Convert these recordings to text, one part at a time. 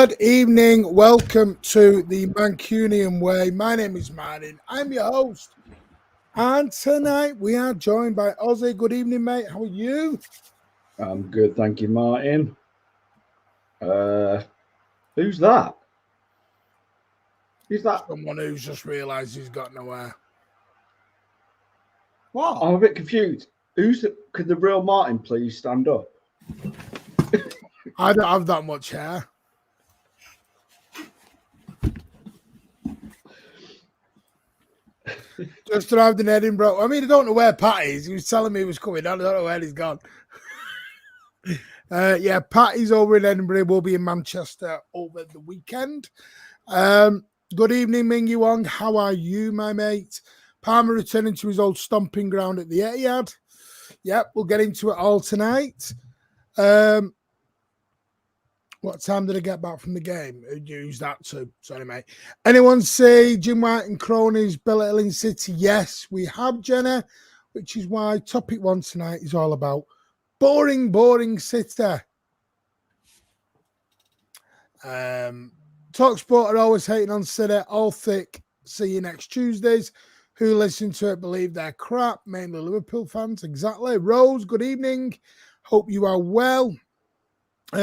Good evening. Welcome to the Mancunian Way. My name is Martin. I'm your host. And tonight we are joined by Ozzy. Good evening, mate. How are you? I'm good, thank you, Martin. Who's that? Who's that? Someone who's just realised he's got nowhere. What? I'm a bit confused. Could the real Martin please stand up? I don't have that much hair. Just arrived in Edinburgh. I mean, I don't know where Pat is. He was telling me he was coming down. I don't know where he's gone. Yeah, Patty's over in Edinburgh. We'll be in Manchester over the weekend. Good evening, Mingy Wong. How are you, my mate? Palmer returning to his old stomping ground at the Etihad. Yep, we'll get into it all tonight. What time did I get back from the game? Who'd you use that to? Sorry, mate. Anyone say Jim White and cronies belittling City? Yes, we have, Jenna, which is why topic one tonight is all about boring City. TalkSport are always hating on City, all thick. See you next Tuesdays. Who listen to it believe they're crap, mainly Liverpool fans. Exactly. Rose, good evening. Hope you are well.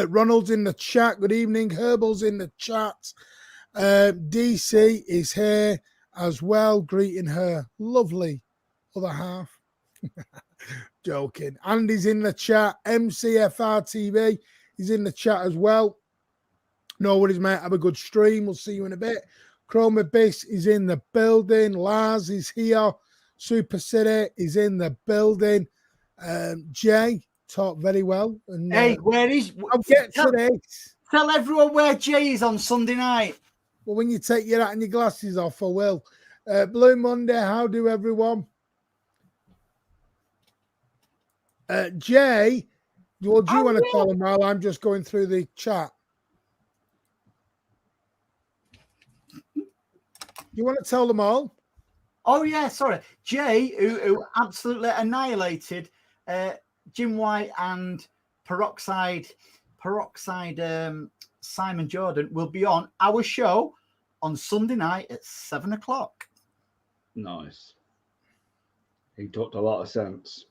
Ronald's in the chat. Good evening. Herbal's in the chat. DC is here as well, greeting her lovely other half. Joking. Andy's in the chat. MCFR TV is in the chat as well. No worries, mate. Have a good stream. We'll see you in a bit. Chrome Abyss is in the building. Lars is here. Super City is in the building. Jay talked very well. And, hey, where is... I'll get to this. Tell everyone where Jay is on Sunday night. Well, when you take your hat and your glasses off, I will. Blue Monday, how do everyone? Jay, what do you want to tell them while I'm just going through the chat? You want to tell them all? Oh, yeah, sorry. Jay, who absolutely annihilated Jim White and Peroxide Simon Jordan, will be on our show on Sunday night at 7 o'clock. Nice. He talked a lot of sense.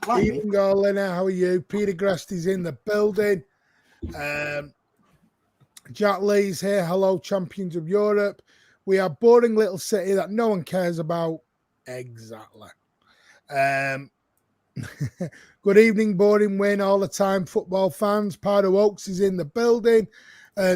Ethan Garliner, how are you? Peter Grest is in the building. Jack Lee's here. Hello, champions of Europe. We are boring little city that no one cares about. Exactly. Good evening, boring win all the time, football fans. Pardo Oaks is in the building.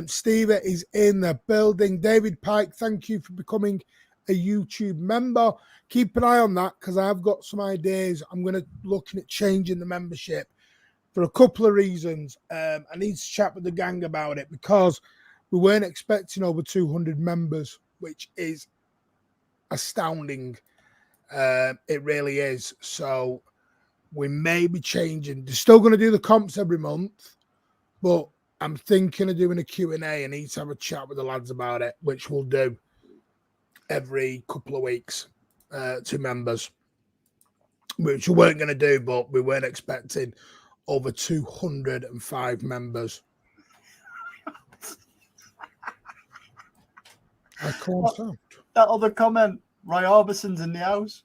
Steve is in the building. David Pike, thank you for becoming a YouTube member. Keep an eye on that because I've got some ideas. I'm going to looking at changing the membership for a couple of reasons. I need to chat with the gang about it because we weren't expecting over 200 members, which is astounding. It really is. So we may be changing. They're still going to do the comps every month, but I'm thinking of doing a Q&A. I need to have a chat with the lads about it, which we'll do every couple of weeks to members, which we weren't going to do, but we weren't expecting over 205 members. I can't sound. That other comment, Roy Orbison's in the house.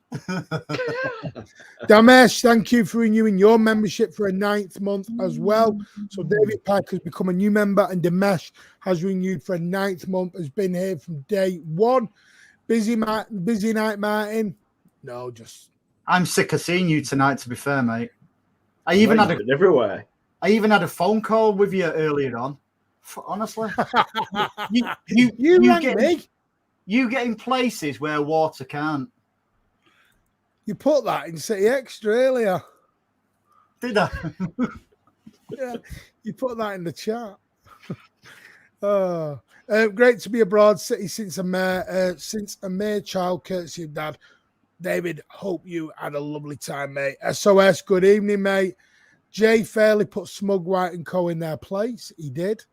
Damesh, thank you for renewing your membership for a 9th month as well. So David Pike has become a new member and Damesh has renewed for a 9th month, has been here from day one. Busy night, Martin. No, just... I'm sick of seeing you tonight, to be fair, mate. I even had a phone call with you earlier on. Honestly. you rang me. You get in places where water can't. You put that in City Extra earlier. Did I? Yeah, you put that in the chat. Great to be abroad, City since a mere child, courtesy of Dad. David, hope you had a lovely time, mate. SOS, good evening, mate. Jay fairly put Smug White and Co in their place. He did.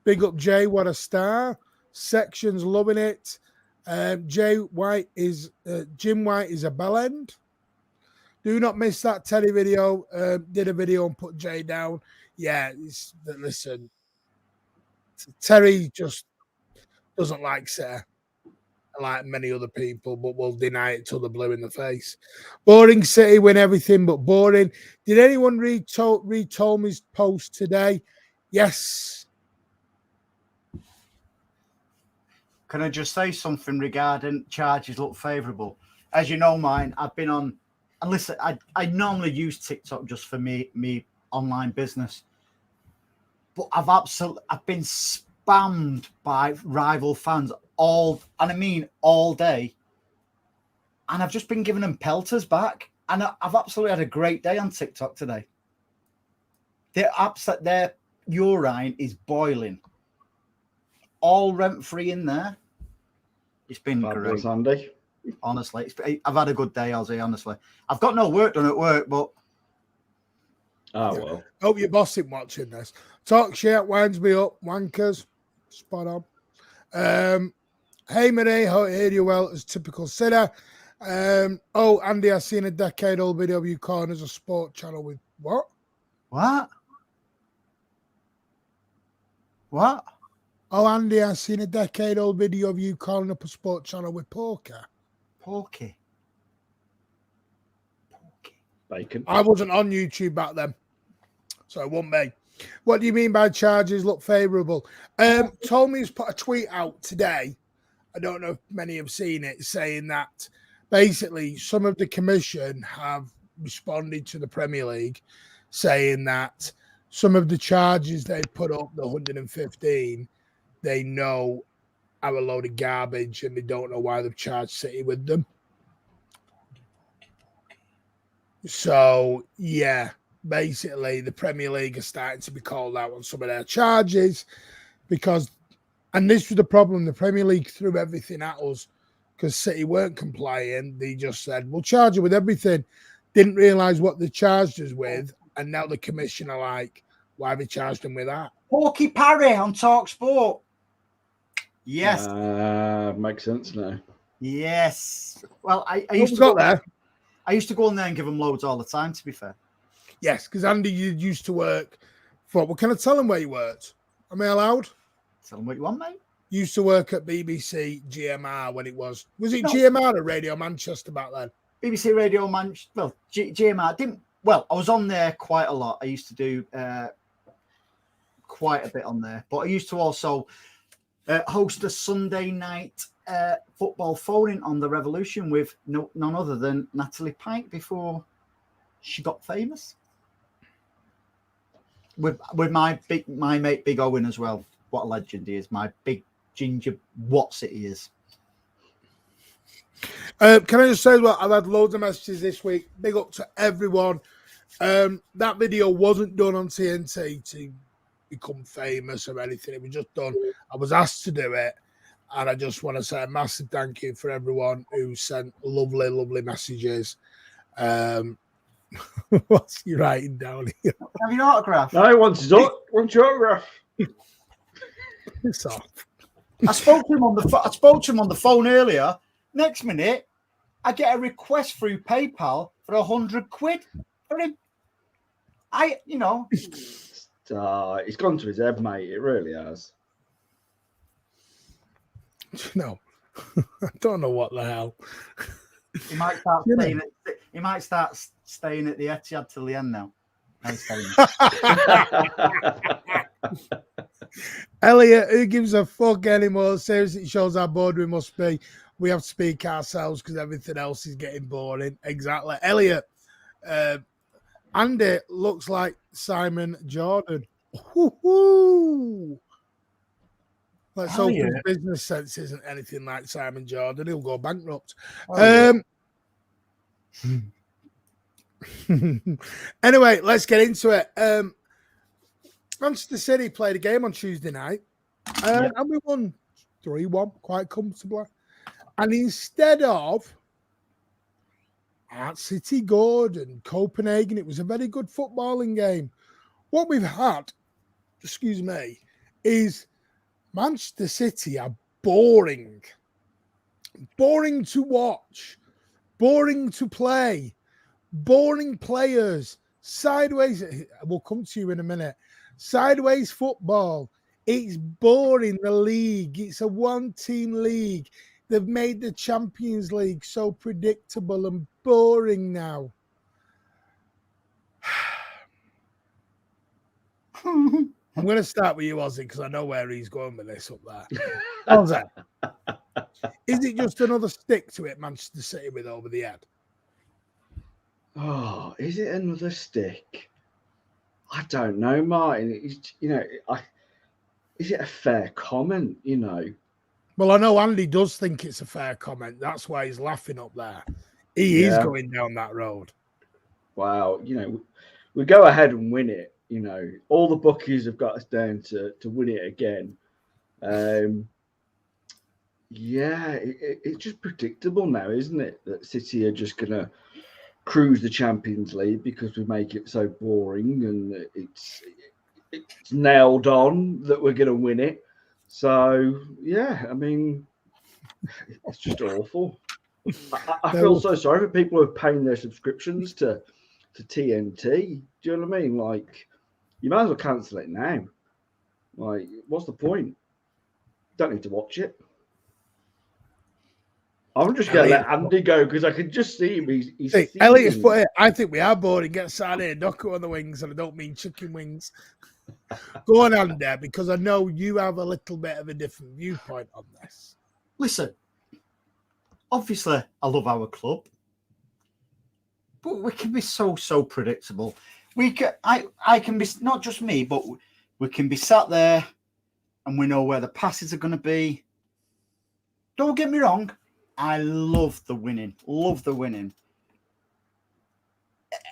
Big up Jay, what a star. Sections loving it. Jim White is a bell end. Do not miss that Terry video. Did a video and put Jay down. Yeah, listen, Terry just doesn't like City, like many other people, but will deny it till the blue in the face. Boring City win everything but boring. Did anyone read Tomy's post today? Yes. Can I just say something regarding charges look favourable? As you know, mine, I've been on, and listen, I normally use TikTok just for me online business, but I've been spammed by rival fans all day, and I've just been giving them pelters back, and I've absolutely had a great day on TikTok today. Their urine is boiling, all rent-free in there. It's been Fabulous, great, Andy. honestly. I've had a good day, Ozzy, honestly. I've got no work done at work, but Well. Hope your boss isn't watching this. Talk shit, winds me up, wankers. Spot on. Hey, Marie, how hear you well as typical sitter. Andy, I've seen a decade-old video of you calling as a sport channel with what? What? Oh, Andy, I've seen a decade-old video of you calling up a sport channel with poker. Porky. Bacon. I wasn't on YouTube back then, so it wasn't me. What do you mean by charges look favourable? Tomy's put a tweet out today. I don't know if many have seen it, saying that basically some of the commission have responded to the Premier League, saying that some of the charges they put up, the 115, they know are a load of garbage and they don't know why they've charged City with them. So, yeah, basically the Premier League are starting to be called out on some of their charges because, and this was the problem, the Premier League threw everything at us because City weren't complying. They just said, we'll charge you with everything. Didn't realise what they charged us with, and now the commission are like, why have they charged them with that? Porky Parry on Talk Sport. Yes. Makes sense now. Yes. Well, I used to go there. I used to go in there and give them loads all the time, to be fair. Yes, because Andy, you used to work for, well, can I tell him where you worked? Am I allowed? Tell them what you want, mate. You used to work at BBC GMR when it was it GMR or Radio Manchester back then? BBC Radio Manchester. Well, GMR didn't. Well, I was on there quite a lot. I used to do quite a bit on there, but I used to also host a Sunday night football phone-in on the Revolution with none other than Natalie Pike before she got famous. With my mate Big Owen as well. What a legend he is! My big ginger what's it he is. Can I just say, well, I've had loads of messages this week. Big up to everyone. That video wasn't done on TNT to become famous or anything. It was just done. I was asked to do it. And I just want to say a massive thank you for everyone who sent lovely, lovely messages. What's he writing down here? Have you autograph? No, he wants your autograph. It's off. I spoke to him on the phone earlier. Next minute, I get a request through PayPal for £100 for him. It's gone to his head, mate. It really has. No, I don't know what the hell. He might start staying at the Etihad till the end now. Elliot, who gives a fuck anymore? Seriously, it shows how bored we must be. We have to speak ourselves because everything else is getting boring. Exactly. Elliot, Andy looks like Simon Jordan. Woo-hoo. Let's hope his business sense isn't anything like Simon Jordan. He'll go bankrupt. Anyway, let's get into it. Manchester City played a game on Tuesday night, and we won 3-1 quite comfortably. And instead of at City Gordon, Copenhagen, it was a very good footballing game. What we've had, is Manchester City are boring. Boring to watch. Boring to play. boring players, sideways. We'll come to you in a minute. Sideways football. It's boring, the league. It's a one-team league. They've made the Champions League so predictable and boring now. I'm going to start with you, Ozzy, because I know where he's going with this up there. Ozzy, is it just another stick to it Manchester City with over the head? Oh, is it another stick? I don't know, Martin. It's, is it a fair comment? Well, I know Andy does think it's a fair comment. That's why he's laughing up there. He is going down that road. Wow, we go ahead and win it. All the bookies have got us down to win it again. It's just predictable now, isn't it? That City are just going to cruise the Champions League because we make it so boring, and it's nailed on that we're going to win it. So, yeah, I mean, it's just awful. I feel so sorry for people who are paying their subscriptions to TNT. Do you know what I mean? Like, you might as well cancel it now. Like, what's the point? Don't need to watch it. I'm just going to let Andy go because I can just see him. He's Elliot's put it. I think we are boring. Get started. Knock on the wings, and I don't mean chicken wings. Go on, Andy, because I know you have a little bit of a different viewpoint on this. Listen, obviously, I love our club, but we can be so predictable. I can be, not just me, but we can be sat there and we know where the passes are going to be. Don't get me wrong. I love the winning.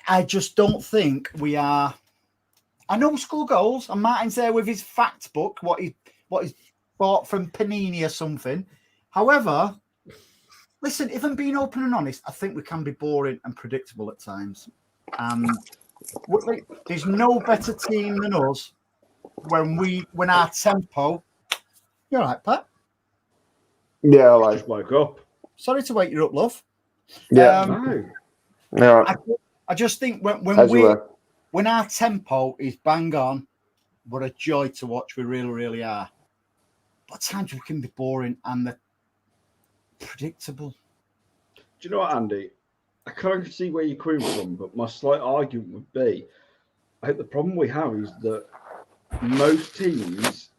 I just don't think we are. I know we score goals, and Martin's there with his fact book, what he's bought from Panini or something. However, listen, if I'm being open and honest, I think we can be boring and predictable at times. There's no better team than us when our tempo. You all right, Pat? Yeah, I just woke up. Sorry to wake you up, love. Yeah. No. I just think when our tempo is bang on, what a joy to watch. We really, really are. But at times we can be boring and predictable. Do you know what, Andy? I can't see where you're coming from, but my slight argument would be, I think the problem we have is that most teams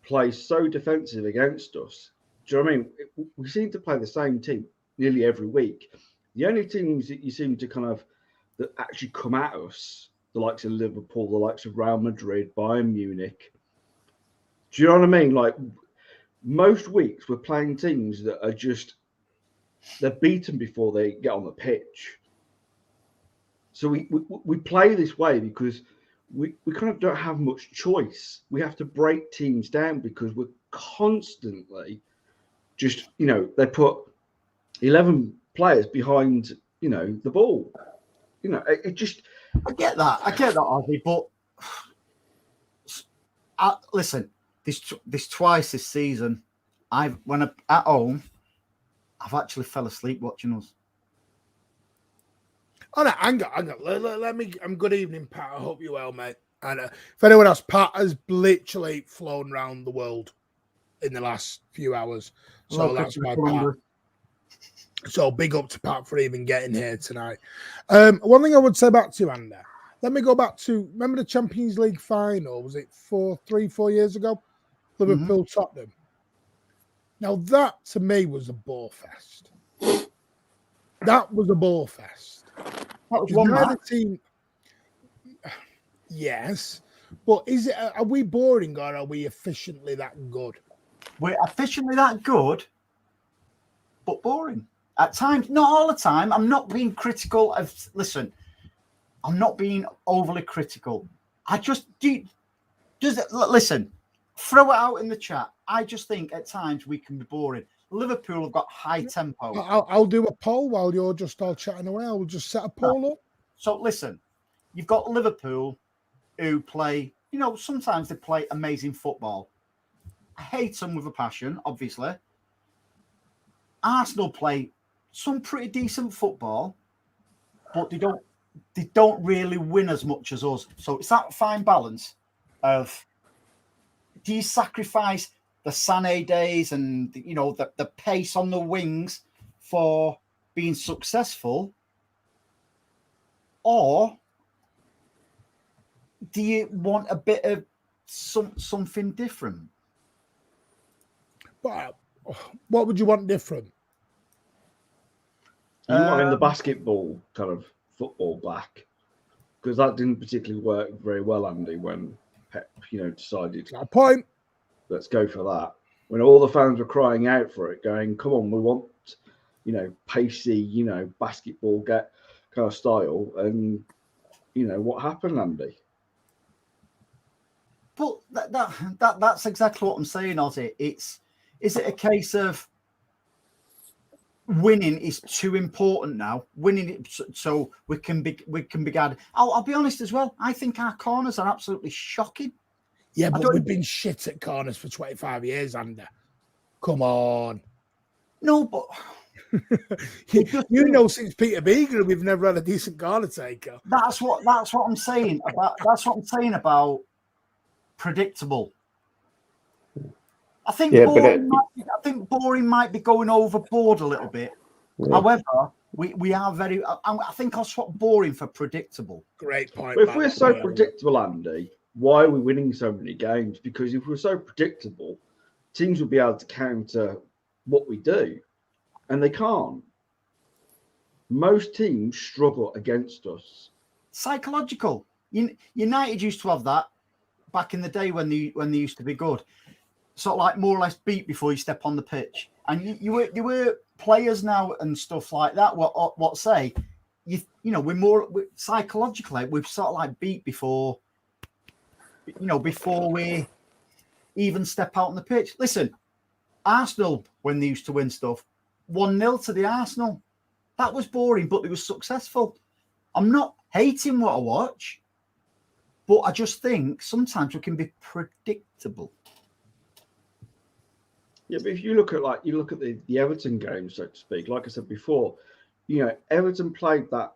play so defensive against us. Do you know what I mean? We seem to play the same team nearly every week. The only teams that you seem to that actually come at us, the likes of Liverpool, the likes of Real Madrid, Bayern Munich. Do you know what I mean? Like, most weeks we're playing teams that are they're beaten before they get on the pitch. So we play this way because we kind of don't have much choice. We have to break teams down because we're constantly just, they put 11 players behind, the ball. It just... I get that, Ozzy, but listen, this twice this season, at home, I've actually fell asleep watching us. Oh, no, hang on. Let me. Good evening, Pat. I hope you're well, mate. And if anyone else, Pat has literally flown around the world in the last few hours. So that's my Pat. So big up to Pat for even getting here tonight. One thing I would say back to you, Andy. Let me go back to, remember the Champions League final? Was it 4 years ago? Liverpool Tottenham. Now that to me was a bore fest. That was a bore fest. That was one match. Team, yes, but are we boring or are we efficiently that good? We're efficiently that good, but boring at times. Not all the time. I'm not being critical of. Listen, I'm not being overly critical. I just listen. Throw it out in the chat. I just think at times we can be boring. Liverpool have got high tempo. I'll do a poll while you're just all chatting away. I'll just set a poll up. So listen, you've got Liverpool who play, sometimes they play amazing football. I hate them with a passion, obviously. Arsenal play some pretty decent football. but they don't really win as much as us. So it's that fine balance of, do you sacrifice the Sané days and the pace on the wings for being successful, or do you want a bit of something different? But what would you want different? You wanting the basketball kind of football back, because that didn't particularly work very well, Andy, when Pep, decided, That point. let's go for that. When all the fans were crying out for it, going, come on, we want, pacey, basketball get kind of style. And, what happened, Andy? But that's exactly what I'm saying, Ozzy. Is it a case of winning is too important now? Winning it so we can be guarded. I'll be honest as well. I think our corners are absolutely shocking. Yeah, but we've been shit at corners for 25 years, Andy. Come on. No, but since Peter Beagle, we've never had a decent corner taker. That's what I'm saying about. That's what I'm saying about predictable. I think boring might be going overboard a little bit. Yeah. However, we are very. I think I'll swap boring for predictable. Great point. But if we're so predictable, Andy, why are we winning so many games? Because if we're so predictable, teams will be able to counter what we do, and they can't. Most teams struggle against us. Psychological. United used to have that back in the day when they used to be good. Sort of like more or less beat before you step on the pitch, and you were players now and stuff like that. What say we're psychologically we've sort of like beat before we even step out on the pitch. Listen, Arsenal, when they used to win stuff, 1-0 to the Arsenal, that was boring, but they were successful. I'm not hating what I watch, but I just think sometimes we can be predictable. Yeah, but if you look at the Everton game, so to speak, like I said before, Everton played that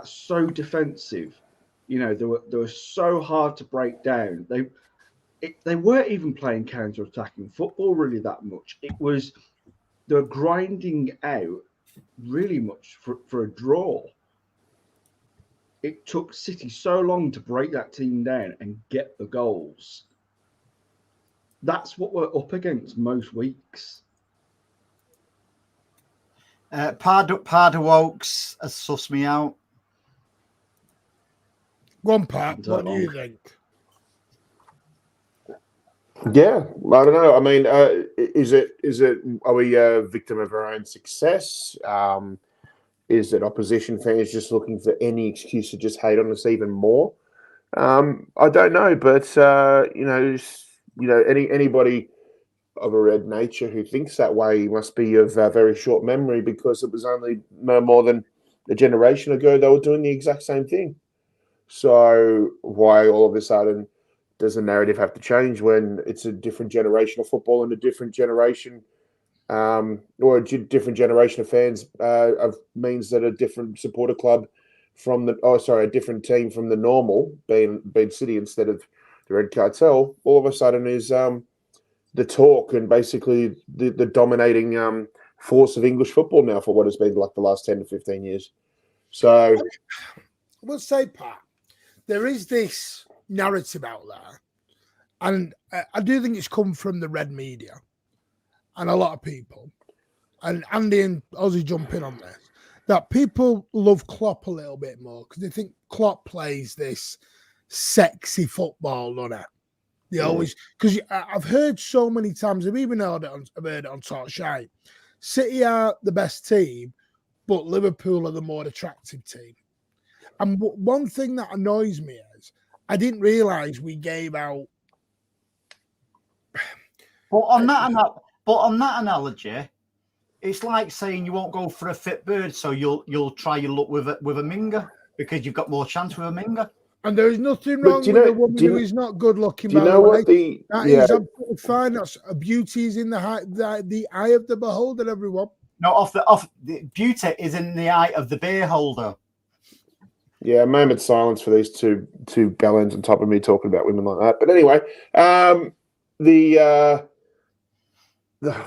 so defensive. They were so hard to break down. They weren't even playing counter-attacking football really that much. They were grinding out really much for a draw. It took City so long to break that team down and get the goals. That's what we're up against most weeks. Pardo Oaks has sussed me out. Go on, Pat. What do you think? Yeah, I don't know. I mean, is it? Are we a victim of our own success? Is it opposition fans just looking for any excuse to just hate on us even more? I don't know, but anybody of a red nature who thinks that way must be of very short memory, because it was only no more than a generation ago they were doing the exact same thing. So why all of a sudden does the narrative have to change when it's a different generation of football and a different generation or a different generation of fans means that a different supporter club from a different team from the normal, being City instead of the Red Cartel, all of a sudden is the talk and basically the dominating force of English football now for what has been like the last 10 to 15 years. So I will say, Pat, there is this narrative out there, and I do think it's come from the red media and a lot of people, and Andy and Ozzy jump in on this, that people love Klopp a little bit more because they think Klopp plays this sexy football, doesn't it? They always, because I've heard so many times, I've even heard it on Talk Shite, City are the best team, but Liverpool are the more attractive team. And one thing that annoys me is I didn't realise we gave out. But on that analogy, it's like saying you won't go for a fit bird, so you'll try your luck with a minger because you've got more chance with a minger. And there is nothing wrong with a woman who is not good looking. Do you know what the? That is absolutely fine. That's beauty is in the eye of the beholder. Everyone. No, the beauty is in the eye of the beer holder. Yeah, a moment's silence for these two bellends on top of me talking about women like that. But anyway, oh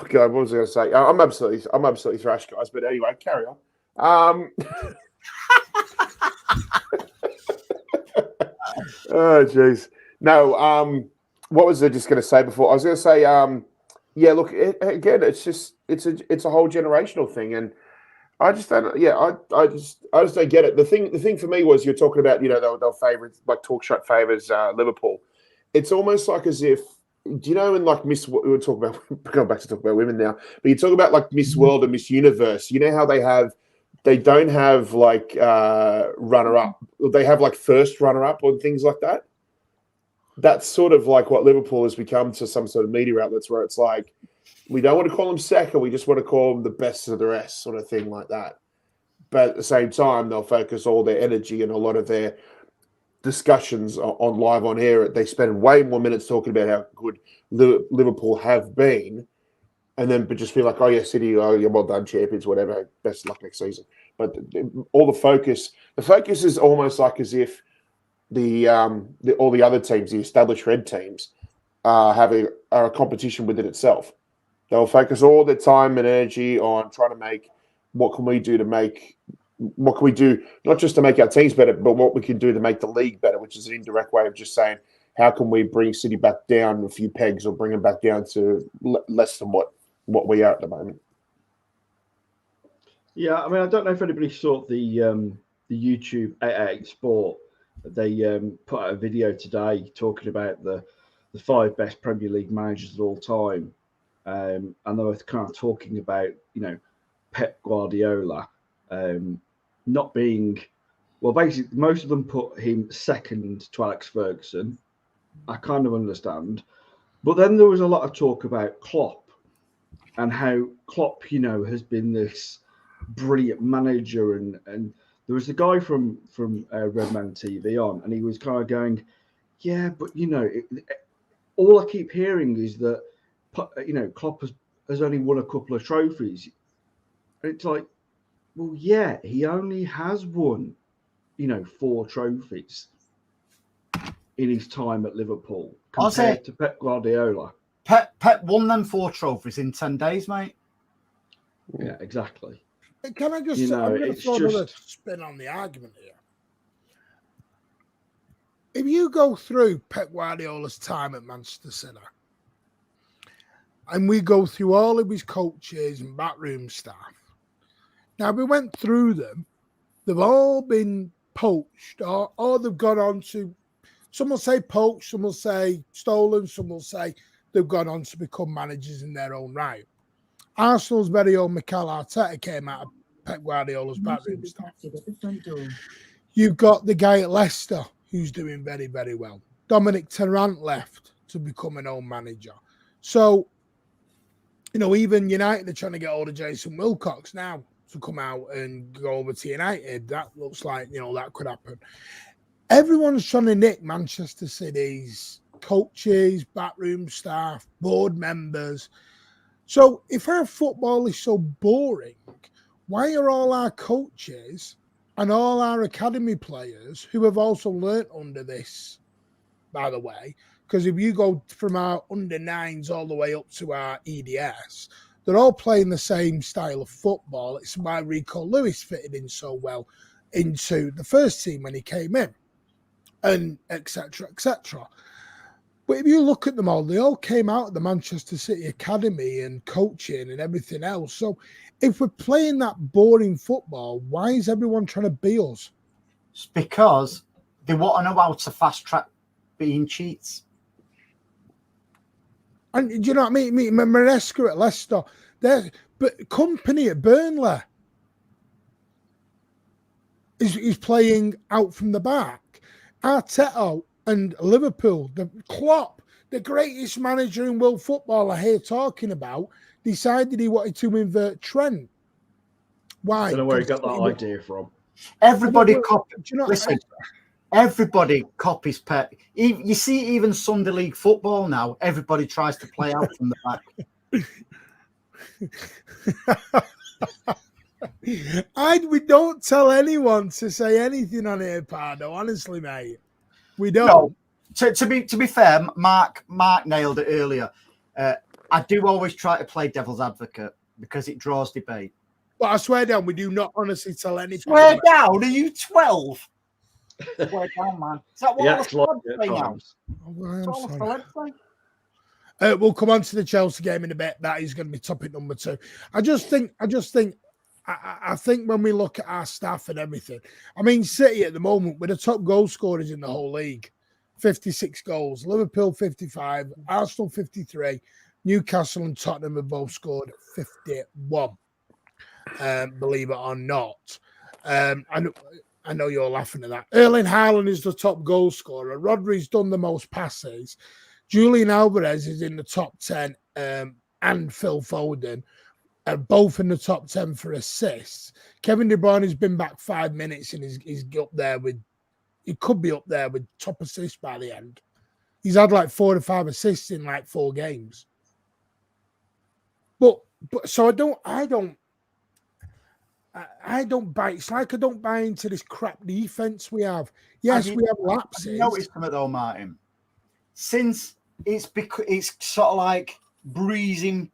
God, what was I going to say? I'm absolutely thrashed, guys. But anyway, carry on. Oh, jeez. No. What was I just going to say before? I was going to say, yeah. Look, again, it's a whole generational thing, and I just don't. Yeah, I just don't get it. The thing for me was you're talking about, they'll favour, like talk show favours Liverpool. It's almost like as if, do you know, in like Miss, we were talking about, going back to talk about women now, but you talk about like Miss World and Miss Universe. You know how they don't have like runner up. They have like first runner up or things like that. That's sort of like what Liverpool has become to some sort of media outlets, where it's like, we don't want to call them second, we just want to call them the best of the rest, sort of thing like that. But at the same time, they'll focus all their energy and a lot of their discussions on live on air. They spend way more minutes talking about how good Liverpool have been, and then but just feel like, oh yeah, City, oh yeah, well done, champions, whatever, best of luck next season. But all the focus is almost like as if all the other teams, the established red teams, are a competition within itself. They'll focus all their time and energy on trying to make what can we do not just to make our teams better, but what we can do to make the league better, which is an indirect way of just saying, how can we bring City back down a few pegs or bring them back down to less than what we are at the moment. Yeah, I mean, I don't know if anybody saw the YouTube 88 Sport. They put out a video today talking about the 5 best Premier League managers of all time. And they were kind of talking about, Pep Guardiola not being, well, basically, most of them put him second to Alex Ferguson. I kind of understand. But then there was a lot of talk about Klopp and how Klopp, has been this brilliant manager. And there was a guy from Redman TV on, and he was kind of going, yeah, but, all I keep hearing is that, Klopp has only won a couple of trophies. And it's like, well, yeah, he only has won, 4 trophies in his time at Liverpool compared to Pep Guardiola. Pep won them 4 trophies in 10 days, mate. Yeah, exactly. Can I just I'm going to throw another spin on the argument here. If you go through Pep Guardiola's time at Manchester City, and we go through all of his coaches and backroom staff, now we went through them, they've all been poached, or they've gone on to, some will say poached, some will say stolen, some will say they've gone on to become managers in their own right. Arsenal's very own Mikel Arteta came out of Pep Guardiola's backroom staff. You've got the guy at Leicester who's doing very, very well. Dominic Tarrant left to become an own manager. So, even United are trying to get hold of Jason Wilcox now to come out and go over to United. That looks like, that could happen. Everyone's trying to nick Manchester City's coaches, backroom staff, board members. So if our football is so boring, why are all our coaches and all our academy players, who have also learnt under this, by the way, because if you go from our under-9s all the way up to our EDS, they're all playing the same style of football. It's why Rico Lewis fitted in so well into the first team when he came in, and et cetera, et cetera. But if you look at them all, they all came out of the Manchester City Academy and coaching and everything else. So if we're playing that boring football, why is everyone trying to be us? It's because they want to know how to fast track being cheats. And do you know what I mean? Maresca at Leicester, but Company at Burnley is playing out from the back. Arteta and Liverpool, the Klopp, the greatest manager in world football, I hear talking about, decided he wanted to invert Trent. Why? I don't know where he got that idea from. Everybody everybody copies Pep. You see, even Sunday League football now, everybody tries to play out from the back. We don't tell anyone to say anything on here, Pardo. Honestly, mate, we don't. No. To be fair, Mark nailed it earlier. I do always try to play devil's advocate because it draws debate. But I swear down, we do not honestly tell anyone. Swear down? Are you 12? Swear down, man. Is that what all the celebs say now? Oh, I'm sorry. We'll come on to the Chelsea game in a bit. That is going to be topic number 2. I think when we look at our staff and everything, I mean, City at the moment, we're the top goal scorers in the whole league. 56 goals. Liverpool 55, Arsenal 53, Newcastle and Tottenham have both scored 51. Believe it or not. I know you're laughing at that. Erling Haaland is the top goal scorer. Rodri's done the most passes. Julian Alvarez is in the top 10, and Phil Foden are both in the top 10 for assists. Kevin De Bruyne has been back 5 minutes and he's up there with, he could be up there with top assists by the end. He's had like 4 to 5 assists in like 4 games. But so I don't buy. It's like I don't buy into this crap defense we have. Yes, we have lapses. Have you noticed something though, Martin? Since it's sort of like breezing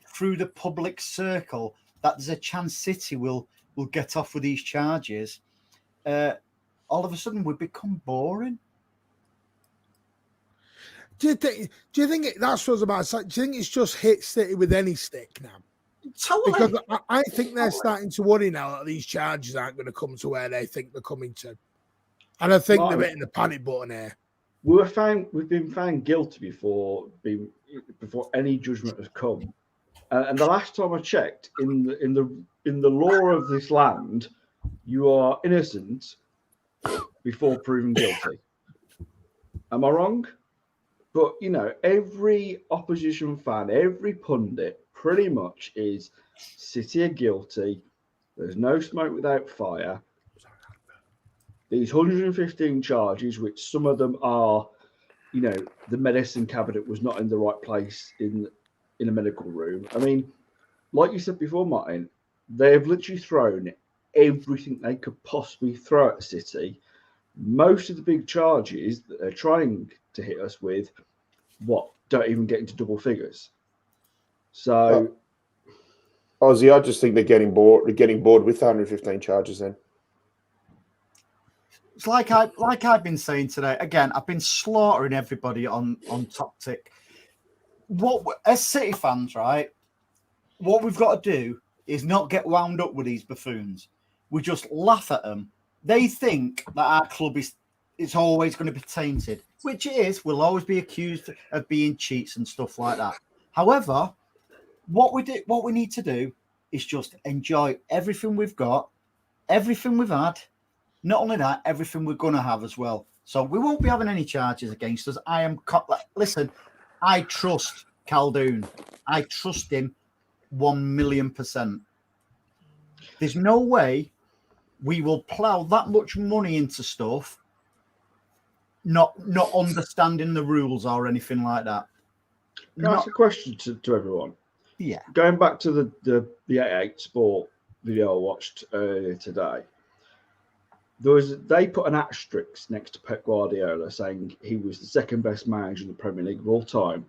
through the public circle that there's a chance City will get off with these charges, all of a sudden we become boring. Do you think that's what's about? Do you think it's just hit City with any stick now? Totally. Because I think they're starting to worry now that these charges aren't going to come to where they think they're coming to, and I think they're hitting the panic button here. We've been found guilty before any judgment has come, and the last time I checked, in the law of this land, you are innocent before proven guilty. Am I wrong? But you know, every opposition fan, every pundit, pretty much is City are guilty. There's no smoke without fire. These 115 charges, which some of them are, you know, the medicine cabinet was not in the right place in a medical room. I mean, like you said before, Martin, they have literally thrown everything they could possibly throw at City. Most of the big charges that they're trying to hit us with, don't even get into double figures. So, Ozzy, I just think they're getting bored. They're getting bored with 115 charges. Then it's like I've been saying today. Again, I've been slaughtering everybody on Toptic. As City fans, right? What we've got to do is not get wound up with these buffoons. We just laugh at them. They think that our club is always going to be tainted, which it is. We'll always be accused of being cheats and stuff like that. However, what we need to do is just enjoy everything we've got, everything we've had. Not only that, everything we're going to have as well. So we won't be having any charges against us. Listen, I trust Khaldoon. I trust him 1,000,000%. There's no way we will plough that much money into stuff, not understanding the rules or anything like that. Can I ask a question to everyone? Yeah. Going back to the 88 Sport video I watched earlier today, they put an asterisk next to Pep Guardiola saying he was the second best manager in the Premier League of all time.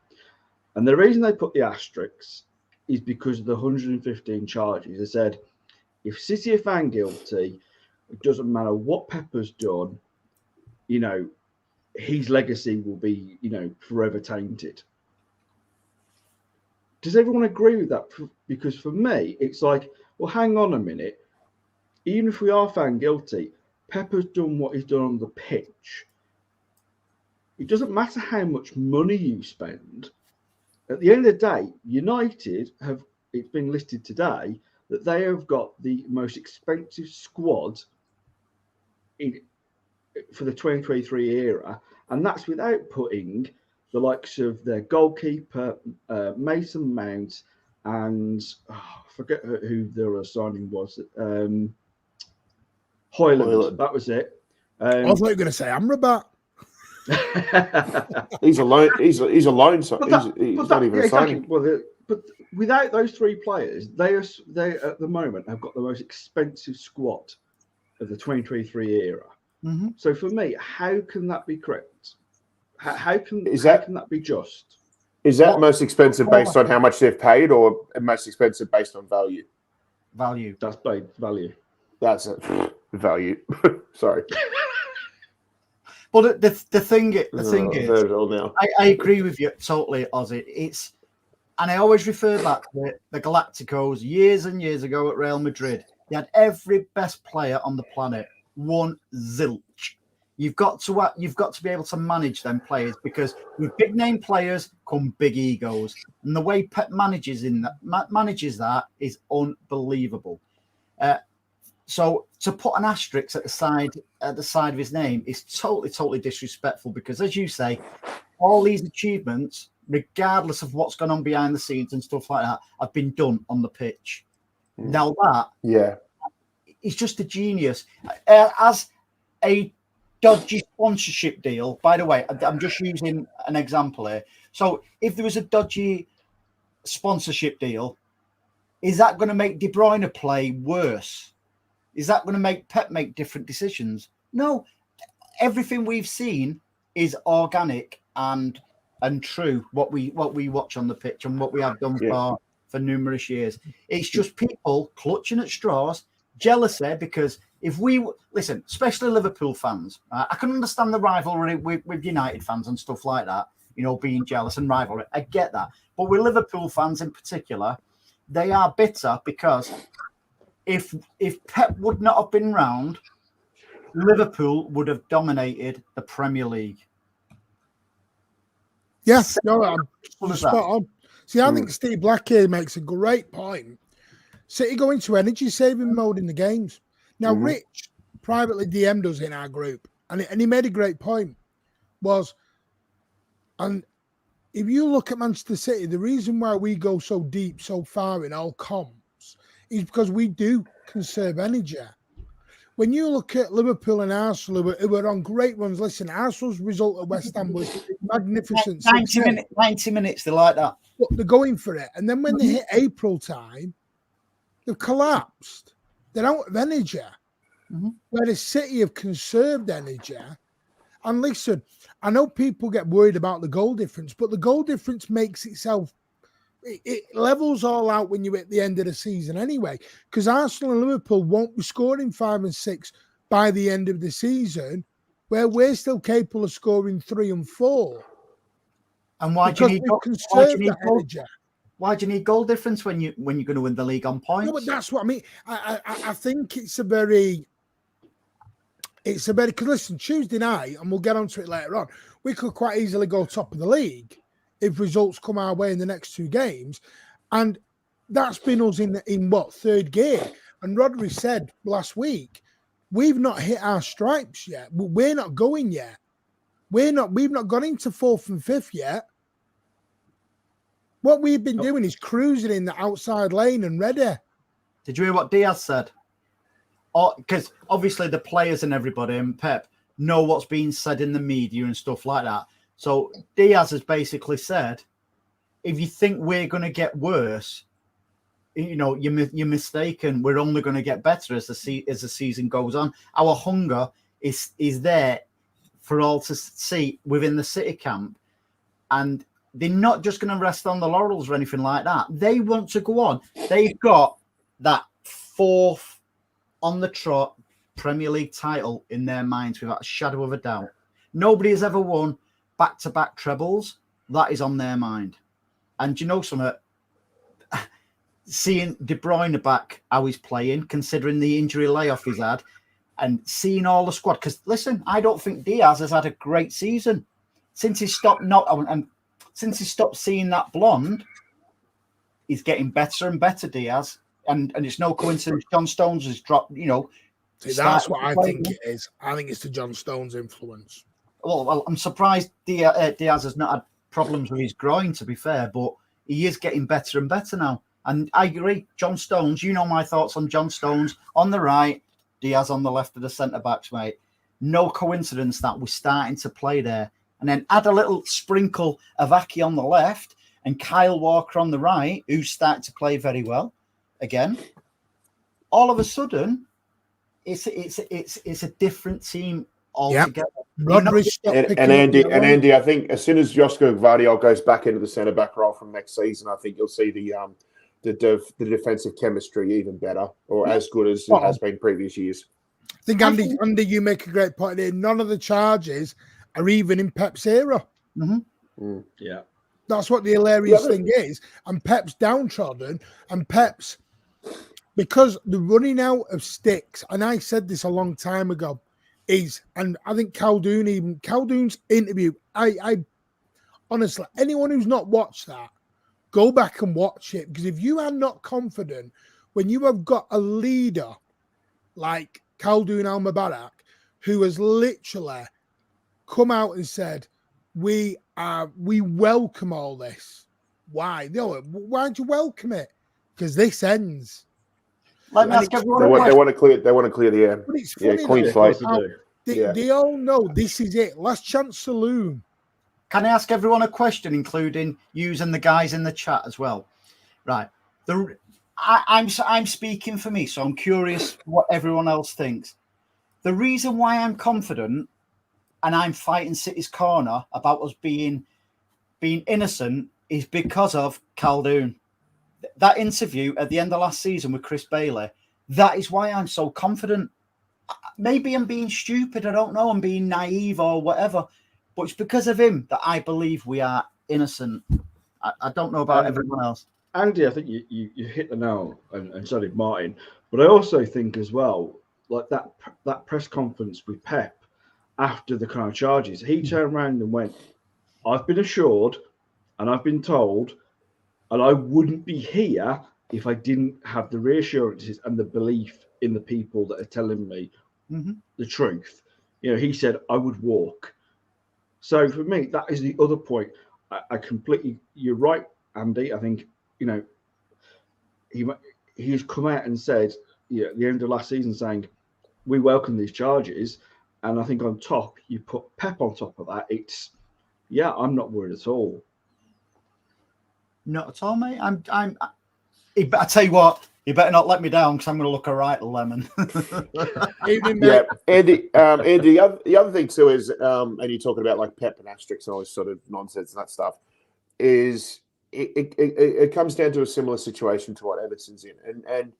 And the reason they put the asterisk is because of the 115 charges. They said, if City are found guilty, it doesn't matter what Pepper's done, you know, his legacy will be, you know, forever tainted. Does everyone agree with that? Because for me, it's like, well, hang on a minute. Even if we are found guilty, Pepper's done what he's done on the pitch. It doesn't matter how much money you spend. At the end of the day, United it's been listed today that they have got the most expensive squad for the 2023 era. And that's without putting the likes of their goalkeeper, Mason Mount, and I forget who their signing was. Hoyland. That was it. I thought you were going to say Amrabat. He's a loan. He's a loan. So he's not even a exactly. signing. Well, but without those three players, they at the moment have got the most expensive squad of the 2023 era. Mm-hmm. So for me, how can that be correct? How can that be just? Is that most expensive based on how much they've paid, or most expensive based on value? Value. That's value. That's it. Value. Sorry. But the thing is, I've heard it all now. I agree with you totally, Ozzy. And I always refer back to the Galacticos years and years ago at Real Madrid. They had every best player on the planet, one zilch. You've got to be able to manage them players, because with big name players come big egos, and the way Pep manages that is unbelievable. So to put an asterisk at the side of his name is totally disrespectful, because, as you say, all these achievements, regardless of what's gone on behind the scenes and stuff like that, have been done on the pitch. Now that, he's just a genius. As a dodgy sponsorship deal, by the way, I'm just using an example here. So if there was a dodgy sponsorship deal, is that going to make De Bruyne play worse? Is that going to make Pep make different decisions? No. Everything we've seen is organic and true, what we watch on the pitch and what we have done for numerous years. It's just people clutching at straws, jealousy, because if we listen, especially Liverpool fans, I can understand the rivalry with United fans and stuff like that, being jealous and rivalry. I get that. But with Liverpool fans in particular, they are bitter because if Pep would not have been round, Liverpool would have dominated the Premier League. Yes, I'm spot on. See, I think Steve Black here makes a great point. City go into energy saving mode in the games. Now, Rich privately DM'd us in our group, and he made a great point. And if you look at Manchester City, the reason why we go so deep, so far in all comps is because we do conserve energy. When you look at Liverpool and Arsenal, who were on great runs, listen, Arsenal's result at West Ham was magnificent. 90 minutes, they like that. But they're going for it. And then when they hit April time, they've collapsed. They're out of energy. Whereas City have conserved energy. And listen, I know people get worried about the goal difference, but the goal difference makes itself, it levels all out when you're at the end of the season anyway, because Arsenal and Liverpool won't be scoring 5 and 6 by the end of the season, where we're still capable of scoring 3 and 4. And why do you need goal difference when you're going to win the league on points? No, but that's what I mean. I think it's a very, because listen, Tuesday night, and we'll get onto it later on, we could quite easily go top of the league if results come our way in the next 2 games. And that's been us in what, third gear. And Rodri said last week, we've not hit our stripes yet. We're not going yet. We've not got into 4th and 5th yet. What we've been doing is cruising in the outside lane and ready. Did you hear what Diaz said? Because obviously the players and everybody and Pep know what's being said in the media and stuff like that. So Diaz has basically said, if you think we're going to get worse, you're mistaken. We're only going to get better as the season goes on. Our hunger is there for all to see within the City camp. And they're not just going to rest on the laurels or anything like that. They want to go on. They've got that 4th on the trot Premier League title in their minds without a shadow of a doubt. Nobody has ever won back-to-back trebles. That is on their mind. And you know something? Seeing De Bruyne back, how he's playing, considering the injury layoff he's had, and seeing all the squad. Because, listen, I don't think Diaz has had a great season. Since he stopped seeing that blonde, he's getting better and better, Diaz. And it's no coincidence John Stones has dropped, See, that's what I think it is. I think it's the John Stones influence. Well, I'm surprised Diaz has not had problems with his groin, to be fair, but he is getting better and better now. And I agree, John Stones, you know my thoughts on John Stones on the right, Diaz on the left of the centre-backs, mate. no coincidence that we're starting to play there. And then add a little sprinkle of Aki on the left and Kyle Walker on the right, who's starting to play very well again. All of a sudden, it's a different team altogether. Yep. Andy, I think as soon as Josko Gvardiol goes back into the centre back role from next season, I think you'll see the defensive chemistry even better, or as good as it has been previous years. I think Andy, you make a great point here. None of the charges are even in Pep's era. Yeah, that's what the hilarious thing is. And Pep's downtrodden, and Pep's, because the running out of sticks, and I said this a long time ago, and I think Khaldoon's interview, I honestly, anyone who's not watched that, go back and watch it, because if you are not confident when you have got a leader like Khaldoon Al-Mubarak, who has literally come out and said, we welcome all this. Why? No, why'd you welcome it? Because this ends. Let me ask everyone. They want to clear the air. But it's funny, clean slate. They all know this is it. Last chance saloon. Can I ask everyone a question, including using the guys in the chat as well? Right. I'm speaking for me, so I'm curious what everyone else thinks. The reason why I'm confident and I'm fighting City's corner about us being innocent is because of Khaldoon. That interview at the end of last season with Chris Bailey, that is why I'm so confident. Maybe I'm being stupid, I don't know, I'm being naive or whatever, but it's because of him that I believe we are innocent. I don't know about everyone else. Andy, I think you hit the nail, and so did Martin. But I also think as well, like that press conference with Pep after the kind of charges, he turned around and went, I've been assured and I've been told, and I wouldn't be here if I didn't have the reassurances and the belief in the people that are telling me the truth. You know, he said, I would walk. So for me, that is the other point. I completely, you're right, Andy. I think, you know, he's come out and said, at the end of last season, saying, we welcome these charges. And I think on top, you put Pep on top of that. I'm not worried at all. Not at all, mate. I tell you what, you better not let me down, because I'm going to look a right lemon. Yeah, Andy. The other thing too is, and you're talking about like Pep and asterisks and all this sort of nonsense and that stuff, is it comes down to a similar situation to what Everton's in, and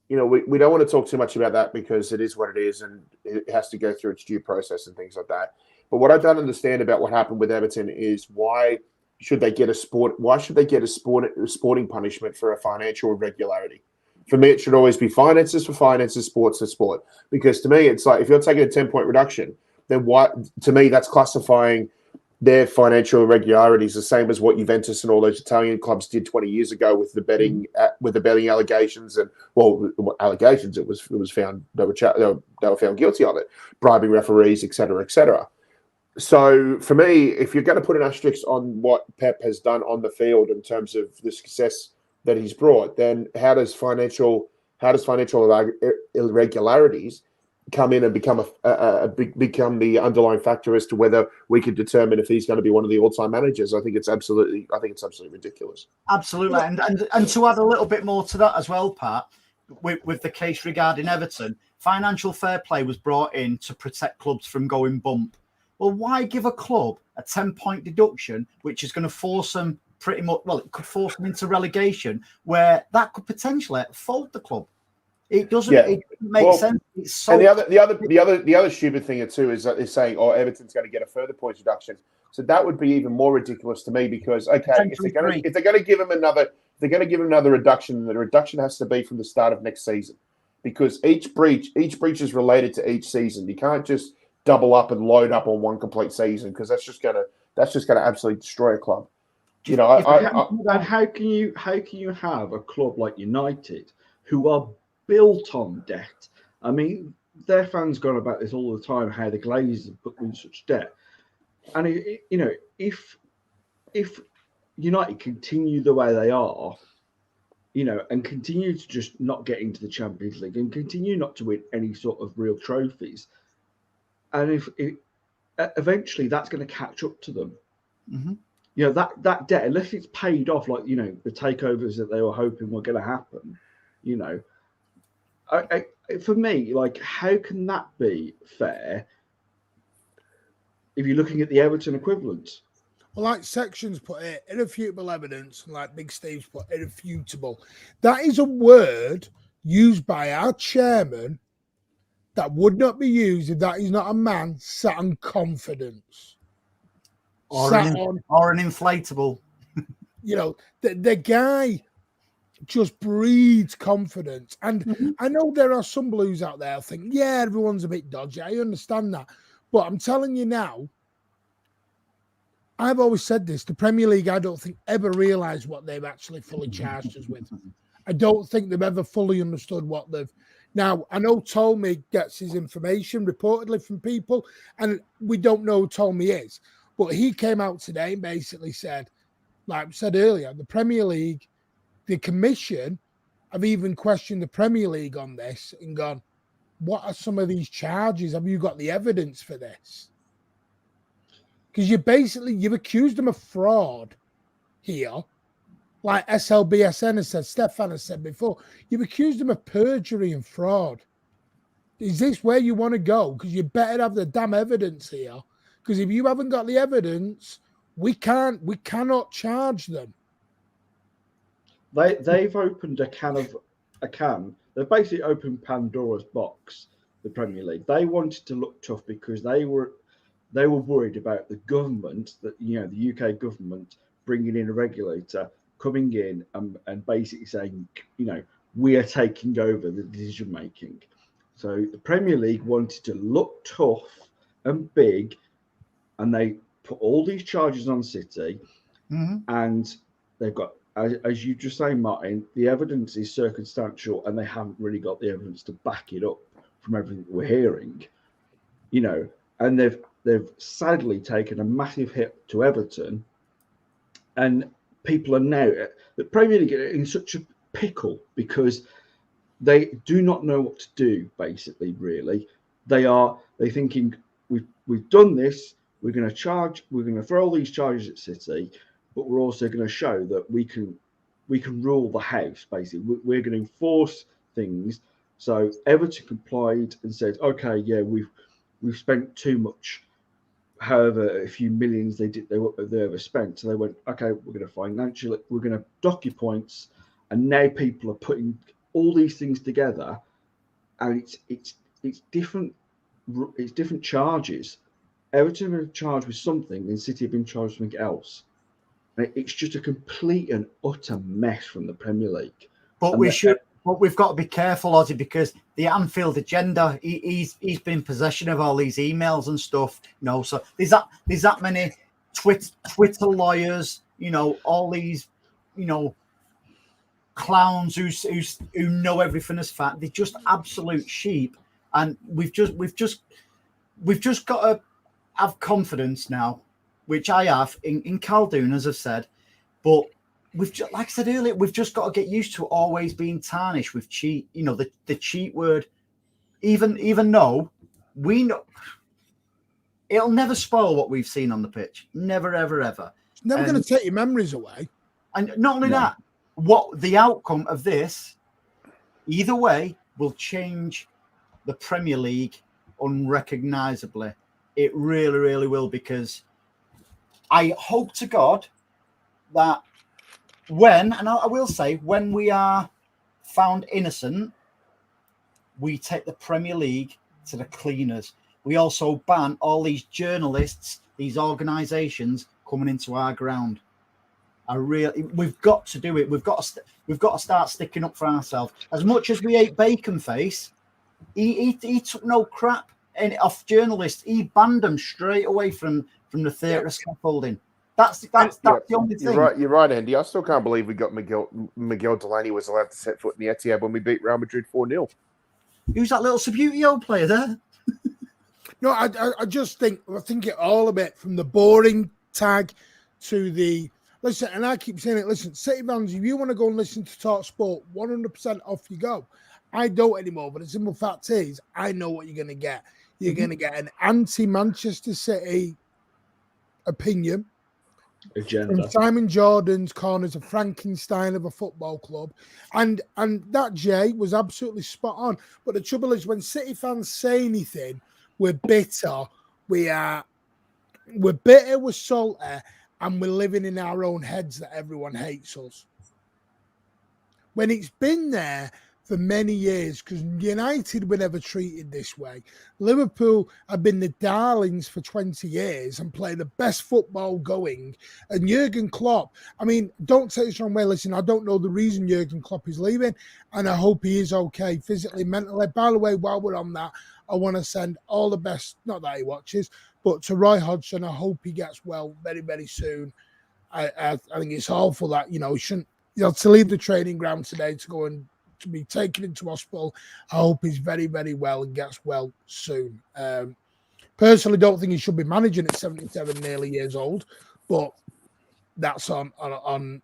you know, we don't want to talk too much about that because it is what it is, and it has to go through its due process and things like that. But what I don't understand about what happened with Everton is why should they get a sporting punishment for a financial irregularity? For me, it should always be finances for finances, sports for sport. Because to me, it's like if you're taking a 10-point reduction, then what? To me, that's classifying their financial irregularities the same as what Juventus and all those Italian clubs did 20 years ago with the betting allegations and allegations. It was found they were found guilty of it, bribing referees, etc., etc. So for me, if you're going to put an asterisk on what Pep has done on the field in terms of the success that he's brought, then how does financial irregularities come in and become become the underlying factor as to whether we can determine if he's going to be one of the all-time managers? I think it's absolutely ridiculous. Absolutely, and to add a little bit more to that as well, Pat, with the case regarding Everton, financial fair play was brought in to protect clubs from going bump. Well, why give a club a 10-point deduction, which is going to force them pretty much, well, it could force them into relegation, where that could potentially fold the club. It doesn't, it make sense. It's so and the other stupid thing too is that they're saying, "Oh, Everton's going to get a further points deduction." So that would be even more ridiculous to me because if they're going to give him another reduction, the reduction has to be from the start of next season, because each breach is related to each season. You can't just double up and load up on one complete season, because that's just going to absolutely destroy a club. You know, and how can you have a club like United who are built on debt? I mean, their fans go on about this all the time, how the Glazers have put them in such debt. And if United continue the way they are, and continue to just not get into the Champions League and continue not to win any sort of real trophies, and if eventually that's going to catch up to them. Mm-hmm. You know, that debt, unless it's paid off, like, you know, the takeovers that they were hoping were going to happen, you know, for me, like, how can that be fair if you're looking at the Everton equivalent? Well, like Sections put it, irrefutable evidence, and like Big Steve's put irrefutable. That is a word used by our chairman that would not be used if that is not a man sat on confidence. Or an inflatable. You know, the guy just breeds confidence. And I know there are some Blues out there who think, yeah, everyone's a bit dodgy. I understand that. But I'm telling you now, I've always said this, the Premier League, I don't think, ever realised what they've actually fully charged us with. I don't think they've ever fully understood what they've... Now, I know Tolmy gets his information reportedly from people, and we don't know who Tolmy is. But he came out today and basically said, like I said earlier, the Premier League, the Commission have even questioned the Premier League on this and gone, what are some of these charges? Have you got the evidence for this? Because you've accused them of fraud here. Like SLBSN has said, Stefan has said before, you've accused them of perjury and fraud. Is this where you want to go? Because you better have the damn evidence here. Because if you haven't got the evidence, we cannot charge them. They've opened a can. They've basically opened Pandora's box, the Premier League. They wanted to look tough because they were worried about the government, that, you know, the UK government bringing in a regulator, coming in and basically saying, you know, we are taking over the decision making. So the Premier League wanted to look tough and big, and they put all these charges on City, and they've got, as you just say, Martin, the evidence is circumstantial, and they haven't really got the evidence to back it up from everything we're hearing, you know, and they've sadly taken a massive hit to Everton, and people are now, the Premier League, in such a pickle because they do not know what to do. Basically, really, they're thinking, we've done this. We're going to throw all these charges at City, but we're also going to show that we can rule the house. Basically, we're going to enforce things. So Everton complied and said, okay, yeah, we've spent too much, however a few millions they ever spent. So they went, okay, we're going to dock your points, and now people are putting all these things together, and it's different charges. Everton have been charged with something, and City have been charged with something else. And it's just a complete and utter mess from the Premier League. But we've got to be careful, Ozzy, because the Anfield agenda, he's been in possession of all these emails and stuff. You know, so there's that many Twitter lawyers, you know, all these, you know, clowns who know everything as fact. They're just absolute sheep, and we've just got to have confidence now, which I have in Khaldoon, as I've said, but like I said earlier, we've just got to get used to always being tarnished with cheat. You know, the cheat word, even though we know it'll never spoil what we've seen on the pitch. Never, ever, ever. It's never going to take your memories away. And not only that, what the outcome of this, either way, will change the Premier League unrecognisably. It really, really will, because I hope to God that I will say, when we are found innocent, we take the Premier League to the cleaners. We also ban all these journalists, these organisations coming into our ground. We've got to do it. We've got to start sticking up for ourselves. As much as we hate Baconface, he took no crap off journalists. He banned them straight away from the theatre scaffolding. That's the only thing. You're right, Andy. I still can't believe we got Miguel Delaney was allowed to set foot in the Etihad when we beat Real Madrid 4-0. Who's that little Subbuteo player there? No, I just think it all a bit, from the boring tag to the listen. And I keep saying it. Listen, City fans, if you want to go and listen to Talk Sport, 100% off you go. I don't anymore, but the simple fact is, I know what you're going to get. You're going to get an anti-Manchester City opinion from Agenda. Simon Jordan's corners of Frankenstein of a football club, and that Jay was absolutely spot on. But the trouble is, when City fans say anything, we're bitter. We're bitter, we're salty, and we're living in our own heads that everyone hates us. When it's been there for many years, because United were never treated this way. Liverpool have been the darlings for 20 years and play the best football going. And Jurgen Klopp, I mean, don't take this wrong way. Listen, I don't know the reason Jurgen Klopp is leaving, and I hope he is okay physically, mentally. By the way, while we're on that, I want to send all the best, not that he watches, but to Roy Hodgson. I hope he gets well very, very soon. I think it's awful that, he shouldn't, to leave the training ground today to go and to be taken into hospital. I hope he's very, very well and gets well soon. Personally, don't think he should be managing at 77 nearly years old, but that's on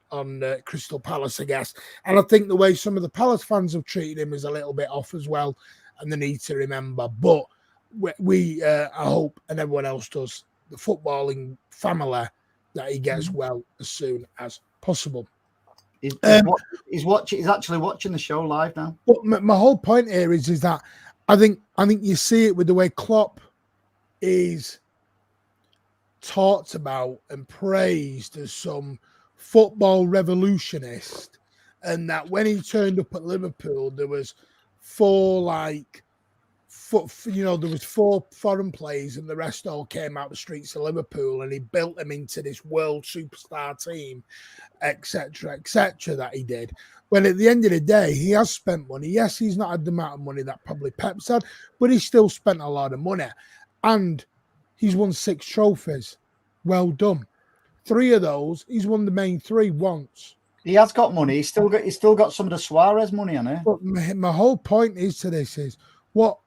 Crystal Palace, I guess. And I think the way some of the Palace fans have treated him is a little bit off as well, and they need to remember. But I hope, and everyone else does, the footballing family, that he gets well as soon as possible. He's actually watching the show live now. But my whole point here is that I think you see it with the way Klopp is talked about and praised as some football revolutionist, and that when he turned up at Liverpool, there was four foreign players, and the rest all came out the streets of Liverpool, and he built them into this world superstar team, etc., that he did. Well, at the end of the day, he has spent money. Yes, he's not had the amount of money that probably Pep's had, but he's still spent a lot of money, and he's won 6 trophies. Well done. 3 of those, he's won the main 3 once. He has got money. He's still got some of the Suarez money on it. But my whole point is to this is what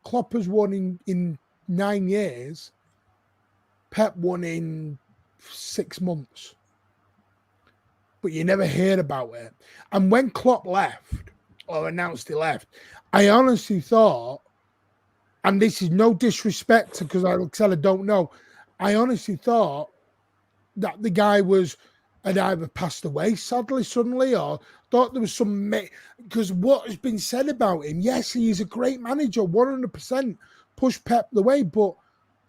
Klopp has won in 9 years, Pep won in 6 months. But you never hear about it. And when Klopp left, or announced he left, I honestly thought, and this is no disrespect because I said I don't know, I honestly thought that the guy had either passed away suddenly, or thought there was some, because what has been said about him, yes, he is a great manager, 100%, push Pep the way, but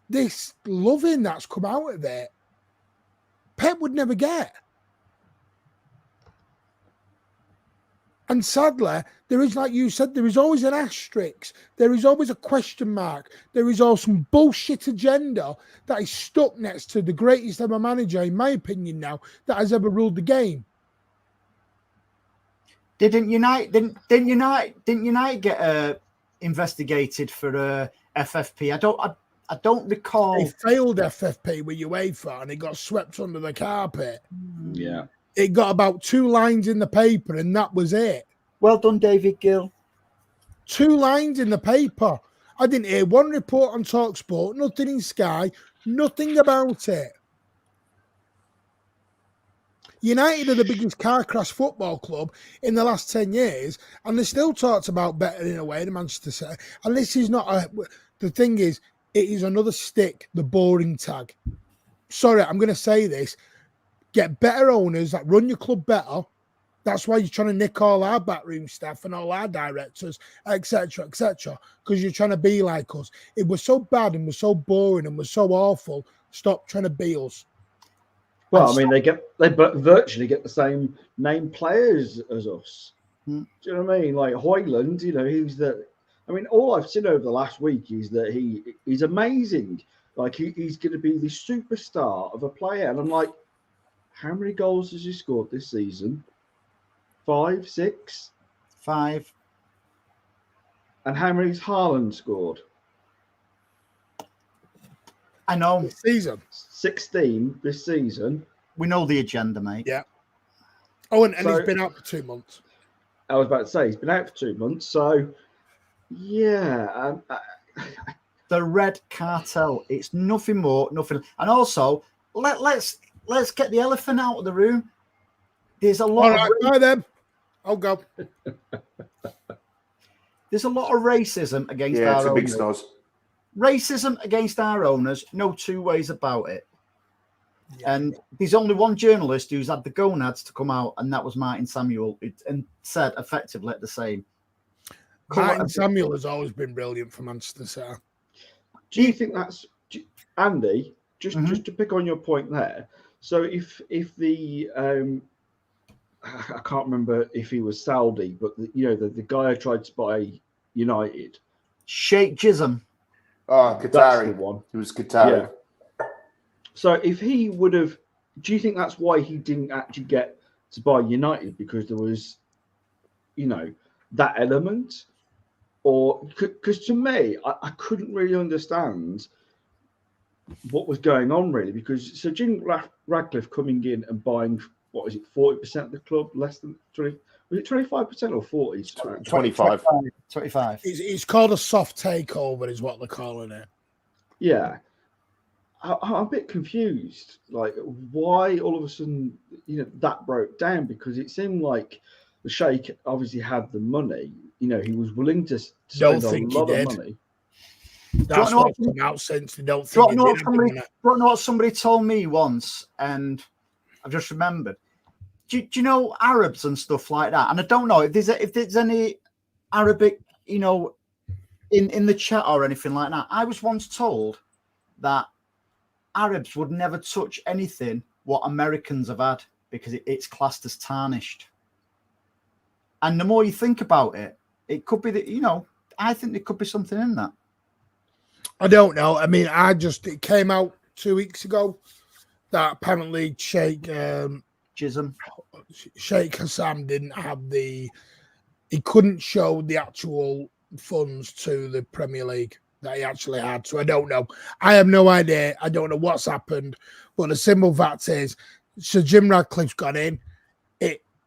this loving that's come out of it, Pep would never get. And sadly, there is, like you said, there is always an asterisk. There is always a question mark. There is also some bullshit agenda that is stuck next to the greatest ever manager, in my opinion now, that has ever ruled the game. Didn't United get investigated for FFP? I don't recall. They failed FFP with UEFA and it got swept under the carpet. Yeah. It got about 2 lines in the paper and that was it. Well done, David Gill. 2 lines in the paper. I didn't hear one report on TalkSport, nothing in Sky, nothing about it. United are the biggest car crash football club in the last 10 years, and they still talked about better in a way than Manchester City. And this is not the thing is, it is another stick, the boring tag. Sorry, I'm going to say this. Get better owners that run your club better. That's why you're trying to nick all our backroom staff and all our directors, etc., because you're trying to be like us. It was so bad and was so boring and was so awful. Stop trying to be us. Well, I mean, they virtually get the same name players as us. Do you know what I mean? Like Hoyland, all I've seen over the last week is that he's amazing. Like he's going to be the superstar of a player, and I'm like, how many goals has he scored this season? 5, 6? 5. And how many has Haaland scored? I know. This season. 16 this season. We know the agenda, mate. Yeah. Oh, and he's been out for 2 months. I was about to say, he's been out for 2 months. So, yeah. The red cartel. It's nothing more, nothing. And also, let's get the elephant out of the room. There's a lot. All right, bye then. I'll go. There's a lot of racism against it's our a big owners. snoz. racism against our owners, no two ways about it. Yeah. And there's only one journalist who's had the gonads to come out, and that was Martin Samuel, and said effectively the same. Martin Samuel has always been brilliant for Manchester City. Do you think that's Andy? Just to pick on your point there. So if the I can't remember if he was Saudi, but the guy who tried to buy United, Sheikh Jism. Oh, that's the Qatari. one. He was Qatari. Yeah. So if he would have, do you think that's why he didn't actually get to buy United, because there was, that element? Or because to me, I couldn't really understand what was going on really, because Sir Jim Radcliffe coming in and buying, what is it, 40% of the club, less than 20, was it 25% or 40? 25. 25. It's called a soft takeover, is what they're calling it. Yeah. I'm a bit confused, like why all of a sudden, that broke down, because it seemed like the Sheikh obviously had the money. He was willing to spend a lot of money. That's what's come out since. They don't think he did have the money. Do you know what somebody told me once, and I've just remembered? Do you know Arabs and stuff like that? And I don't know if there's any Arabic, in the chat or anything like that. I was once told that Arabs would never touch anything what Americans have had, because it's classed as tarnished. And the more you think about it, it could be that, I think there could be something in that. I don't know. I mean, it came out 2 weeks ago that apparently Sheikh Hassan didn't have he couldn't show the actual funds to the Premier League that he actually had. So I don't know. I have no idea. I don't know what's happened. But the simple fact is, Sir Jim Radcliffe's gone in.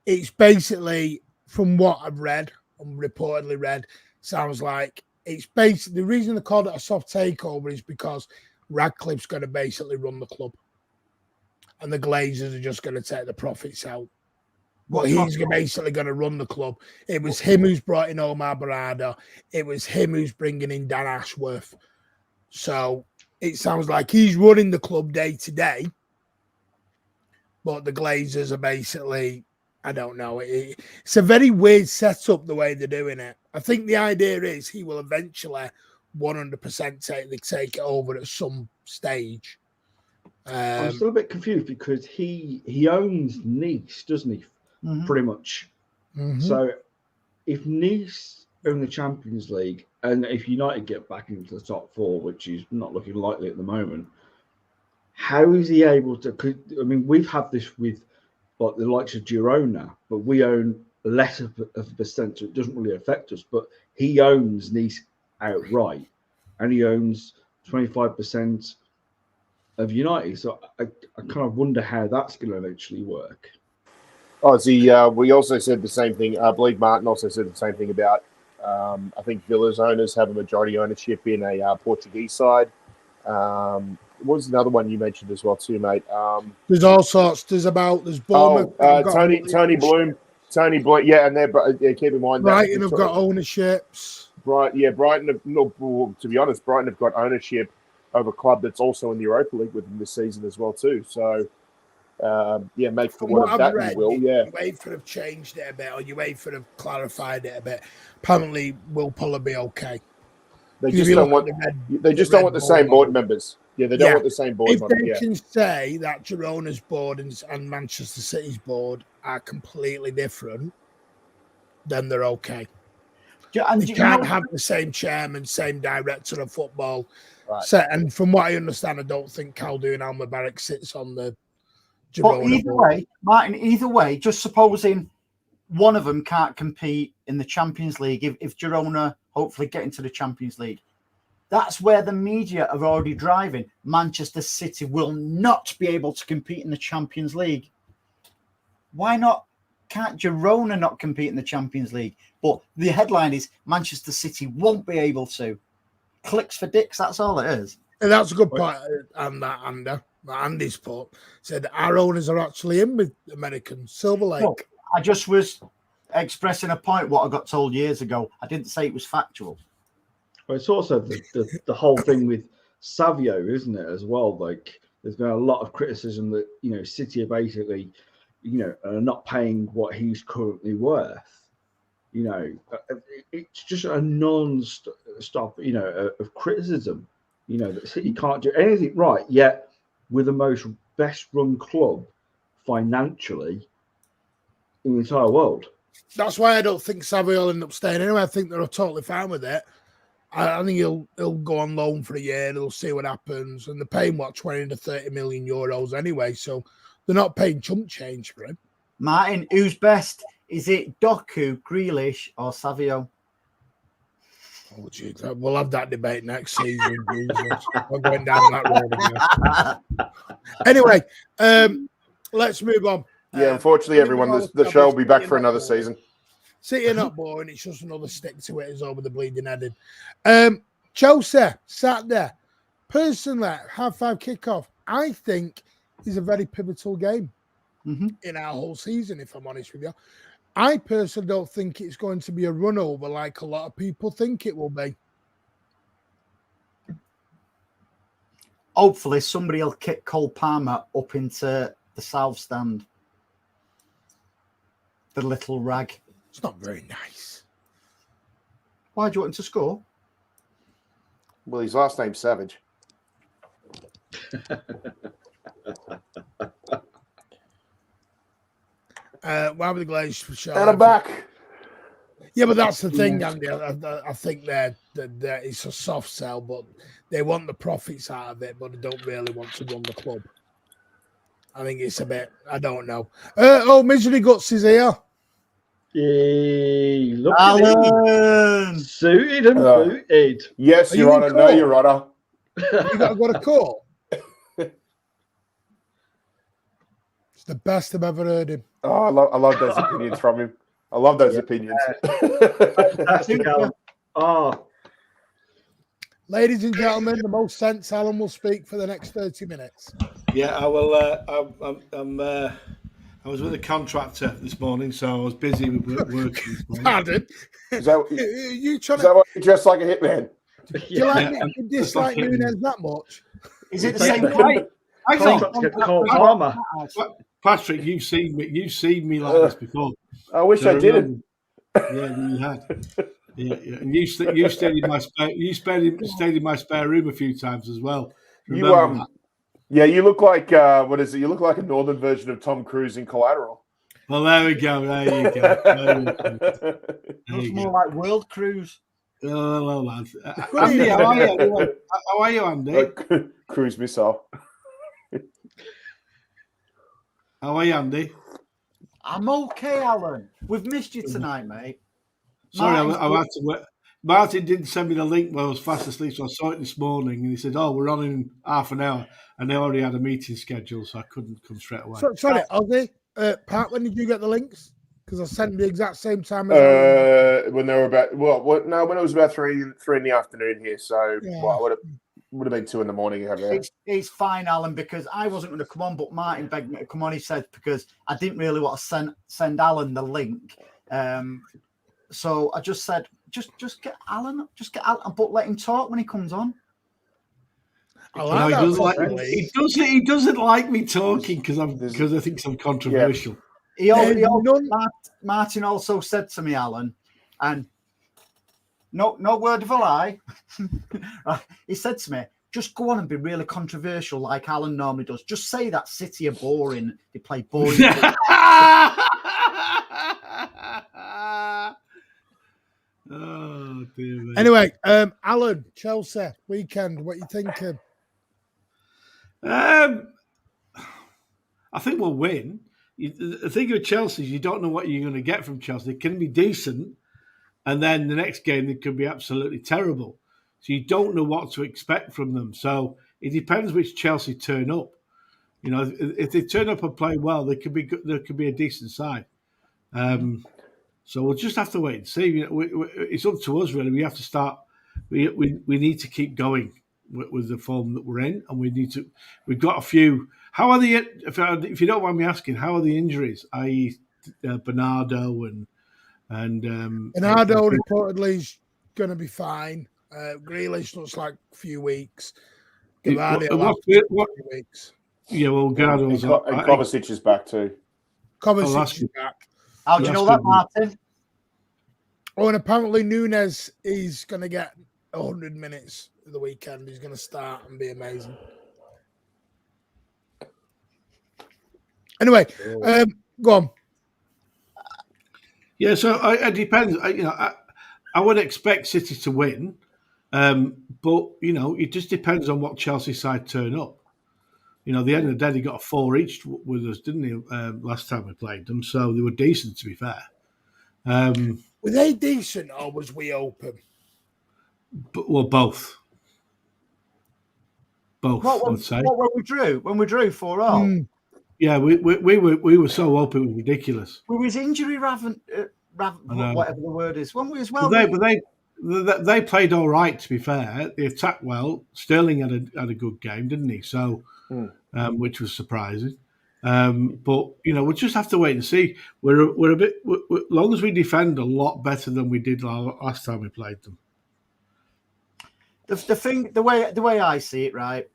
It's basically, from what I've read and reportedly read, sounds like it's basically the reason they called it a soft takeover is because Radcliffe's going to basically run the club, and the Glazers are just going to take the profits out. But he's basically going to run the club. It was him who's brought in Omar Barada. It was him who's bringing in Dan Ashworth. So it sounds like he's running the club day to day. But the Glazers are basically, I don't know. It's a very weird setup the way they're doing it. I think the idea is he will eventually 100% take it over at some stage. I'm still a bit confused because he owns Nice, doesn't he? Mm-hmm. Pretty much. Mm-hmm. So if Nice own the Champions League, and if United get back into the top four, which is not looking likely at the moment, how is he able to? I mean, we've had this with like the likes of Girona, but we own less of a percent, so it doesn't really affect us. But he owns Nice outright, and he owns 25% of United. So I kind of wonder how that's going to eventually work. We also said the same thing. I believe Martin also said the same thing about, I think Villa's owners have a majority ownership in a Portuguese side. What was another one you mentioned as well too, mate? There's all sorts. There's Bournemouth. Tony Bloom. Yeah, and keep in mind Brighton have got ownerships. Brighton have, to be honest, Brighton have got ownership of a club that's also in the Europa League with them this season as well too. So, make for what of that you will. Yeah, UEFA have changed it a bit, or UEFA have clarified it a bit. Apparently, we'll probably be okay. They just don't want the same board members. Yeah, they don't want the same board. If they can say that Girona's board and Manchester City's board are completely different, then they're okay. And they can't have the same chairman, same director of football. Right. So, and from what I understand, I don't think Khaldoon Al-Mubarak sits on the Girona But either board. way, Martin, just supposing one of them can't compete in the Champions League, if Girona hopefully get into the Champions League, that's where the media are already driving. Manchester City will not be able to compete in the Champions League. Why not? Can't Girona not compete in the Champions League? But the headline is Manchester City won't be able to. Clicks for dicks, that's all it is. And that's a good point. And Andy's put said our owners are actually in with American Silver Lake. No, I just was expressing a point what I got told years ago. I didn't say it was factual. Well, it's also the whole thing with Savio, isn't it, as well? Like, there's been a lot of criticism that, City are basically, are not paying what he's currently worth. It's just a non-stop, of criticism, that City can't do anything right, yet we're the most best-run club financially in the entire world. That's why I don't think Savio will end up staying anyway. I think they're totally fine with it. I think he'll go on loan for a year. They'll see what happens. And they're paying, 20 to 30 million euros anyway. So they're not paying chump change for him. Martin, who's best? Is it Doku, Grealish, or Savio? Oh, geez. We'll have that debate next season. Jesus. We're going down that road again. Anyway, let's move on. Yeah, unfortunately, everyone, the show will be back for another season. City are not boring. It's just another stick to it, as over the bleeding headed. Chelsea, Saturday. Personally, half-5 kickoff, I think is a very pivotal game in our whole season, if I'm honest with you. I personally don't think it's going to be a run over like a lot of people think it will be. Hopefully, somebody will kick Cole Palmer up into the south stand. The little rag. It's not very nice. Why do you want him to score? Well, his last name's Savage. Why were the Glazers for sure? And I'm back. Yeah, but that's the thing, Andy. I think that it's a soft sell, but they want the profits out of it, but they don't really want to run the club. I think it's a bit, I don't know. Misery Guts is here. Yay, look Alan! at him. Suited and booted. Yes, Your Honour. No, Your Honour. You got a call? It's the best I've ever heard him. Oh, I love those opinions from him. I love those opinions. Fantastic, Alan. Ladies and gentlemen, the most sense Alan will speak for the next 30 minutes. Yeah, I will. I was with a contractor this morning, so I was busy with working. Pardon? Is that what you dressed like a hitman? Do you dislike Nunes that much? Is it the same guy? Cole Palmer. Patrick, you've seen me like this before. I wish I didn't. Yeah, you had. Yeah, and you stayed in my spare room a few times as well. Remember that? Yeah, you look like what is it? You look like a northern version of Tom Cruise in Collateral. Well, there we go. There you go. Looks more like World Cruise. Hello, lads. Andy, how are you? How are you, Andy? Cruise missile. How are you, Andy? I'm okay, Alan. We've missed you tonight, mate. Sorry, I had to work. Martin didn't send me the link while I was fast asleep, so I saw it this morning, and he said, we're on in half an hour, and they already had a meeting scheduled, so I couldn't come straight away. Sorry, Ozzy, Pat, when did you get the links? Because I sent them the exact same time as when they were about, when it was about 3 in the afternoon here, so would have been 2 in the morning. It's fine, Alan, because I wasn't going to come on, but Martin begged me to come on. He said, because I didn't really want to send Alan the link. So I just said, just get Alan, but let him talk when he comes on. He doesn't like me talking because I think I'm controversial. Yeah. Martin also said to me, Alan, and no word of a lie. He said to me, just go on and be really controversial like Alan normally does. Just say that City are boring. They play boring. Oh, dear me. Anyway, Alan, Chelsea, weekend, what are you thinking? I think we'll win. The thing with Chelsea is you don't know what you're going to get from Chelsea. They can be decent, and then the next game they could be absolutely terrible. So you don't know what to expect from them. So it depends which Chelsea turn up. You know, if they turn up and play well, they could be a decent side. So we'll just have to wait and see. You know, it's up to us really. We have to start. We need to keep going with the form that we're in, and we've got a few. How are the? If you don't mind me asking, how are the injuries? I.e., Bernardo and Bernardo reportedly is going to be fine. Grealish looks like a few weeks. What- Gavardia what- few what- weeks. Yeah, well, Gardo's And Kovacic is back too. Kovacic that's is good. back. How do you know that, Martin? Oh, and apparently Nunes is going to get 100 minutes of the weekend. He's going to start and be amazing. Anyway, go on. Yeah, so it depends. I would expect City to win, but it just depends on what Chelsea side turn up. At the end of the day, they got a 4 each with us, didn't they? Last time we played them, so they were decent, to be fair. Were they decent or was we open? Well, both. Both, I'd say. What when we drew? When we drew 4-0? Yeah, we were so open, it was ridiculous. We was injury raven, whatever the word is. When we as well. But they played all right, to be fair. They attacked well. Sterling had a good game, didn't he? So, which was surprising. But we'll just have to wait and see. We're a bit. As long as we defend a lot better than we did last time we played them. The way I see it, right?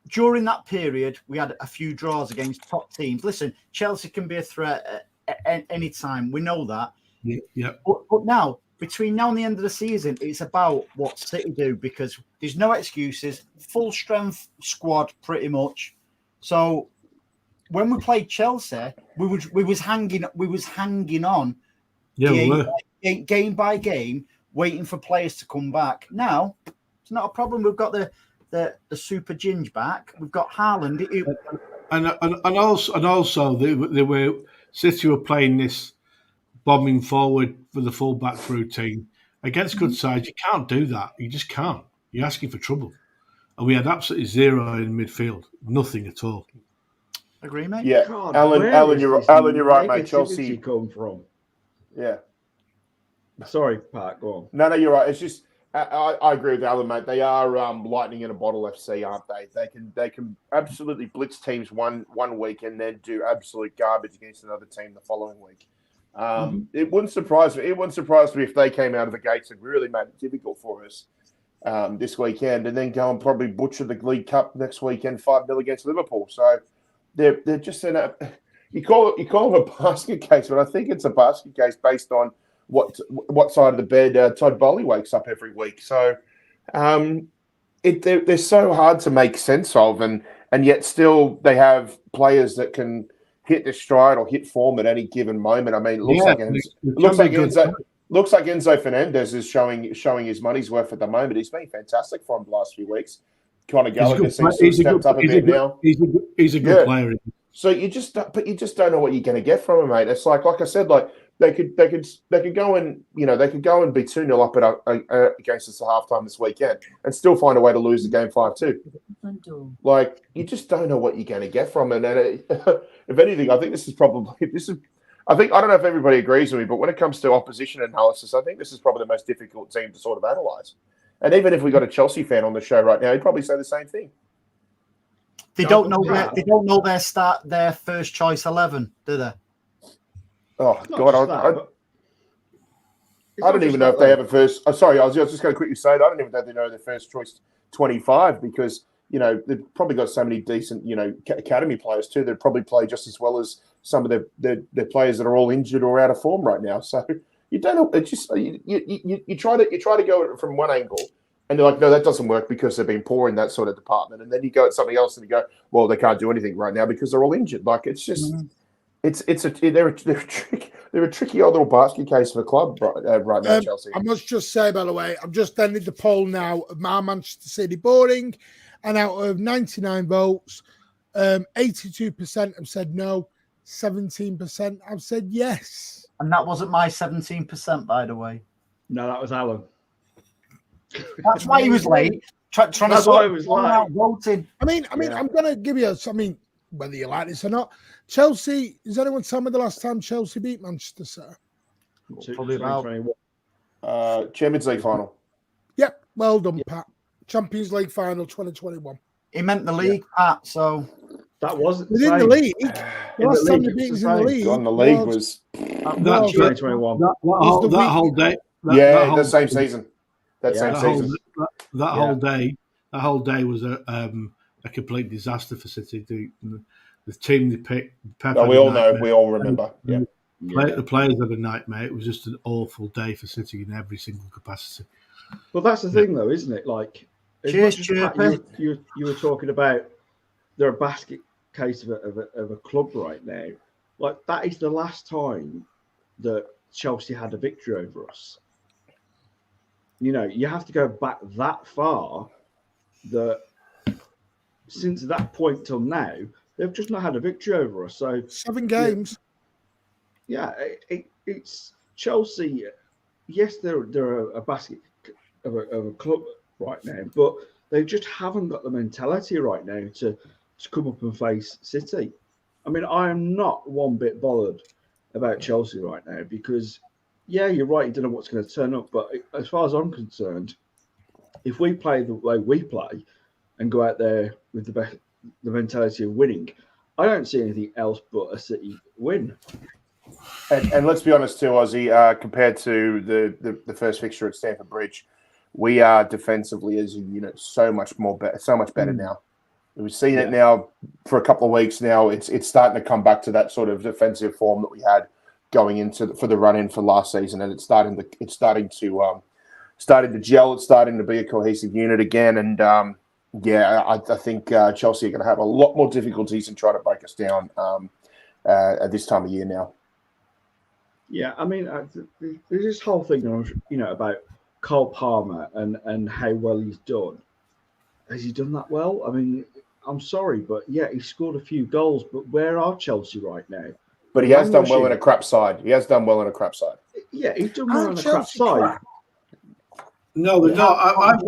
During that period, we had a few draws against top teams. Listen, Chelsea can be a threat at any time. We know that. Yeah. But now, between now and the end of the season, it's about what City do because there's no excuses. Full strength squad, pretty much. So when we played Chelsea, we was hanging on. Yeah, game by game, waiting for players to come back. Now it's not a problem. We've got the super ginge back. We've got Haaland. And also they were City were playing this bombing forward for the full back routine against good sides. You can't do that. You just can't. You're asking for trouble. And we had absolutely zero in midfield. Nothing at all. Agree, mate? Yeah, God, Alan, you're right, mate. Negativity Chelsea come from. Yeah. Sorry, Pat. Go on. No, you're right. It's just I agree with Alan, mate. They are lightning in a bottle FC, aren't they? They can absolutely blitz teams one week and then do absolute garbage against another team the following week. It wouldn't surprise me. It wouldn't surprise me if they came out of the gates and really made it difficult for us this weekend, and then go and probably butcher the League Cup next weekend 5-0 against Liverpool. So they're just in a. You call it a basket case, but I think it's a basket case based on what side of the bed Todd Bowley wakes up every week. So they're so hard to make sense of, and yet still they have players that can hit their stride or hit form at any given moment. I mean, it looks like Enzo Fernandez is showing his money's worth at the moment. He's been fantastic for him the last few weeks. Conor Gallagher seems to have stepped up a bit now. He's a good player. So you just don't know what you're going to get from him, mate. It's like I said, like they could go and they could go and be 2-0 up against us at halftime this weekend and still find a way to lose the game 5-2. Like you just don't know what you're going to get from it. And if anything, I think I don't know if everybody agrees with me, but when it comes to opposition analysis, I think this is probably the most difficult team to sort of analyse. And even if we got a Chelsea fan on the show right now, he'd probably say the same thing. They don't know their first choice 11, do they? Oh God, I don't even know if they have a first. Sorry, I was just going to quickly say that I don't even know if they know their first choice 25 because they've probably got so many decent academy players too. They'd probably play just as well as some of the players that are all injured or out of form right now. So you don't know. It's just you try to go at it from one angle. And they're like, no, that doesn't work because they've been poor in that sort of department. And then you go at something else and you go, well, they can't do anything right now because they're all injured. Like it's just, they're a tricky old little basket case of a club right now, Chelsea. I must just say, by the way, I've just ended the poll now of my Manchester City boarding, and out of 99 votes, 82% have said no, 17% have said yes. And that wasn't my 17%, by the way. No, that was Alan. That's why he was late. Trying to why he was late. Voting. I mean, I'm going to give you whether you like this or not. Chelsea, does anyone tell me the last time Chelsea beat Manchester City? Probably about Champions League final. Yep, well done, Pat. Champions League final 2021. He meant the league, Pat, so that wasn't within the league. The last time they beat us in the league. On the league was 2021. That whole day. The same season. that Yeah. same season. That whole day was a complete disaster for City. The team they picked, Pep No, had we a all know. nightmare. We all remember. Yeah. The players had a nightmare. It was just an awful day for City in every single capacity. Well, that's the thing, though, isn't it? Like, as Cheers, much as Pat, you were talking about they're a basket case of a club right now. Like, that is the last time that Chelsea had a victory over us. You know, you have to go back that far. That since that point till now, they've just not had a victory over us. So 7 games. Yeah, it's Chelsea. Yes, they're a basket of a club right now, but they just haven't got the mentality right now to come up and face City. I mean, I am not one bit bothered about Chelsea right now because, yeah, you're right, you don't know what's going to turn up. But as far as I'm concerned, if we play the way we play and go out there with the mentality of winning, I don't see anything else but a City win. And let's be honest too, Ozzy, compared to the first fixture at Stamford Bridge, we are defensively as a unit so much better now. We've seen it now for a couple of weeks now. It's starting to come back to that sort of defensive form that we had going into for the run in for last season, and it's starting to gel. It's starting to be a cohesive unit again, and I think Chelsea are going to have a lot more difficulties in trying to break us down at this time of year now. Yeah, I mean, there's this whole thing, about Cole Palmer and how well he's done. Has he done that well? I mean, I'm sorry, but yeah, he scored a few goals, but where are Chelsea right now? But he has done well in a crap side. Yeah, he's done well on a crap side. No, they're not. I've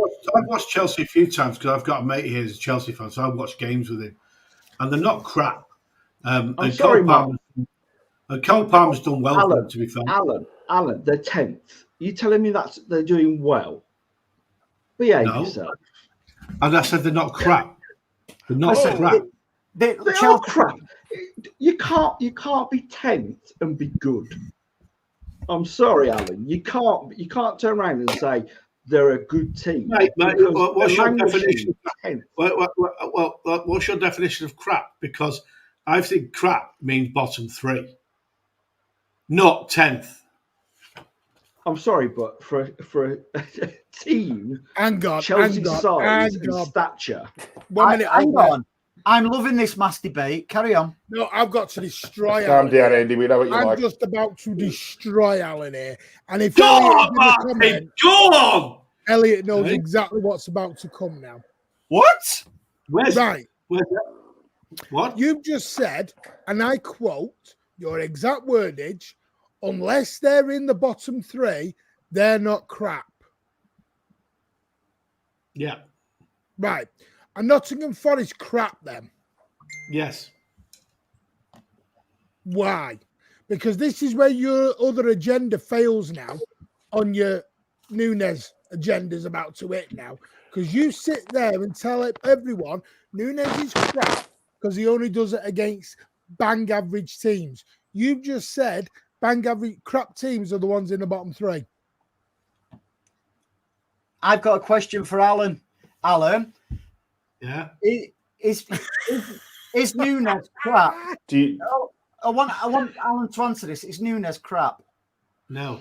watched Chelsea a few times because I've got a mate here who's a Chelsea fan, so I've watched games with him, and they're not crap. I'm sorry, Mark. Cole Palmer's done well for them, to be fair. Alan, they're 10th. You telling me that they're doing well? Behave yourself. And I said they're not crap. They're not crap. They are crap. You can't be 10th and be good. I'm sorry, Alan. You can't turn around and say they're a good team. Mate, what's your definition? Well, what's your definition of crap? Because I think crap means bottom 3, not 10th. I'm sorry, but for a team, Chelsea's size and stature. 1 minute. Hang on. I'm loving this mass debate. Carry on. No, I've got to destroy Calm Alan. down, Andy. We know what you like. I'm just about to destroy Alan here. And if Go on! Elliot knows exactly what's about to come now. What? Where's that? What? You've just said, and I quote your exact wordage, unless they're in the bottom 3, they're not crap. Yeah. Right. And Nottingham Forest crap them. Yes. Why? Because this is where your other agenda fails now on your Nunes agenda's about to hit now. Because you sit there and tell everyone Nunes is crap because he only does it against bang average teams. You've just said bang average crap teams are the ones in the bottom 3. I've got a question for Alan. Alan, yeah, is Nunes crap? I want Alan to answer this. Is Nunes crap? No.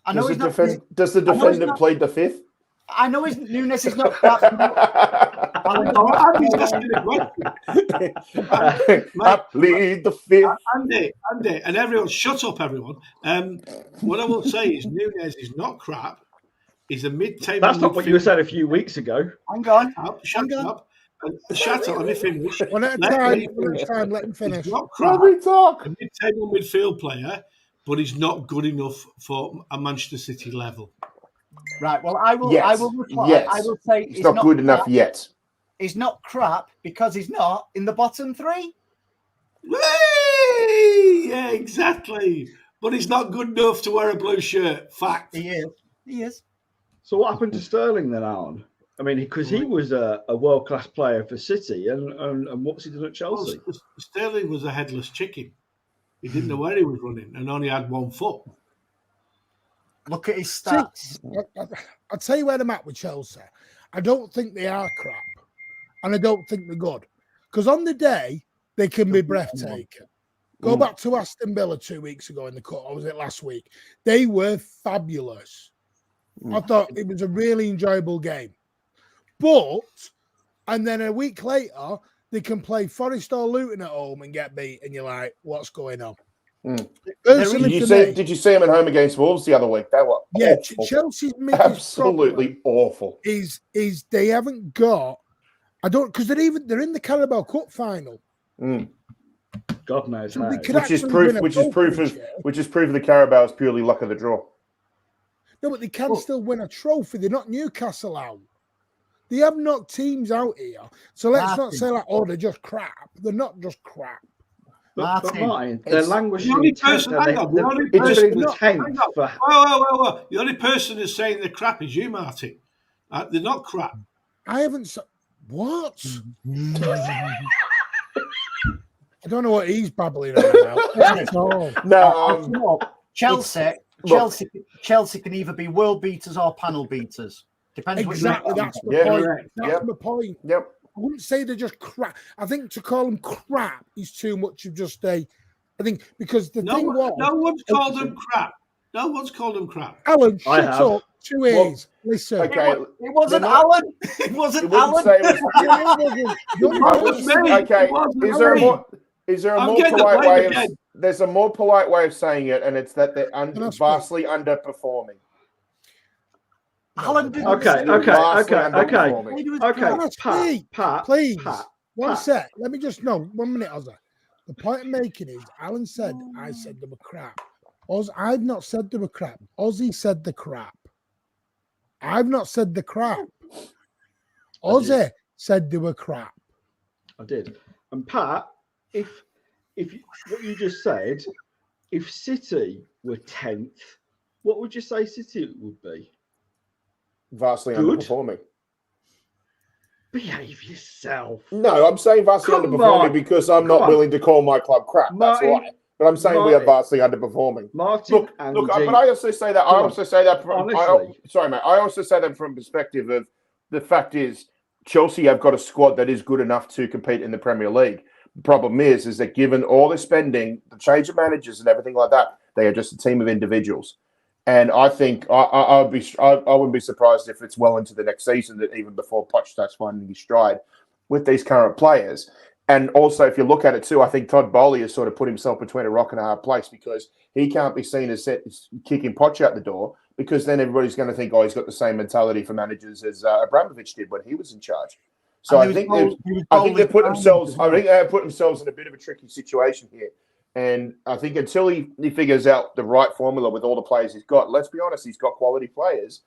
I know does the defendant plead the 5th? I know Nunes is not crap. I plead the 5th. Andy, and everyone, shut up, everyone. What I will say is Nunes is not crap. He's a mid-table. That's not what you said a few weeks ago. Hang on. Shut up. Shut up. Let me finish. One at a time. Let him finish. He's not crap. Let me talk. A mid-table midfield player, but he's not good enough for a Manchester City level. Right. Well, I will. Yes. I will reply. Yes. I will say he's not good enough yet. He's not crap because he's not in the bottom 3. Whee! Yeah, exactly. But he's not good enough to wear a blue shirt. Fact. He is. He is. So what happened to Sterling then, Alan? I mean, because he was a world-class player for City, and what's he done at Chelsea? Well, Sterling was a headless chicken. He didn't know where he was running and only had 1 foot. Look at his See, stats. I'll tell you where I'm at with Chelsea. I don't think they are crap, and I don't think they're good. Because on the day, they can be breathtaking. Go back to Aston Villa 2 weeks ago in the cup, or was it last week? They were fabulous. I thought it was a really enjoyable game. And then a week later, they can play Forest or Luton at home and get beat, and you're like, what's going on? Personally, Did you see him at home against Wolves the other week? They were awful. Chelsea's Absolutely awful. Is they haven't got? I don't, because they're in the Carabao Cup final. God knows how. Which is proof of the Carabao is purely luck of the draw. No, but they can still win a trophy. They're not Newcastle out. They have knocked teams out here. So let's not say like, oh, they're just crap. They're not just crap. But Martin, they're languishing. The only person, The only person who's saying they're crap is you, Martin. They're not crap. I haven't said what? I don't know what he's babbling about. No, Chelsea can either be world beaters or panel beaters. Depends. Exactly, that's the point. That's the point. Yep. I wouldn't say they're just crap. I think to call them crap is too much of just a. I think because the thing was, no one's called them crap. No one's called them crap. Alan, shut up. 2 ears. Listen. Okay, it wasn't Alan. It wasn't Alan. Okay. Is there a more polite way of? There's a more polite way of saying it, and it's that they're vastly underperforming. Alan didn't. Okay. Pat, please. One sec. Let me just know. 1 minute, Ozzy. The point I'm making is, Alan said, I said they were crap. I've not said they were crap. Ozzy said the crap. I've not said the crap. Ozzy said they were crap. I did. And Pat, if what you just said, if City were 10th, what would you say City would be? Vastly underperforming. Behave yourself. No, I'm saying vastly underperforming because I'm not willing to call my club crap. That's why. But I'm saying we are vastly underperforming. Martin, look. But I also say that. Sorry, mate. I also say that from perspective of the fact is Chelsea have got a squad that is good enough to compete in the Premier League. The problem is that given all the spending, the change of managers, and everything like that, they are just a team of individuals. And I think I wouldn't be surprised if it's well into the next season that even before Poch starts finding his stride with these current players. And also, if you look at it too, I think Todd Bowley has sort of put himself between a rock and a hard place because he can't be seen as kicking Poch out the door because then everybody's going to think, oh, he's got the same mentality for managers as Abramovich did when he was in charge. So I think they put themselves in a bit of a tricky situation here. And I think until he figures out the right formula with all the players he's got, let's be honest, he's got quality players.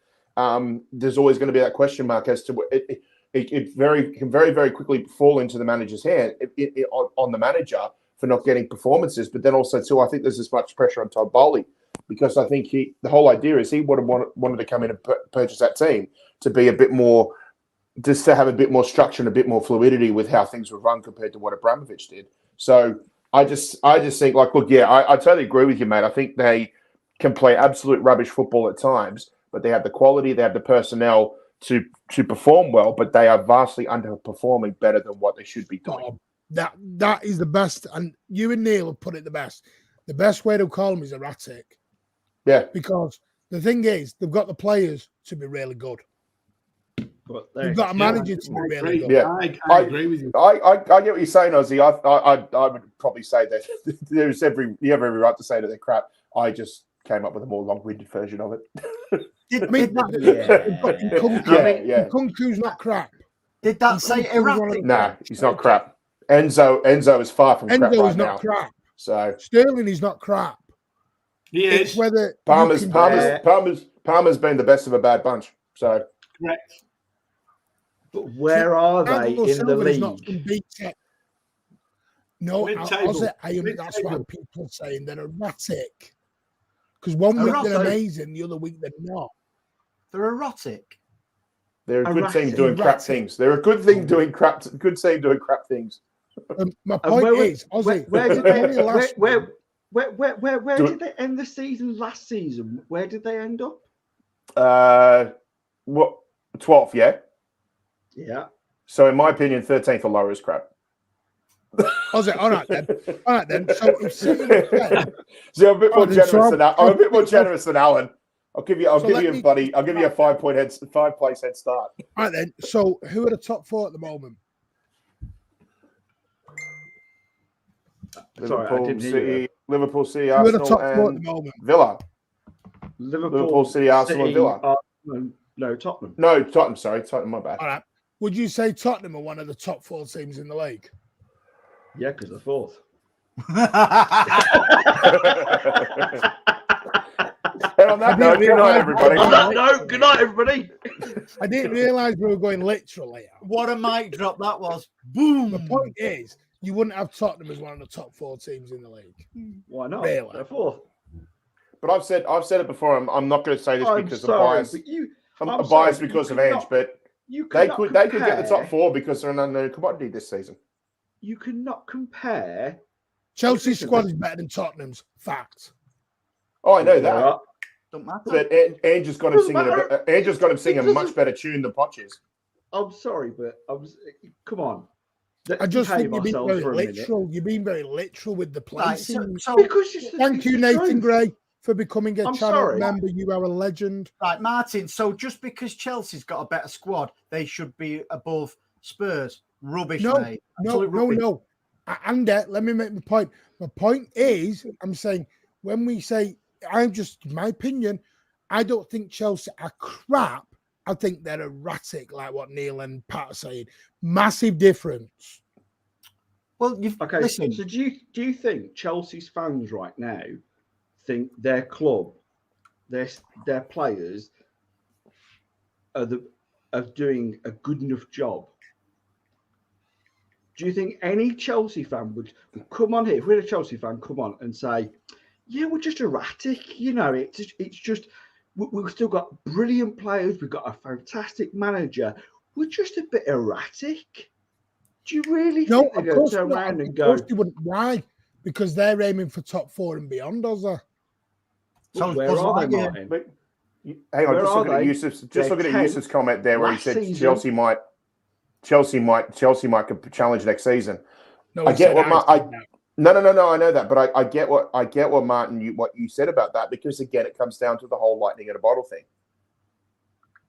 There's always going to be that question mark as to it can very, very quickly fall into the manager's hand on the manager for not getting performances. But then also too, I think there's as much pressure on Todd Bowley because I think the whole idea is he would have wanted to come in and purchase that team to be a bit more, just to have a bit more structure and a bit more fluidity with how things were run compared to what Abramovich did. So I just think, like, look, yeah, I totally agree with you, mate. I think they can play absolute rubbish football at times, but they have the quality, they have the personnel to perform well, but they are vastly underperforming better than what they should be doing. That is the best, and you and Neil have put it the best. The best way to call them is erratic. Yeah. Because the thing is, they've got the players to be really good. But they've got a manager to be really good. Yeah, I agree with you. I get what you're saying, Ozzy. I would probably say that you have every right to say that they're crap. I just came up with a more long-winded version of it. Kunku's not crap. Did that say erratic? Nah, he's not crap. Enzo is far from crap right now. Enzo is not crap. So Sterling is not crap. He is. It's whether Palmer's been the best of a bad bunch. So correct. But where are they in the league? No, that's why people are saying they're erratic. Because one week they're amazing, the other week they're not. They're erotic. They're a good team doing crap things. They're a good team doing crap things. My point is, Ozzy, Where did they end the season last season? Where did they end up? What 12th? Yeah. Yeah. So in my opinion, 13th or lower is crap. Was it? All right then. All right then. So if City were 10, So I'm a bit more generous than that. I'm a bit more so- generous than Alan. I'll give you a 5-place head start. all right then. So who are the top 4 at the moment? Sorry, I didn't hear you. Liverpool, City, Who are the Arsenal, top 4 at the and moment? Villa. Liverpool, City, Arsenal, and Villa. No, Tottenham. No, Tottenham. Sorry, Tottenham. My bad. All right. Would you say Tottenham are one of the top 4 teams in the league? Yeah, because they're 4th. And on that note, good night, everybody. No, good night, everybody. I didn't realise we were going literally. What a mic drop that was. Boom. The point is, you wouldn't have Tottenham as one of the top 4 teams in the league. Why not? Really? They're 4th. But I've said it before. I'm not going to say this because of bias. I'm sorry, biased because of Ange, but they could get the top 4 because they're an unknown commodity this season. You cannot compare. Chelsea's squad is better than Tottenham's. Fact. Oh, I know that. Don't matter. But Ange has got him singing. Ange has got him singing a much better tune than Poch's. I'm sorry, but come on. I just think you're being very literal. You're being very literal with the placing. Right, so Thank you, Nathan Gray, for becoming a channel sorry. member. You are a legend. Right, Martin. So just because Chelsea's got a better squad, they should be above Spurs. Rubbish, mate. No. And let me make my point. My point is, I'm saying when we say, my opinion, I don't think Chelsea are crap. I think they're erratic, like what Neil and Pat are saying. Massive difference. Well, listen. So do you think Chelsea's fans right now think their club, their players are doing a good enough job? Do you think any Chelsea fan would come on here? If we're a Chelsea fan, come on and say, "Yeah, we're just erratic. You know, it's just we've still got brilliant players. We've got a fantastic manager. We're just a bit erratic." Do you really think they're going to turn around and go? Of course they wouldn't. Why? Because they're aiming for top 4 and beyond, Ozza. So where are they, Martin? Hang on, just looking at Yusuf's comment there, where he said Chelsea might challenge next season. No, I get what No, I know that, but I get what Martin, what you said about that, because again, it comes down to the whole lightning in a bottle thing.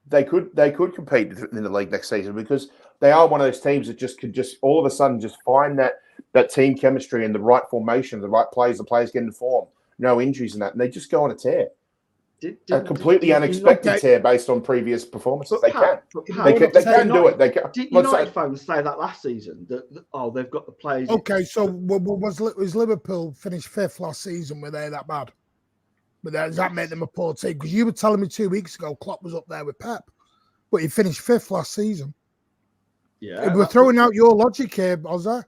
They could compete in the league next season because they are one of those teams that could all of a sudden just find that team chemistry and the right formation, the right players, the players get into form, no injuries and that, and they just go on a tear. A completely unexpected tear based on previous performances. They can do it. They can. Did United fans say that last season that they've got the players? Okay, so was Liverpool finished 5th last season? Were they that bad? But does that make them a poor team? Because you were telling me 2 weeks ago Klopp was up there with Pep, but he finished 5th last season. Yeah, we're throwing out your logic here, Ozza.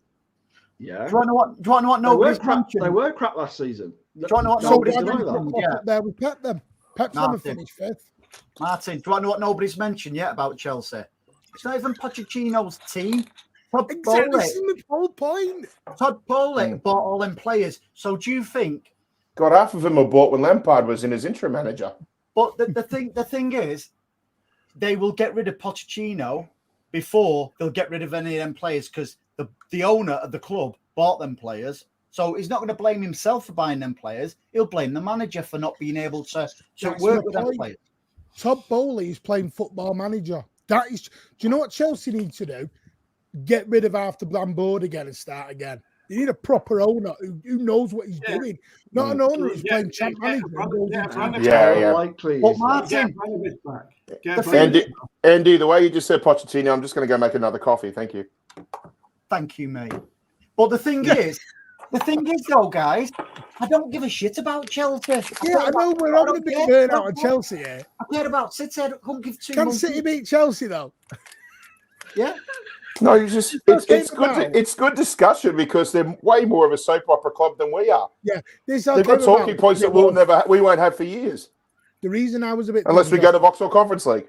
Yeah. Do you want to know what nobody's mentioned? They were crap last season. Do you want to know what Nobody's up there with Pep then? Pep's never finished 5th. Martin, do you want to know what nobody's mentioned yet about Chelsea? It's not even Pochettino's team. Exactly, this is my whole point. Todd Bowley bought all them players. So do you think? God, half of them were bought when Lampard was in as interim manager. But the thing is, they will get rid of Pochettino before they'll get rid of any of them players because the owner of the club bought them players. So he's not going to blame himself for buying them players. He'll blame the manager for not being able to work with them players. Todd Bowley is playing football manager. Do you know what Chelsea need to do? Get rid of half the damn board again and start again. You need a proper owner who knows what he's doing. Not an owner who's playing champ manager. But Martin, Andy, the way you just said Pochettino, I'm just going to go make another coffee. Thank you. Thank you, mate. But the thing is, though, guys, I don't give a shit about Chelsea. I know we're all going to be burnt out on Chelsea here. I cared about City. I couldn't give two. Can City beat Chelsea though? Yeah. No, it's good discussion because they're way more of a soap opera club than we are. Yeah, they've got talking points that we won't have for years. The reason I was a bit unless we go to Vauxhall Conference League.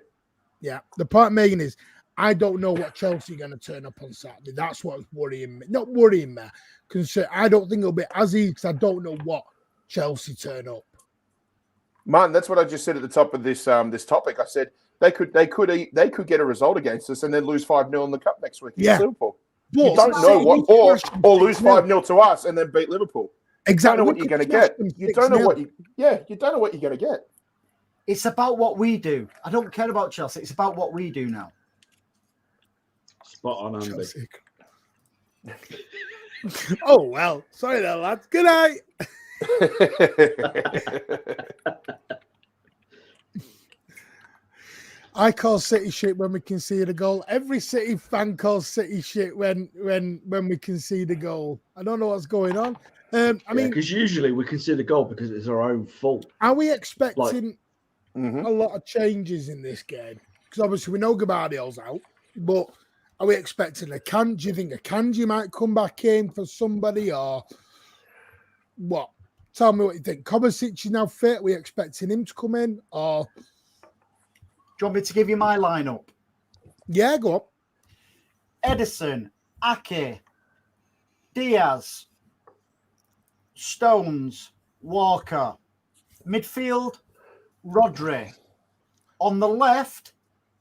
Yeah, the part Megan is, I don't know what Chelsea are going to turn up on Saturday. That's what's worrying me. Not worrying me, because I don't think it'll be as easy because I don't know what Chelsea turn up. Martin, that's what I just said at the top of this this topic. I said they could get a result against us and then lose 5-0 in the cup next week against Liverpool. But you don't know what, or lose 5-0 to us and then beat Liverpool. Exactly. You don't know what you're going to get. You don't know what you don't know what you're going to get. It's about what we do. I don't care about Chelsea. It's about what we do now. Spot on, Andy. Chelsea. Oh, well. Sorry there, lads. Good night. I call City shit when we concede a goal. Every City fan calls City shit when we concede a goal. I don't know what's going on. I mean, because usually we concede a goal because it's our own fault. Are we expecting a lot of changes in this game? Because obviously we know Gabardio's out, but are we expecting a Kanji? Do you think a Kanji might come back in for somebody, or what? Tell me what you think. Kovacic is now fit. Are we expecting him to come in, or? Do you want me to give you my lineup? Yeah, go on. Edison, Ake, Diaz, Stones, Walker. Midfield, Rodri. On the left,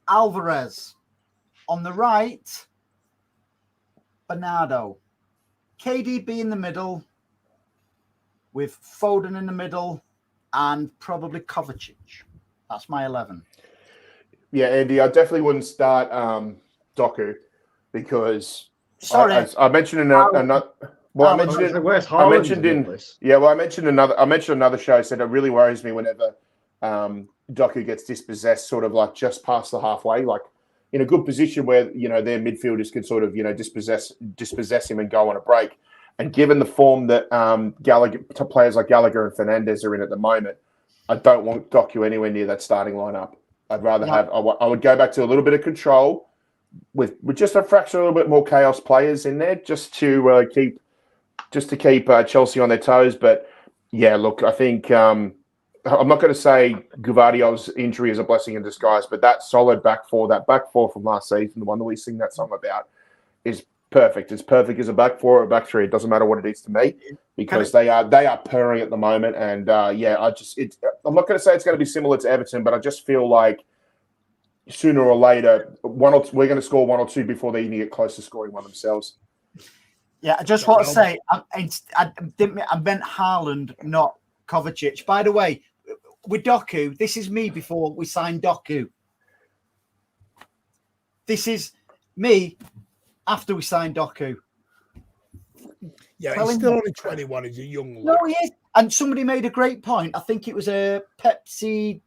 Alvarez. On the right, Bernardo. KDB in the middle, with Foden in the middle, and probably Kovacic. That's my 11. Yeah, Andy, I definitely wouldn't start Doku because sorry, I mentioned another. Well, I mentioned another show. Said it really worries me whenever Doku gets dispossessed, sort of like just past the halfway, like in a good position where their midfielders can sort of dispossess him and go on a break. And given the form that players like Gallagher and Fernandez are in at the moment, I don't want Doku anywhere near that starting lineup. I'd rather I would go back to a little bit of control with just a fraction, a little bit more chaos players in there, just to keep Chelsea on their toes. But yeah, look, I think I'm not going to say Guvardio's injury is a blessing in disguise, but that solid back four from last season, the one that we sing that song about, is perfect. It's perfect as a back four or a back three. It doesn't matter what it is to me because they are purring at the moment. And I'm not going to say it's going to be similar to Everton, but I just feel like sooner or later, we're going to score one or two before they even get close to scoring one themselves. Yeah, I just want to say, I meant Haaland, not Kovacic. By the way, with Doku, this is me before we signed Doku. This is me after we signed Doku. Yeah, he's still only 21. He's a young lad. No, he is. And somebody made a great point. I think it was a Pepsi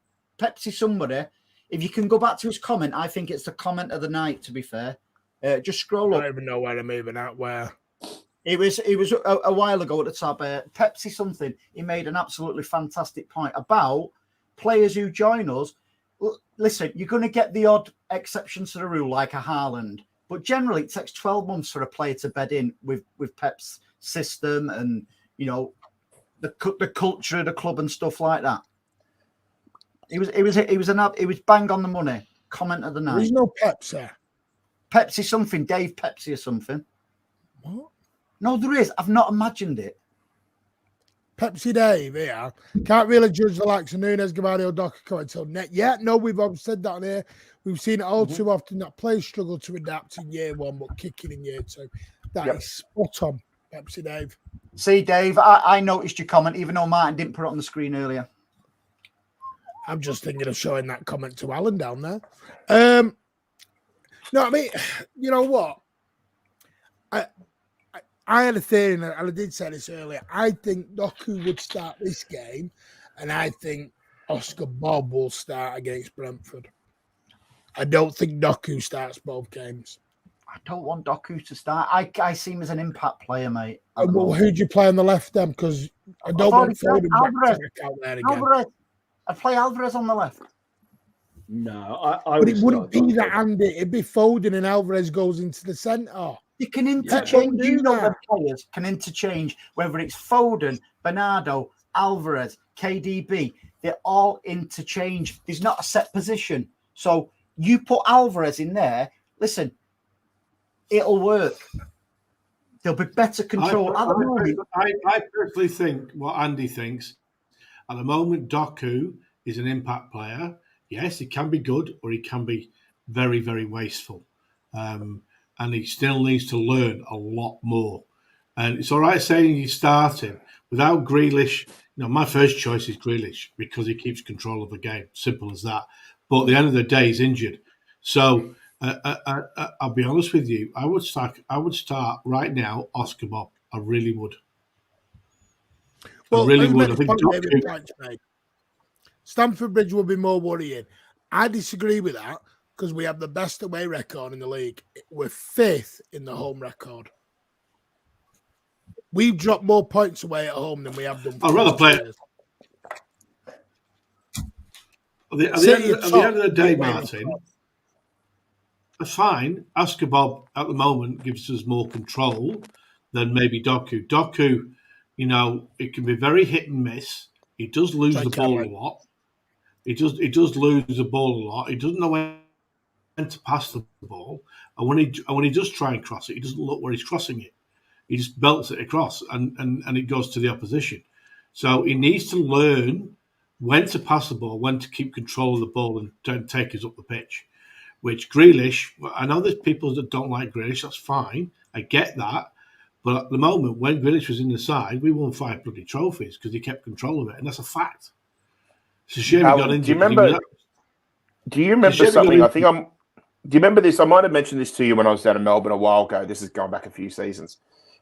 somebody. If you can go back to his comment, I think it's the comment of the night, to be fair. Just scroll up. I don't even know where I'm moving out, where. It was a while ago at the top. Pepsi something. He made an absolutely fantastic point about players who join us. Listen, you're going to get the odd exceptions to the rule, like a Haaland. But generally, it takes 12 months for a player to bed in with Pep's system and, the culture of the club and stuff like that. It was bang on the money. Comment of the night. There's no Pepsi. Pepsi something, Dave Pepsi or something. What? No, there is. I've not imagined it. Pepsi Dave, yeah. Can't really judge the likes of Nunes, Gavardio, Doku until net. Yeah, no, we've said that on here. We've seen it all too often that players struggle to adapt in year one, but kicking in year two. That is spot on, Pepsi Dave. See, Dave, I noticed your comment, even though Martin didn't put it on the screen earlier. I'm just thinking of showing that comment to Alan down there. No, I mean, you know what? I had a theory, and I did say this earlier. I think Doku would start this game, and I think Oscar Bob will start against Brentford. I don't think Doku starts both games. I don't want Doku to start. I see him as an impact player, mate. Well, who'd you play on the left then? Because I don't want Foden back out there again. Alvarez. I'd play Alvarez on the left. No, but it wouldn't be that, Andy. It'd be Foden and Alvarez goes into the centre. You can interchange. The players can interchange, whether it's Foden, Bernardo, Alvarez, KDB. They're all interchange. There's not a set position. So you put Alvarez in there. Listen, it'll work. There'll be better control. At the moment, I personally think what Andy thinks. At the moment, Doku is an impact player. Yes, he can be good or he can be very, very wasteful. And he still needs to learn a lot more. And it's all right saying he's starting. Without Grealish, my first choice is Grealish because he keeps control of the game. Simple as that. But at the end of the day, he's injured. So I'll be honest with you. I would start right now Oscar Bob. I really would. Well, I really would. I think Stamford Bridge will be more worrying. I disagree with that because we have the best away record in the league. We're 5th in the home record. We've dropped more points away at home than we have done. I'd rather play it. At the end of the day, Martin, that's fine. Oscar Bob at the moment gives us more control than maybe Doku. Doku, it can be very hit and miss. He does lose the ball a lot. He does lose the ball a lot. He doesn't know when to pass the ball, and when he does try and cross it, he doesn't look where he's crossing it. He just belts it across, and it goes to the opposition. So he needs to learn when to pass the ball, when to keep control of the ball, and don't take us up the pitch. Which Grealish, I know there's people that don't like Grealish. That's fine. I get that. But at the moment, when Grealish was in the side, we won 5 bloody trophies because he kept control of it, and that's a fact. It's a shame he got injured. Do you remember something? Do you remember this? I might have mentioned this to you when I was down in Melbourne a while ago. This is going back a few seasons.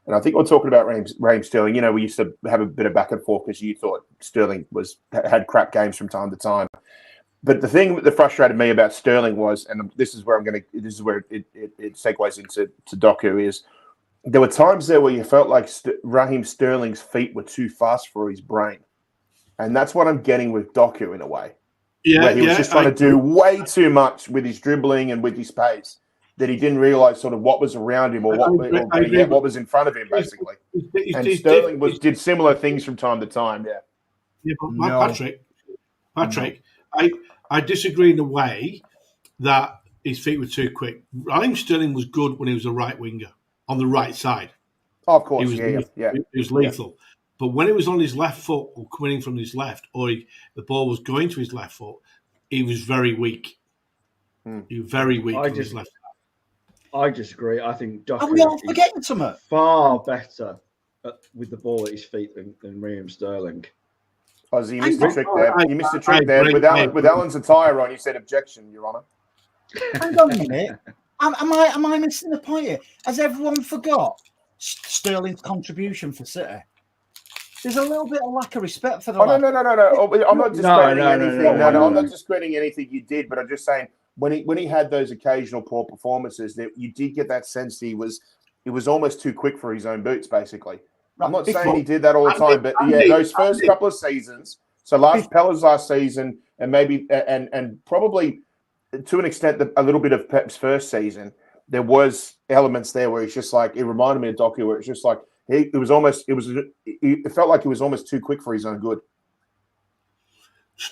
And I think we're talking about Raheem Sterling. We used to have a bit of back and forth because you thought Sterling had crap games from time to time. But the thing that frustrated me about Sterling was, and this is where it segues into Doku, is there were times there where you felt like Raheem Sterling's feet were too fast for his brain. And that's what I'm getting with Doku in a way. Yeah, where he was just trying to do way too much with his dribbling and with his pace that he didn't realise sort of what was around him or what was in front of him, basically. And Sterling did similar things from time to time, yeah. Yeah, but Patrick, I disagree in a way that his feet were too quick. Raheem Sterling was good when he was a right winger on the right side. Oh, of course, He was lethal. Yeah. But when it was on his left foot or coming from his left, or the ball was going to his left foot, he was very weak. He was very weak on his left foot. I disagree. I think Doku are we all forgetting something? Far better with the ball at his feet than Raheem Sterling. Ozzy, you missed the trick there. You missed the trick there. With Alan's attire on, you said objection, Your Honour. Hang on a minute. Am I missing the point here? Has everyone forgot Sterling's contribution for City? There's a little bit of lack of respect for the lad. No. I'm not discrediting anything. No, I'm not discrediting anything you did, but I'm just saying when he had those occasional poor performances, that you did get that sense he was almost too quick for his own boots, basically. Right. I'm not saying he did that all the time, but those first couple of seasons, so Pella's last season, and maybe and probably to an extent a little bit of Pep's first season, there was elements there where it's just like, it reminded me of Doku, where it's just like it felt like he was almost too quick for his own good.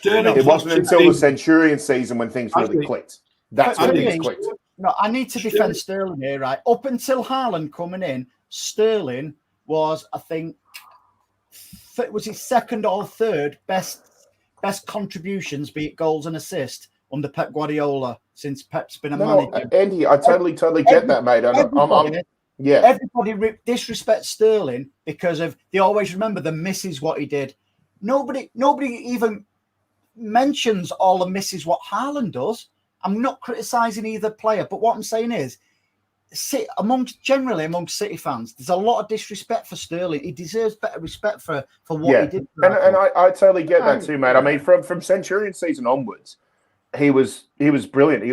It wasn't until the Centurion season when things really clicked. That's when things clicked. No, I need to defend Sterling here, right? Up until Haaland coming in, Sterling was, I think, was his second or third best contributions, be it goals and assists, under Pep Guardiola since Pep's been a manager. Andy, I totally get that, mate. Everybody disrespects Sterling because of they always remember the misses what he did. Nobody even mentions all the misses what Haaland does. I'm not criticising either player, but what I'm saying is, amongst City fans, there's a lot of disrespect for Sterling. He deserves better respect for what he did. And I totally get that too, mate. I mean, from Centurion season onwards, he was brilliant.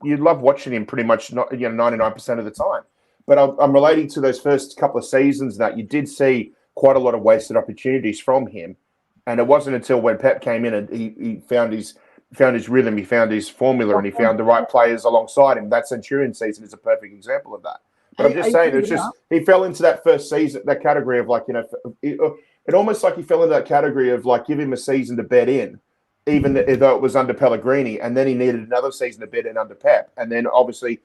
You love watching him pretty much 99% of the time. But I'm relating to those first couple of seasons that you did see quite a lot of wasted opportunities from him, and it wasn't until when Pep came in and he found his rhythm, he found his formula, and he found the right players alongside him. That Centurion season is a perfect example of that. But I'm just saying, it's just he fell into that first season, that category of it almost like he fell into that category of like give him a season to bed in, even though it was under Pellegrini, and then he needed another season to bed in under Pep, and then obviously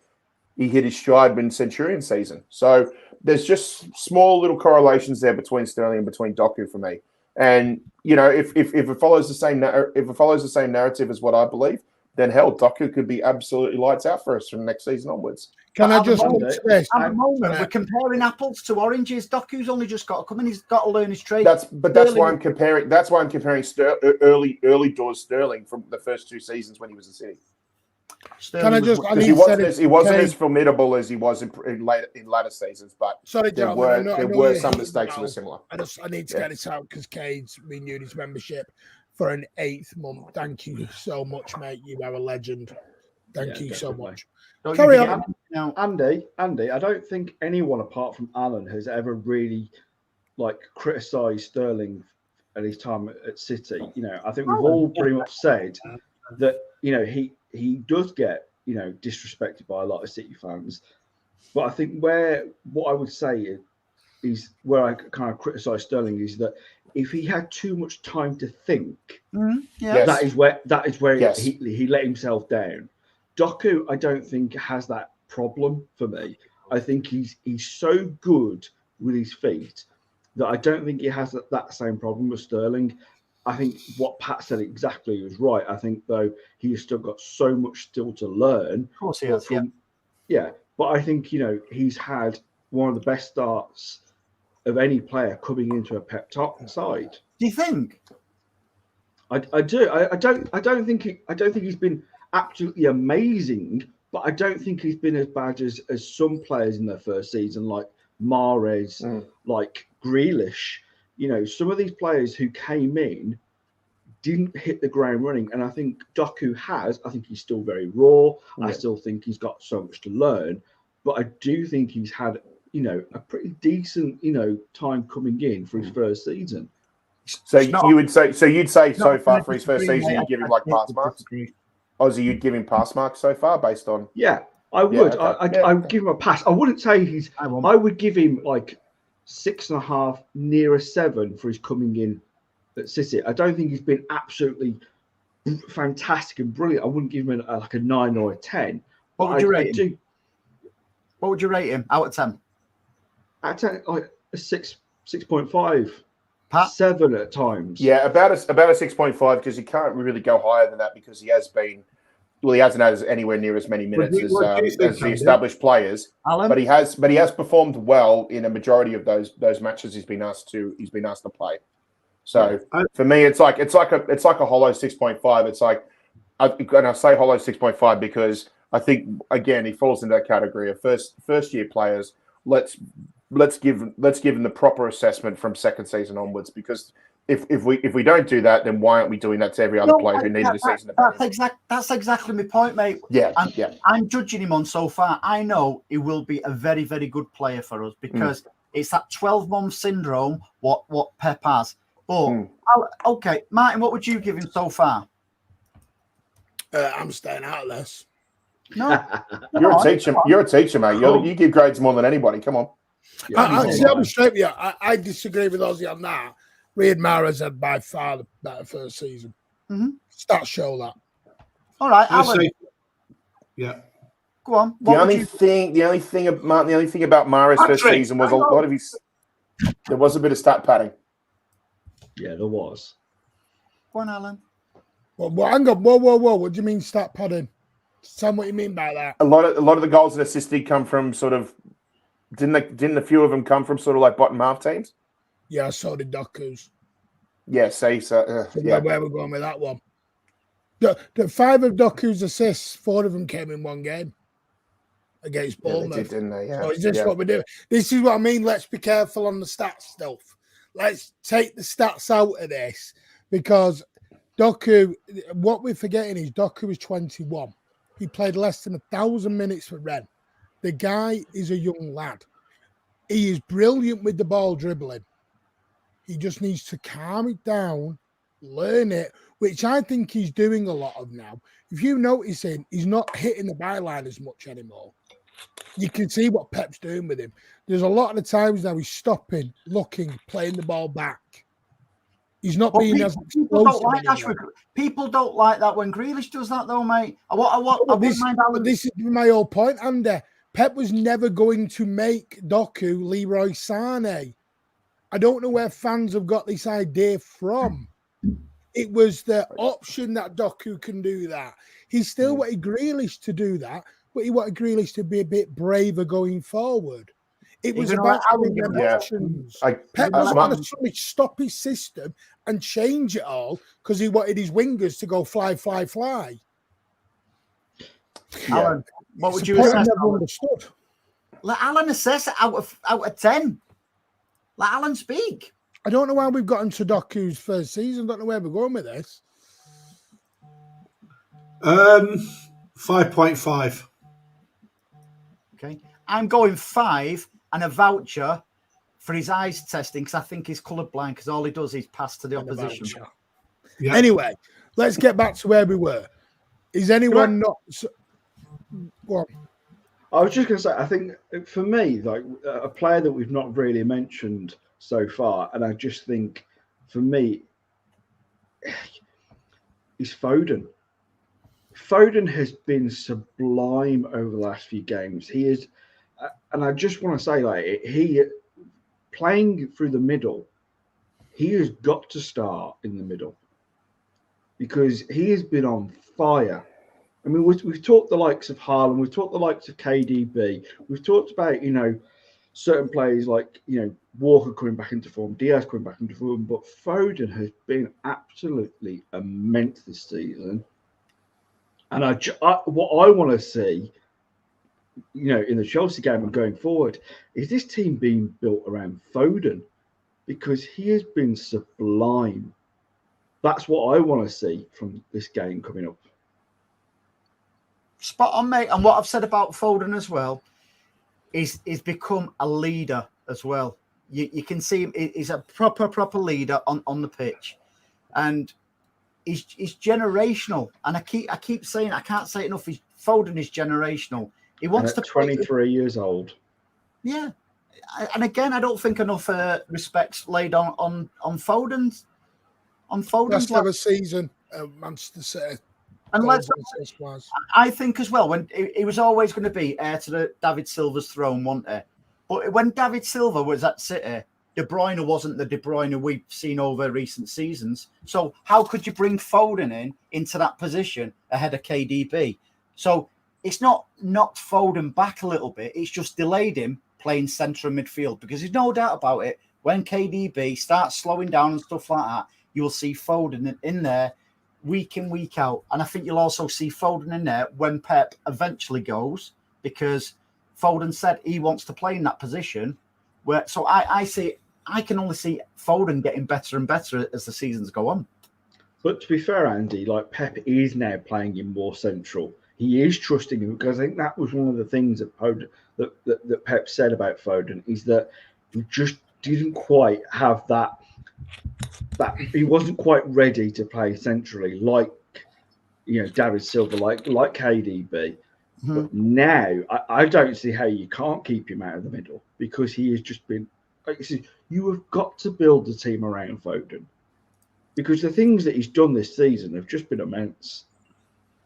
he hit his stride in Centurion season. So there's just small little correlations there between Sterling and between Doku for me. And if it follows the same narrative as what I believe, then hell, Doku could be absolutely lights out for us from next season onwards. Can I just stress? At the moment, we're comparing apples to oranges. Doku's only just got to come in. He's got to learn his trade. That's why I'm comparing. That's why I'm comparing early doors Sterling from the first 2 seasons when he was in City. Can I just? Because he wasn't as formidable as he was in latter seasons, but there were some mistakes that were similar. I need to get this out because Cade's renewed his membership for an 8th month. Thank you so much, mate. You are a legend. Thank you so much. Carry on. Now, Andy, I don't think anyone apart from Alan has ever really criticised Sterling at his time at City. I think we've all pretty much said that he does get disrespected by a lot of City fans. But I think what I would say is where I kind of criticise Sterling is that if he had too much time to think, that is where he let himself down. Doku, I don't think has that problem for me. I think he's so good with his feet that I don't think he has that same problem with Sterling. I think what Pat said exactly was right. I think, though, he's still got so much still to learn. Of course he has, but I think, he's had one of the best starts of any player coming into a Pep side. Do you think? I do. I don't think he's been absolutely amazing, but I don't think he's been as bad as some players in their first season, like Mahrez, like Grealish. Some of these players who came in didn't hit the ground running, and I think Doku has. I think he's still very raw. Yeah. I still think he's got so much to learn, but I do think he's had, a pretty decent, time coming in for his first season. So you'd say so far for his first season, you'd give him pass marks. Ozzy, you'd give him pass marks so far based on. Yeah, I would. Yeah, okay. I would give him a pass. I wouldn't say I would give him 6.5, near a 7 for his coming in at City. I don't think he's been absolutely fantastic and brilliant. I wouldn't give him a 9 or a 10. What would you rate him? What would you rate him out of 10? Out of 10, a 6.5. Pat? 7 at times. Yeah, about a 6.5 because he can't really go higher than that because he hasn't had anywhere near as many minutes as the established players. Alan? But he has performed well in a majority of those matches he's been asked to play. So for me, it's like a hollow 6.5. It's like, and I say hollow 6.5 because I think again he falls into that category of first year players. Let's give him the proper assessment from second season onwards, because if we don't do that, then why aren't we doing that to every other player who needed a season? That's exactly my point, mate. I'm judging him on so far. I know he will be a very, very good player for us because it's that 12-month syndrome what Pep has. But okay, Martin, what would you give him so far? I'm staying out of this. No, you're a teacher. You're a teacher, mate. You give grades more than anybody. Come on. I'll be straight with you. I disagree with Ozzy on that. Riyad Mahrez had by far the better first season. Stats show that. All right, Alan. Yeah. Go on. The only thing about Mahrez first season was a lot of his. There was a bit of stat padding. Yeah, there was. Go on, Alan. Well, hang on. Whoa. What do you mean stat padding? Tell me what you mean by that. A lot of the goals and assists did come from sort of. Didn't a few of them come from sort of like bottom half teams? Yeah, so did Doku's. Yeah, where we're going with that one. The 5 of Doku's assists, 4 of them came in one game against Bournemouth. They did, didn't they? Yeah. So is this what we're doing? This is what I mean. Let's be careful on the stats stuff. Let's take the stats out of this, because Doku, what we're forgetting is Doku is 21. He played less than 1,000 minutes for Rennes. The guy is a young lad. He is brilliant with the ball dribbling. He just needs to calm it down, learn it, which I think he's doing a lot of now. If you notice him, he's not hitting the byline as much anymore. You can see what Pep's doing with him. There's a lot of the times now he's stopping, looking, playing the ball back. He's not being as explosive anymore. People don't like that when Grealish does that, though, mate. This is my whole point, Andy. Pep was never going to make Doku Leroy Sané. I don't know where fans have got this idea from. It was the option that Doku can do that. He still wanted Grealish to do that, but he wanted Grealish to be a bit braver going forward. It was about having them options. Pep wasn't going to suddenly stop his system and change it all because he wanted his wingers to go fly, fly, fly. Alan, what would you assess? Never understood. Let Alan assess it out of 10. Let Alan speak. I don't know why we've gotten to Doku's first season. I don't know where we're going with this. 5.5. Okay. I'm going 5 and a voucher for his eyes testing because I think he's colourblind because all he does is pass to the opposition. Yeah. Anyway, let's get back to where we were. Is anyone not... Go on. I was just going to say, I think for me, like a player that we've not really mentioned so far, and I just think for me, is Foden. Foden has been sublime over the last few games. He is, and I just want to say, like, he playing through the middle, he has got to start in the middle because he has been on fire. I mean, we've talked the likes of Haaland, we've talked the likes of KDB, we've talked about, certain players like, Walker coming back into form, Diaz coming back into form, but Foden has been absolutely immense this season. And what I want to see, in the Chelsea game and going forward, is this team being built around Foden because he has been sublime. That's what I want to see from this game coming up. Spot on, mate. And what I've said about Foden as well is become a leader as well. You can see him. He's a proper leader on the pitch, and he's generational. And I keep saying, I can't say it enough. Foden is generational. He wants to 23 years old. Yeah, and again, I don't think enough respect's laid on Foden's. Best ever season at Manchester City. And I think as well, when he was always going to be heir to David Silva's throne, wasn't he? But when David Silva was at City, De Bruyne wasn't the De Bruyne we've seen over recent seasons. So how could you bring Foden into that position ahead of KDB? So it's not knocked Foden back a little bit. It's just delayed him playing centre of midfield because there's no doubt about it. When KDB starts slowing down and stuff like that, you'll see Foden in there week in, week out. And I think you'll also see Foden in there when Pep eventually goes, because Foden said he wants to play in that position. So I can only see Foden getting better and better as the seasons go on. But to be fair, Andy, like Pep is now playing him more central. He is trusting him because I think that was one of the things that Pep said about Foden is that he just didn't quite have that he wasn't quite ready to play centrally like David Silva, like KDB. Mm-hmm. But now I don't see how you can't keep him out of the middle because he has just been. You have got to build the team around Foden because the things that he's done this season have just been immense.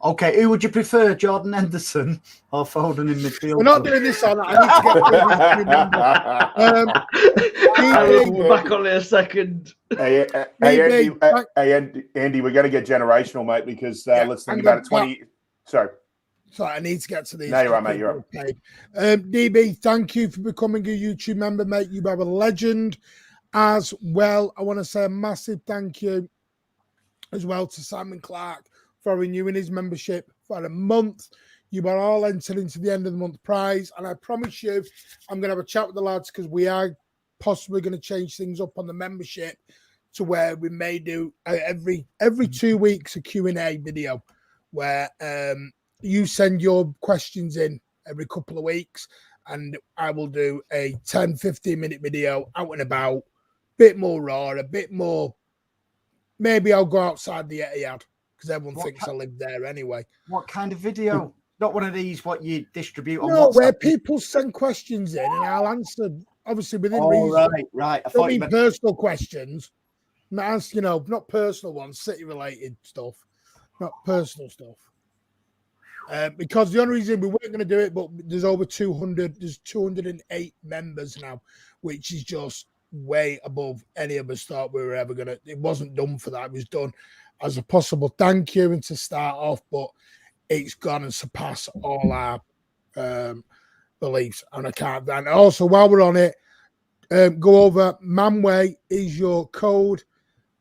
Okay, who would you prefer, Jordan Henderson or Foden in midfield? We're not doing this on. I need to get we're back on it a second. Hey, Andy, we're going to get generational, mate, because let's think about it. 20. Sorry, I need to get to these. No, you're right, mate. You're right. DB, thank you for becoming a YouTube member, mate. You are a legend as well. I want to say a massive thank you as well to Simon Clark for renewing his membership for a month. You are all entered into the end of the month prize. And I promise you, I'm going to have a chat with the lads because we are possibly going to change things up on the membership to where we may do every 2 weeks a Q&A video where you send your questions in every couple of weeks and I will do a 10-15 minute video out and about, bit more raw, a bit more, maybe I'll go outside the Etihad because everyone thinks I live there anyway. What kind of video? Not one of these what you distribute on WhatsApp. Where people send questions in and I'll answer obviously within reason. Right. I don't mean personal questions. Not personal ones, city related stuff, not personal stuff. Because the only reason we weren't going to do it, but there's over 200, there's 208 members now, which is just way above any of us thought we were ever going to. It wasn't done for that. It was done as a possible thank you and to start off, but it's gone and surpassed all our beliefs. And I can't. And also, while we're on it, go over Manway is your code.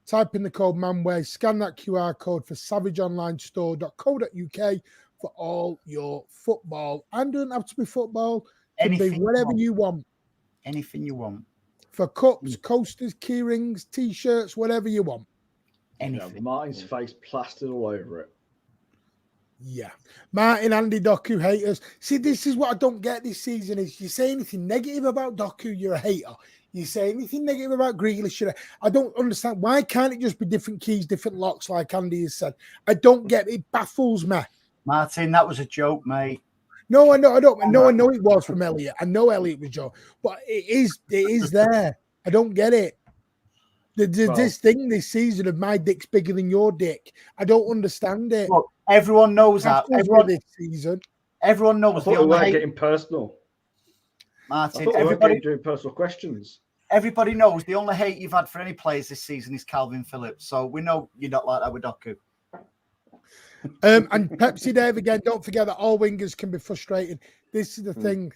Type in the code Manway, scan that QR code for savageonlinestore.co.uk for all your football. And doesn't have to be football, it can be whatever you want. Anything you want. For cups, coasters, key rings, t-shirts, whatever you want. Anything. Yeah, Martin's face plastered all over it. Yeah. Martin, Andy, Doku, haters. See, this is what I don't get this season is you say anything negative about Doku, you're a hater. You say anything negative about Grealish, I don't understand. Why can't it just be different keys, different locks, like Andy has said? I don't get it. It baffles me. Martin, that was a joke, mate. No, I know it was from Elliot. I know Elliot was joking, but it is there. I don't get it. This thing this season of my dick's bigger than your dick. I don't understand it. Look, everyone knows that. Everyone this season. Everyone knows. I thought we weren't getting personal. Martin, everybody doing personal questions. Everybody knows the only hate you've had for any players this season is Calvin Phillips. So we know you're not like that with Doku. And Pepsi Dave again, don't forget that all wingers can be frustrating. This is the thing.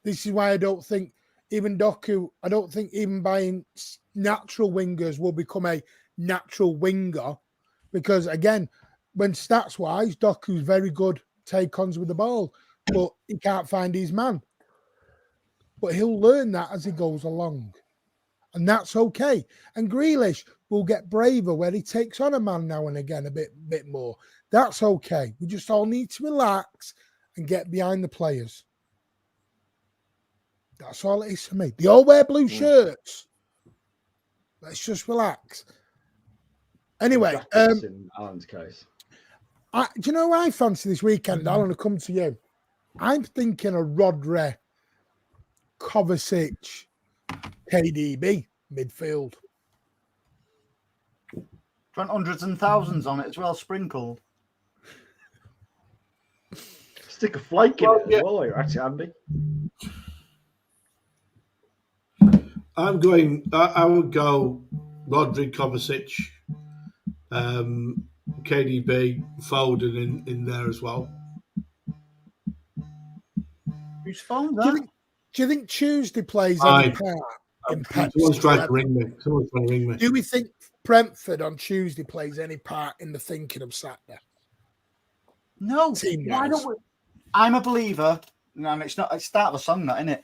This is why I don't think even Doku, I don't think even buying natural wingers will become a natural winger. Because again, when stats wise, Doku's very good take-ons with the ball, but he can't find his man. But he'll learn that as he goes along. And that's okay. And Grealish will get braver where he takes on a man now and again a bit more. That's okay. We just all need to relax and get behind the players. That's all it is for me. They all wear blue shirts. Let's just relax. Anyway. In Alan's case. Do you know what I fancy this weekend? Alan, I'll come to you. I'm thinking of Rodri, Kovacic, KDB midfield. Do you want hundreds and thousands on it as well, sprinkled? Stick a flake in it as well, you're actually Andy. I would go Rodri, Kovacic, KDB, Foden in there as well. Who's found that? Do you think Tuesday plays any part in Pep's? Someone's trying to ring me. Do we think Brentford on Tuesday plays any part in the thinking of Saturday? No. Why don't we? I'm a believer. And it's start of a song, that, isn't it?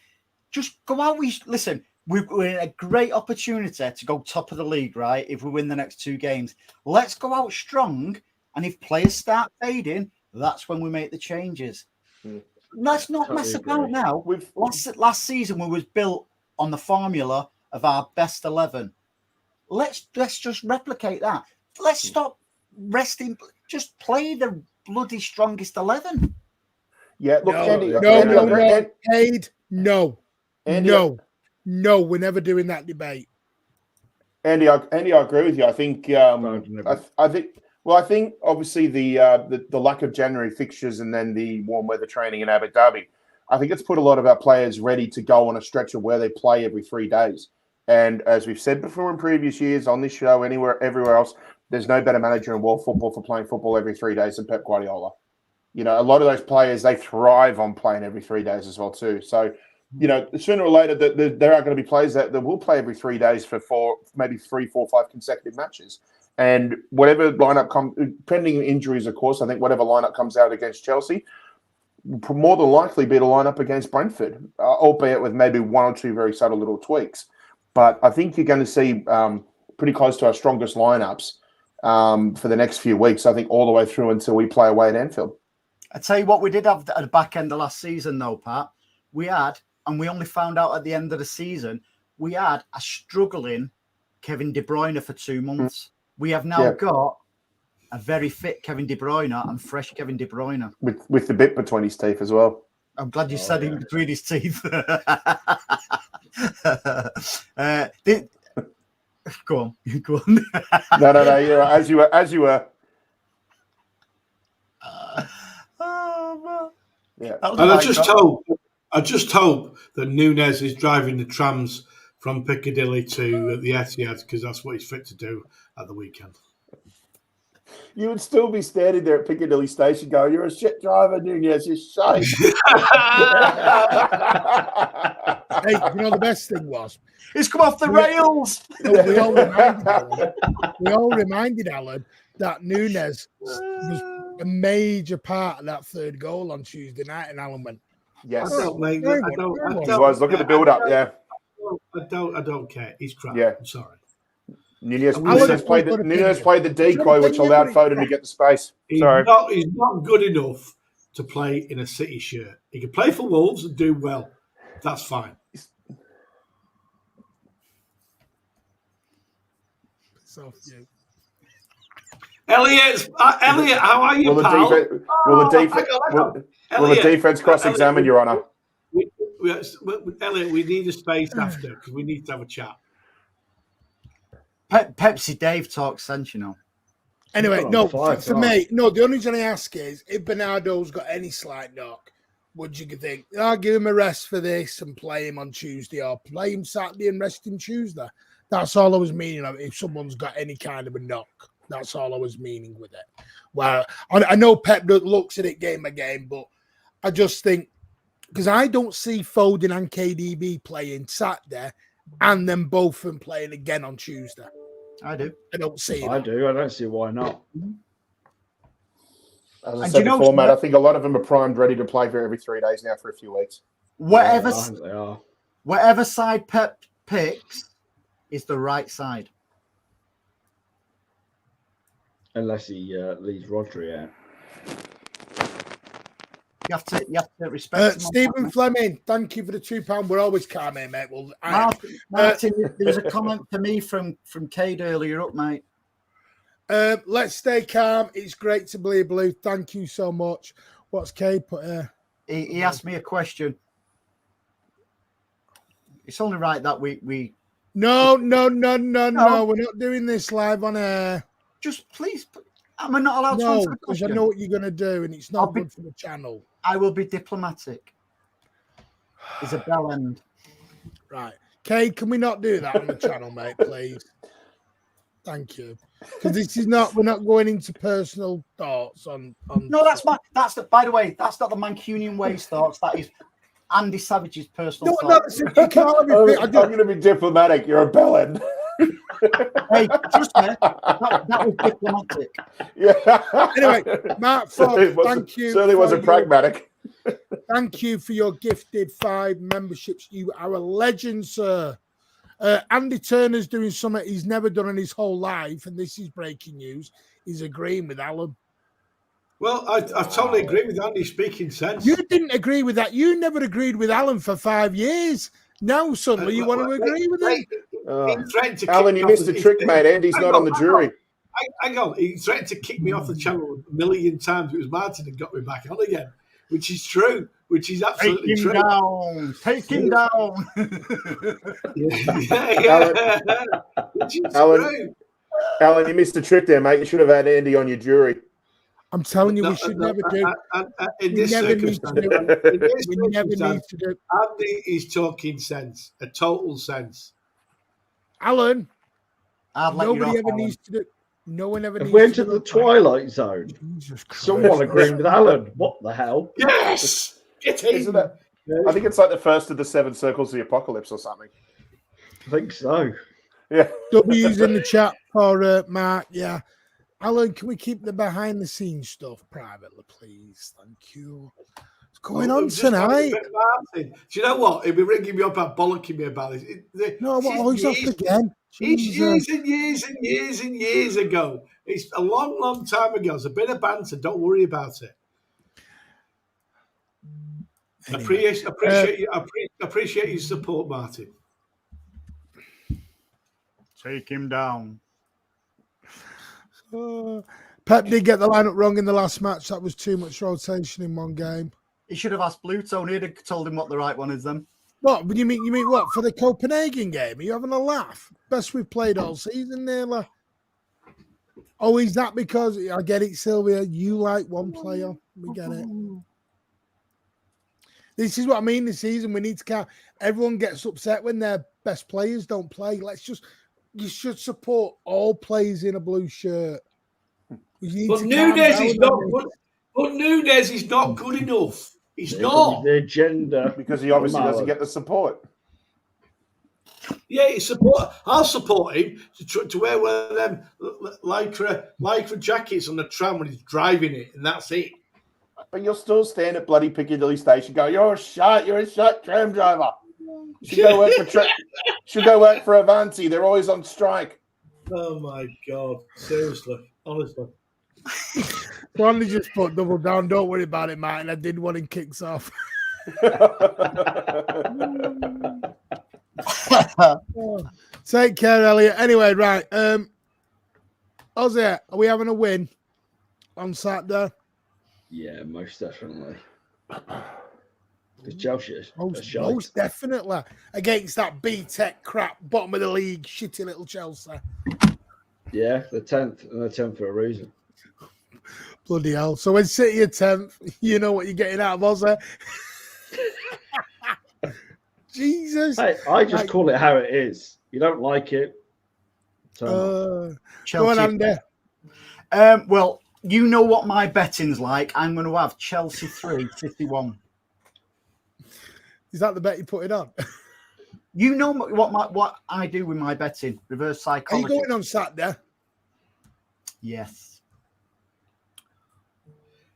Just go out. Listen, we're in a great opportunity to go top of the league, right? If we win the next 2 games, let's go out strong. And if players start fading, that's when we make the changes. Let's not mess about now. Last season, we was built on the formula of our best 11. Let's just replicate that. Let's stop resting. Just play the bloody strongest 11. Yeah, look, No, we're never doing that debate. Andy, I agree with you. I think I think obviously the lack of January fixtures and then the warm weather training in Abu Dhabi, I think it's put a lot of our players ready to go on a stretch of where they play every 3 days. And as we've said before in previous years on this show, everywhere else, there's no better manager in world football for playing football every 3 days than Pep Guardiola. You know, a lot of those players, they thrive on playing every 3 days as well too. So, you know, sooner or later, there are going to be players that will play every 3 days for maybe 3, 4, 5 consecutive matches. And whatever lineup comes, pending injuries, of course, I think whatever lineup comes out against Chelsea, more than likely be the lineup against Brentford, albeit with maybe 1 or 2 very subtle little tweaks. But I think you're going to see pretty close to our strongest lineups for the next few weeks, I think all the way through until we play away at Anfield. I tell you what, we did have at the back end of last season, though, Pat. We had, and we only found out at the end of the season, we had a struggling Kevin De Bruyne for 2 months. We have now got a very fit Kevin De Bruyne and fresh Kevin De Bruyne. With the bit between his teeth as well. I'm glad you said in between his teeth. Go on. No. You're right. As you were. Oh, Yeah. man. And I just hope that Nunes is driving the trams from Piccadilly to the Etihad, because that's what he's fit to do at the weekend. You would still be standing there at Piccadilly Station going, "You're a shit driver, Nunez, you're shite." Hey, you know the best thing was? He's come off the rails. We all reminded Alan that Nunes was a major part of that third goal on Tuesday night, and Alan went, Yes. I don't, mate. Very I much, don't. very I much. He don't was. Look at the build-up, yeah. I don't care. He's crap. Yeah. I'm sorry. Nunez Alan- played the decoy, which allowed Foden to get the space. He's Sorry. not good enough to play in a City shirt. He can play for Wolves and do well. That's fine. "Piss off you." Elliot, how are you, pal? Will the defense cross-examine, Your Honour? Elliot, we need a space after, because we need to have a chat. Pepsi Dave talks sense, you know. Anyway, no, Fire for me, no, the only reason I ask is if Bernardo's got any slight knock, would you think, I'll give him a rest for this and play him on Tuesday, or play him Saturday and rest him Tuesday? That's all I was meaning of if someone's got any kind of a knock. That's all I was meaning with it. Well, I know Pep looks at it game by game, but I just think, because I don't see Foden and KDB playing Saturday and then both of them playing again on Tuesday. I do. I don't see I that. do. I don't see why not. As I And said you know- before, mate, I think a lot of them are primed, ready to play for every 3 days now for a few weeks. Whatever, Yeah, I think they are. whatever side Pep picks is the right side. Unless he leaves Rodri out. You have to respect him on Stephen that, mate. Fleming, thank you for the £2. We're always calm here, mate. Well, Martin, there was a comment for me from Cade earlier up, mate. let's stay calm. It's great to bleed blue. Thank you so much. What's Kate put here? He asked me a question. It's only right that we No. We're not doing this live on air. just please. Am I not allowed to No, answer the because I question? know what you're going to do, and it's I'll not be- good for the channel. I will be diplomatic. It's a bell end. Right. Kate, can we not do that on the channel, mate, please? Thank you. Because this is not, we're not going into personal thoughts on No, by the way, that's not the Mancunian ways thoughts. That is Andy Savage's personal thoughts. you can't be- I I'm don't- going to be diplomatic. You're a bellend. Hey, trust me, that was diplomatic. Yeah. Anyway, Mark Fox, thank you. Certainly for wasn't your- pragmatic. Thank you for your gifted 5 memberships. You are a legend, sir. Andy Turner's doing something he's never done in his whole life, and this is breaking news. He's agreeing with Alan. Well, I totally agree with Andy, speaking sense. You didn't agree with that. You never agreed with Alan for 5 years. Now suddenly you want to agree with him. He threatened to Alan, kick you me missed off the trick, mate. Andy's not on the jury. Hang on. He threatened to kick me off the channel a million times. It was Martin that got me back on again, which is true, which is absolutely Take him true. down. Take him down. Yeah. Which is true. Alan, you missed the trick there, mate. You should have had Andy on your jury. I'm telling you, we should never do. In We this never need to do it. in this We never need circumstance, to do. Andy is talking sense, a total sense. Alan, I'd let you nobody off, ever Alan. needs to do. No one ever Have needs we to entered do the it. twilight zone? Jesus Christ. Someone agreeing with Alan. What the hell? Yes, get in. Isn't it? I think it's like the first of the 7 circles of the apocalypse or something. I think so. Yeah. W's in the chat for Mark. Yeah. Alan, can we keep the behind the scenes stuff privately, please? Thank you. What's going on Just wanted tonight? to bet Martin. Do you know what? He'll be ringing me up and bollocking me about this. No, what? He's off again. It's Jesus. years and years and years and years ago. It's a long, long time ago. It's a bit of banter. Don't worry about it. Anyway, Appreciate your support, Martin. Take him down. Pep did get the lineup wrong in the last match. That was too much rotation in one game. He should have asked Bluetone. He'd have told him what the right one is then. What? You mean what? For the Copenhagen game? Are you having a laugh? Best we've played all season, nearly. Oh, is that because I get it, Sylvia? You like one player. We get it. This is what I mean this season. We need to count. Everyone gets upset when their best players don't play. You should support all players in a blue shirt. But Nunez is not good. But Nunez is not good enough. He's not. The agenda. Because he obviously doesn't get the support. Yeah, I'll support him to wear one of them lycra jackets on the tram when he's driving it, and that's it. But you'll still stand at bloody Piccadilly Station going, you're a shut tram driver. Should go work for Avanti. They're always on strike. Oh, my God. Seriously. Honestly. Finally just put double down. Don't worry about it, Martin. I did one in kicks off. Take care, Elliot. Anyway, right. Ozzy, are we having a win on Saturday? Yeah, most definitely. Because Chelsea most definitely against that B-Tech crap, bottom of the league, shitty little Chelsea. Yeah, the 10th, and the 10th for a reason. Bloody hell. So when City are 10th, you know what you're getting out of Ozzy. Jesus. Hey, I just call it how it is. You don't like it. Go on, Andy. Well, you know what my betting's like. I'm going to have Chelsea 3, City 1. Is that the bet you put it on? You know what I do with my betting. Reverse psychology. Are you going on Saturday? Yes.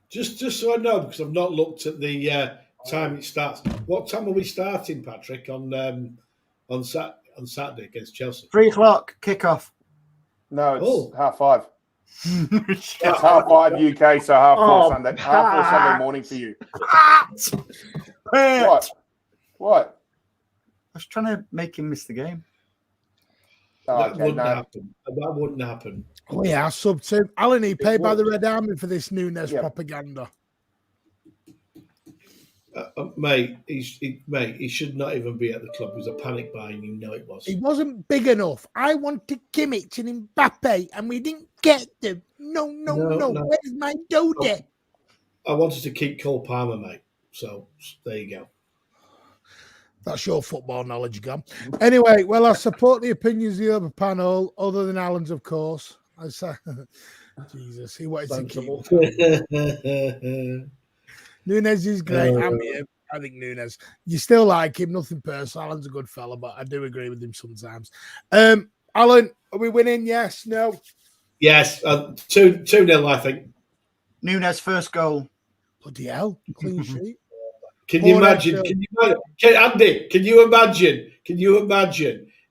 Just so I know, because I've not looked at the time it starts. What time are we starting, Patrick, on Saturday against Chelsea? 3 o'clock kickoff. No, it's 5:30. It's 5:30 UK, so 4:30 Sunday. 4:30 Sunday morning for you. What? I was trying to make him miss the game. That wouldn't happen. Oh, yeah, sub 2. Alan, he paid by the Red Army for this Nunez propaganda. Mate, he should not even be at the club. It was a panic buying. You know it was. He wasn't big enough. I wanted Kimmich and Mbappe, and we didn't get them. No. Where's my Dode? I wanted to keep Cole Palmer, mate. So there you go. That's your football knowledge gone. Anyway, well, I support the opinions of the other panel, other than Alan's, of course. I say, Jesus, he wanted to keep. Nunez is great. I think Nunez. You still like him, nothing personal. Alan's a good fella, but I do agree with him sometimes. Alan, are we winning? Yes, no? Yes, 2-0, I think. Nunez first goal. Bloody hell, clean sheet. Can you imagine? Andy, can you imagine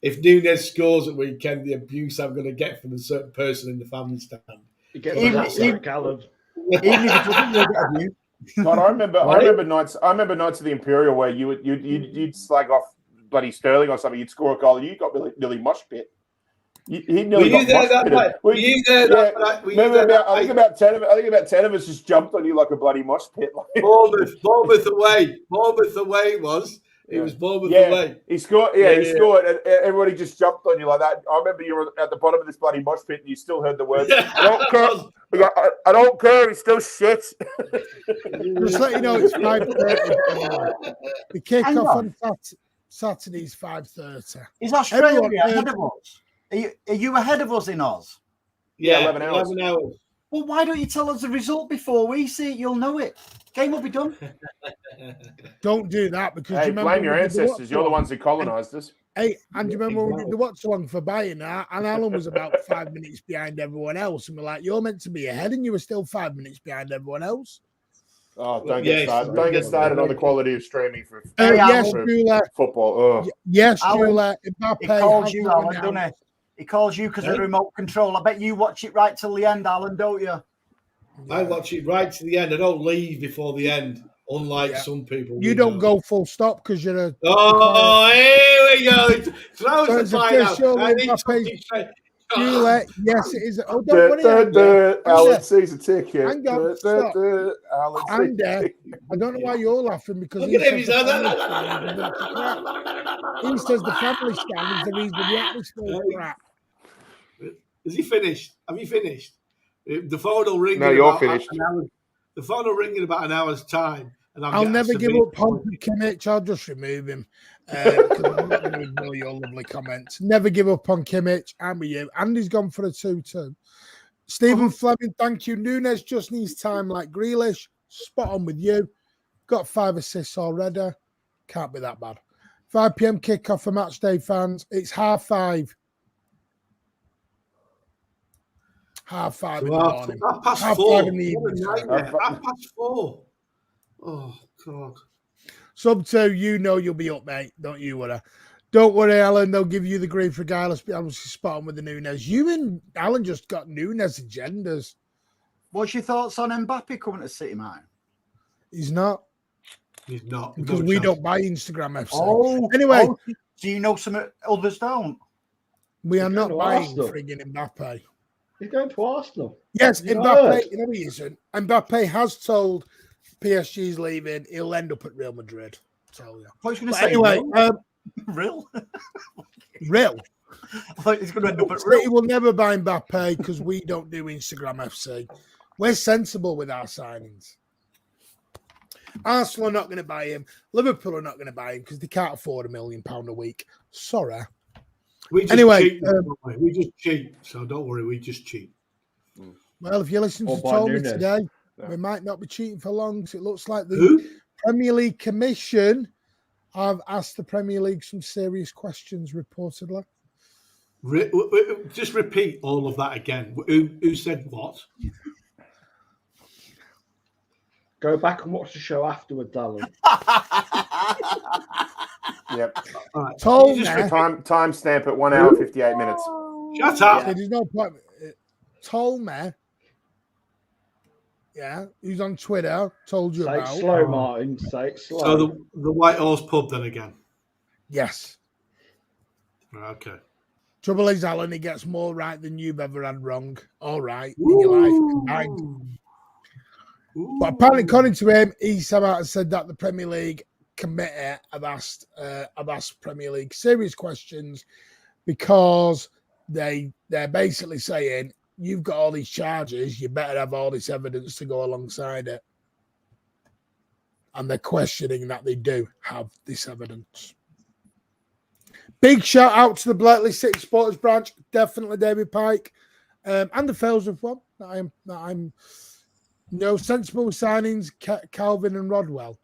if Nunez scores at weekend, the abuse I'm going to get from a certain person in the family stand? Even if it doesn't, you'll get abuse. God, I remember nights of the Imperial where you'd slag off bloody Sterling or something. You'd score a goal and you got nearly mosh pit. He nearly got mosh pitted. Were you there that night? I think about 10 of us just jumped on you like a bloody mosh pit. Bournemouth away. Bournemouth away it was. It was Bournemouth away. He scored. He scored, and everybody just jumped on you like that. I remember you were at the bottom of this bloody mosh pit, and you still heard the words. I don't care. I don't care. He's still shit. Just let you know, it's 5:30. The kickoff on Saturday is 5:30. Is Australia ahead of us? Are you ahead of us in Oz? Yeah, 11 hours. Well, why don't you tell us the result before we see it? You'll know it. Game will be done. Don't do that because you blame your ancestors. You're the ones who colonised us. Hey, and you remember when we did the watch along for buying that, and Alan was about 5 minutes behind everyone else, and we're like, "You're meant to be ahead, and you were still 5 minutes behind everyone else." Oh, don't get started. Don't get started on the quality of streaming for football. Yes, Julia. Mbappe. He calls you, Alan, doesn't he? He calls you because of the remote control. I bet you watch it right till the end, Alan, don't you? I watch it right to the end. I don't leave before the end, unlike some people. You don't go full stop because you're a... Oh, here we go. Throws the fire out. Juliet, yes, it is. Oh, don't worry. Alan sees a ticket. Hang on, stop. And I don't know why you're laughing because he says the family stand is the reason the atmosphere is crap. Is he finished? Have you finished? The phone will ring. No, in you're about finished. an hour. The phone will ring in about an hour's time, and I'll get never asked to give be- up on Kimmich. I'll just remove him. Because I'm not going to ignore your lovely comments. Never give up on Kimmich. I'm with you. Andy's gone for a 2-2. Stephen Fleming, thank you. Nunes just needs time like Grealish. Spot on with you. Got 5 assists already. Can't be that bad. 5 p.m. kickoff for match day fans. It's 5:30. 5:30 in the morning. 4:30 in the What a evening. Sorry. nightmare. 4:30. Oh God. Sub 2, you know you'll be up, mate. Don't you worry. Don't worry, Alan. They'll give you the grief regardless. But obviously, spot on with the Nunes. You and Alan just got Nunes agendas. What's your thoughts on Mbappe coming to City, man? He's not. He's not. Because we don't buy Instagram FC. Oh, Anyway. Do you know some others don't? We are He's not going to buying Arsenal. frigging Mbappe. He's going to Arsenal. Yes, You Mbappe. heard? No, he isn't. Mbappe has told PSG's leaving. He'll end up at Real Madrid. Tell you. What was you going to But say? anyway, Real? real. I thought he's going to end up at City Real. will never buy Mbappe because we don't do Instagram FC. We're sensible with our signings. Arsenal are not going to buy him. Liverpool are not going to buy him because they can't afford £1 million a week. Sorry. We just Anyway, cheat. We just cheat. So don't worry. We just cheat. Well, if you listen Or to buy Tony Nunes. today, Yeah. we might not be cheating for long. So it looks like the Who? Premier League Commission have asked the Premier League some serious questions, reportedly. Just repeat all of that again. Who said what? Go back and watch the show afterwards, Alan. Yep. All right. Told You just me. repeat- Time stamp at 1 hour 58 minutes. Shut up. So there's no point. Tolme, yeah, who's on Twitter, told you Say it about. slow, Martin. Say it slow. So the White Horse Pub then again. Yes. Okay. Trouble is, Alan, he gets more right than you've ever had wrong. All right, in your life combined. But apparently, according to him, he's come out and said that the Premier League committee have asked Premier League serious questions because they're basically saying, you've got all these charges, you better have all this evidence to go alongside it. And they're questioning that they do have this evidence. Big shout out to the Blakely City Supporters branch, definitely David Pike, and the Fells of one that I'm sensible signings, Calvin and Rodwell.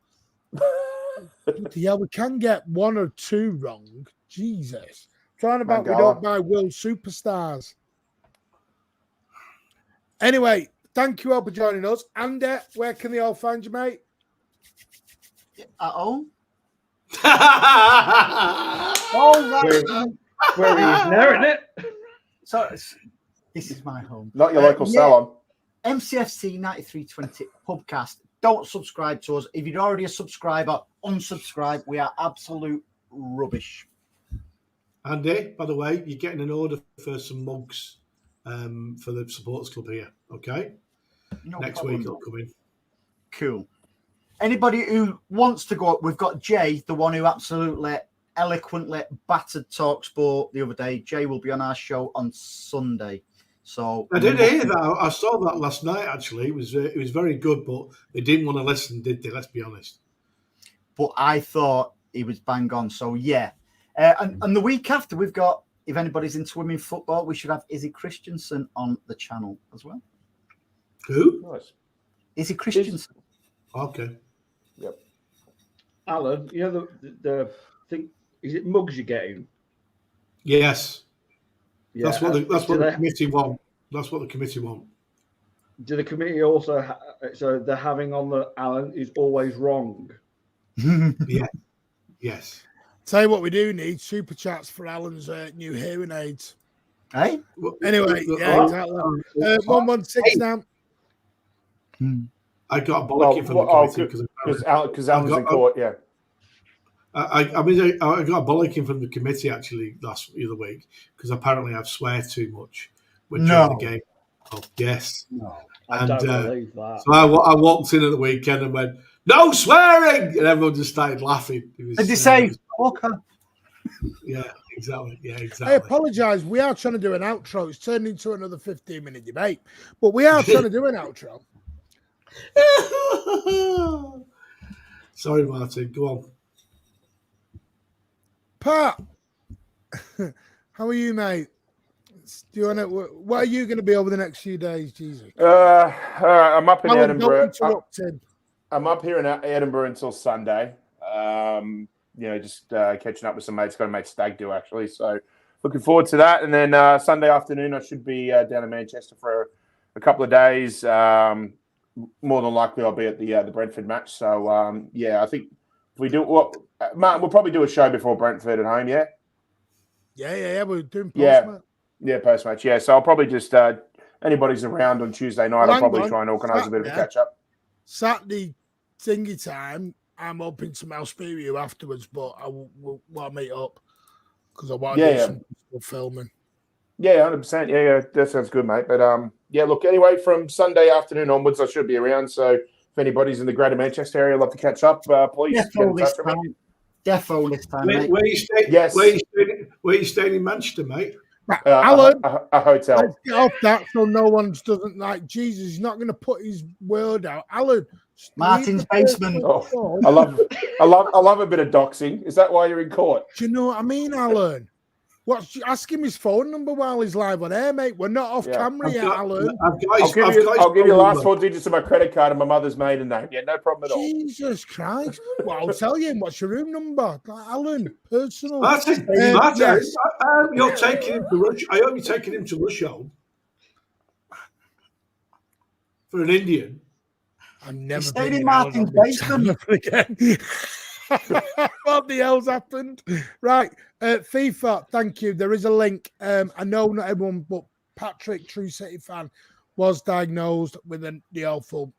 Yeah, we can get 1 or 2 wrong. Jesus. Trying about we don't buy world superstars. Anyway, thank you all for joining us. Andy, where can they all find you, mate? At home? Oh, right. Where he is now, isn't it? So this is my home. Not your local salon. MCFC 9320 podcast. Don't subscribe to us. If you're already a subscriber, unsubscribe. We are absolute rubbish. Andy, by the way, you're getting an order for some mugs for the supporters club here. Okay, No next problem. week it'll come in. Cool. Anybody who wants to go up, we've got Jay, the one who absolutely eloquently battered TalkSport the other day. Jay will be on our show on Sunday. So I did hear that. I saw that last night. Actually, it was very good, but they didn't want to listen, did they? Let's be honest. But I thought he was bang on. So yeah, and the week after we've got, if anybody's into women's football, we should have Izzy Christensen on the channel as well. Who? Nice. Izzy Christensen. Okay. Yep. Alan, you know the thing. Is it mugs you're getting? Yes. Yeah. That's what Do the they- committee want. That's what the committee want. Do the committee also? So they're having on the Alan is always wrong. Yeah. Yes. Tell you what we do need, super chats for Alan's new hearing aids. Hey? Anyway, yeah, exactly. 116 now. I got a bollocking from the committee Because Alan's in court, yeah. I mean, I got a bollocking from the committee actually the other week because apparently I've swear too much when during the game. Oh, yes. No. I don't believe that. So I walked in at the weekend and went, "No swearing!" and everyone just started laughing. Did they say fucker? Yeah, exactly. Yeah, I exactly. apologise. We are trying to do an outro. It's turned into another 15-minute debate, but we are trying to do an outro. Sorry, Martin. Go on. Pat, how are you, mate? Do you want to? What are you going to be over the next few days, Jesus? I'm up in Alan, don't Edinburgh. interrupt him. I'm up here in Edinburgh until Sunday. Just catching up with some mates. Got a mate stag do actually, so looking forward to that. And then Sunday afternoon, I should be down in Manchester for a couple of days. More than likely, I'll be at the Brentford match. So I think if we do Martin, we'll probably do a show before Brentford at home. Yeah. Yeah. We're doing post Yeah. Yeah, post match. Yeah, so I'll probably just anybody's around on Tuesday night. I'll probably try and organise a bit of a catch up. Saturday thingy time. I'm hoping to mouse speak with you afterwards, but I will meet up because I want to do some filming. Yeah, 100%. Yeah, that sounds good, mate. But look, anyway, from Sunday afternoon onwards, I should be around. So if anybody's in the Greater Manchester area, love to catch up. Please get in touch with me. Defo this time, mate. Where you staying? Yes. Where you staying in Manchester, mate? Alan, a hotel. Let's get off that so no one doesn't like Jesus. He's not going to put his word out. Alan, Martin's basement. Oh, I love a bit of doxing. Is that why you're in court? Do you know what I mean, Alan? Ask him his phone number while he's live on air, mate. We're not off camera yet, Alan. I'll give you the last 4 digits of my credit card and my mother's maiden name. Yeah, no problem at all. Jesus Christ. Well, I'll tell you. What's your room number? Alan, personal. Martin, yes. You're taking him to Russia. I hope you're taking him to Russia for an Indian. I've never stayed been in Martin's basement again. What the hell's happened? Right, FIFA. Thank you. There is a link. I know not everyone, but Patrick, True City fan, was diagnosed with the awful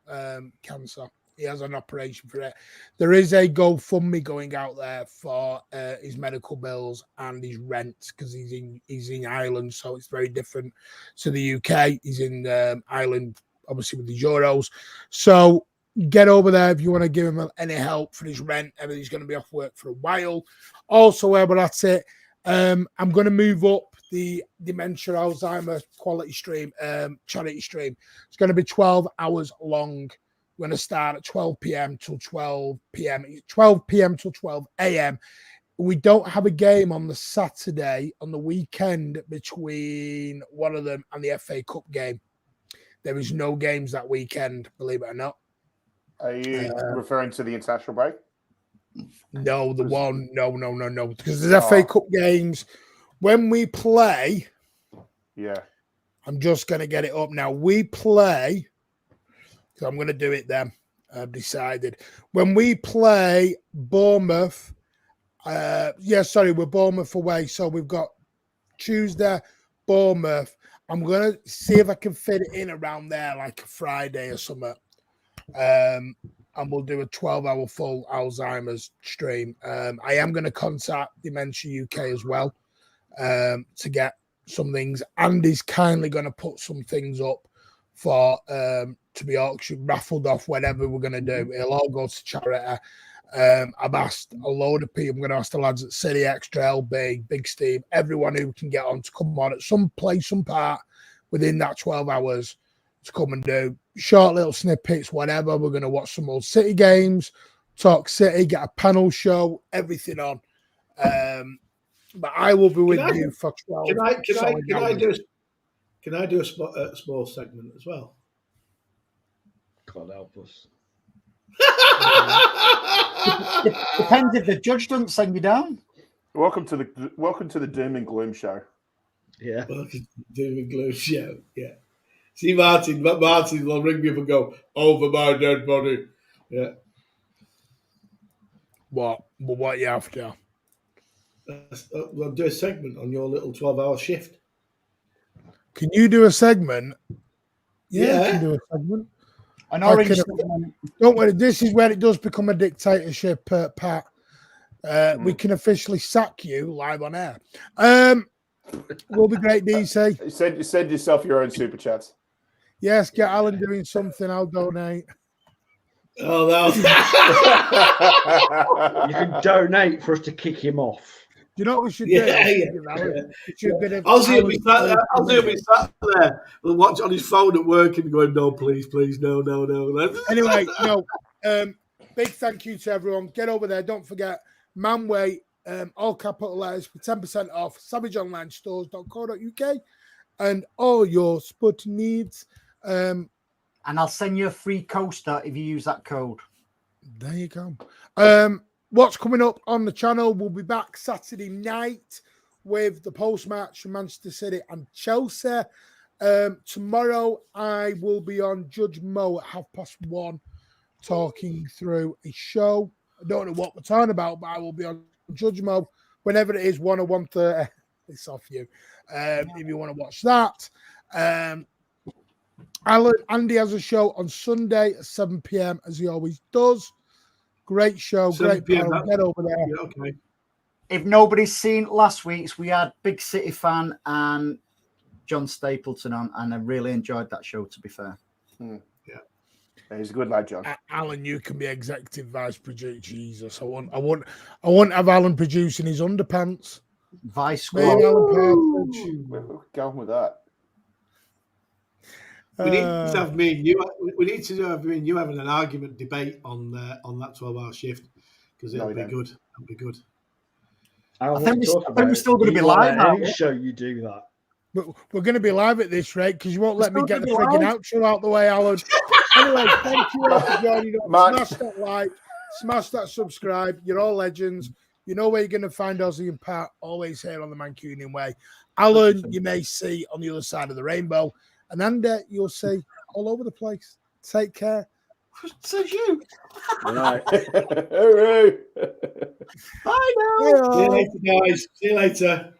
cancer. He has an operation for it. There is a GoFundMe going out there for his medical bills and his rent because he's in Ireland, so it's very different to the UK. He's in Ireland, obviously with the Euros. So get over there if you want to give him any help for his rent. Everything's going to be off work for a while. Also, but that's it. I'm going to move up the Dementia Alzheimer quality stream, charity stream. It's going to be 12 hours long. We're going to start at 12 p.m. till 12 p.m. 12 p.m. till 12 a.m. We don't have a game on the Saturday, on the weekend between one of them and the FA Cup game. There is no games that weekend, believe it or not. Are you referring to the international break? No, no. Because there's FA Cup games. When we play, I'm just going to get it up now. We play, so I'm going to do it then. I've decided. When we play Bournemouth, we're Bournemouth away. So we've got Tuesday, Bournemouth. I'm going to see if I can fit it in around there, like a Friday or something. And we'll do a 12-hour full Alzheimer's stream. I am going to contact Dementia UK as well to get some things. Andy's kindly going to put some things up for to be auctioned, raffled off, whatever we're going to do. It'll all go to charity. I've asked a load of people. I'm going to ask the lads at City Extra, LB, Big Steve, everyone who can get on to come on at some place, some part within that 12 hours to come and do short little snippets, whatever. We're going to watch some old City games, talk City, get a panel show, everything on. But I will be with you for 12 Can I do a small segment as well? God help us. Depends if the judge doesn't send you down. Welcome to the Doom and Gloom show. Yeah. Welcome to the Doom and Gloom show. Yeah. See, Martin will ring me up and go, over my dead body. Yeah. What you after? I'll do a segment on your little 12-hour shift. Can you do a segment? Yeah. I can do a segment. Don't worry, this is where it does become a dictatorship, Pat. We can officially sack you live on air. Will be great, DC. You send yourself your own super chats. Yes, get Alan doing something. I'll donate. Oh, that was... You can donate for us to kick him off. you know what we should do? Yeah, We should get a Ozzy will be sat there watch on his phone at work and going, no, please, no. Anyway, no. Big thank you to everyone. Get over there. Don't forget, Manway, all capital letters for 10% off. savageonlinestores.co.uk and all your sport needs. And I'll send you a free coaster if you use that code. There you go. What's coming up on the channel? We'll be back Saturday night with the post-match from Manchester City and Chelsea. Tomorrow, I will be on Judge Mo at 1:30 talking through a show. I don't know what we're talking about, but I will be on Judge Mo whenever it is, 1 or 1:30. It's off you. If you want to watch that. Andy has a show on Sunday at 7 p.m. as he always does. Great show, great panel. Get over there. Yeah, okay. If nobody's seen last week's, we had Big City fan and John Stapleton on, and I really enjoyed that show, to be fair. Yeah. He's a good lad, John. Alan, you can be executive vice producer. Jesus, I want to have Alan producing his underpants. Vice Me and squad. Alan Partridge. Go on with that. We need to have me and you. We need to have me and you having an argument debate on that 12-hour shift because it'll be good. It'll be good. I think we're still going to be live now. Any show you do that. But we're going to be live at this rate because you won't let me get the frigging outro out the way, Alan. Anyway, thank you all for joining us. Smash that like, smash that subscribe. You're all legends. You know where you're going to find Ozzy and Pat, always here on the Mancunian way. Alan, you may see on the other side of the rainbow. And Andy, you'll see all over the place. Take care. Says you. Right. Bye now. See you later, guys. See you later.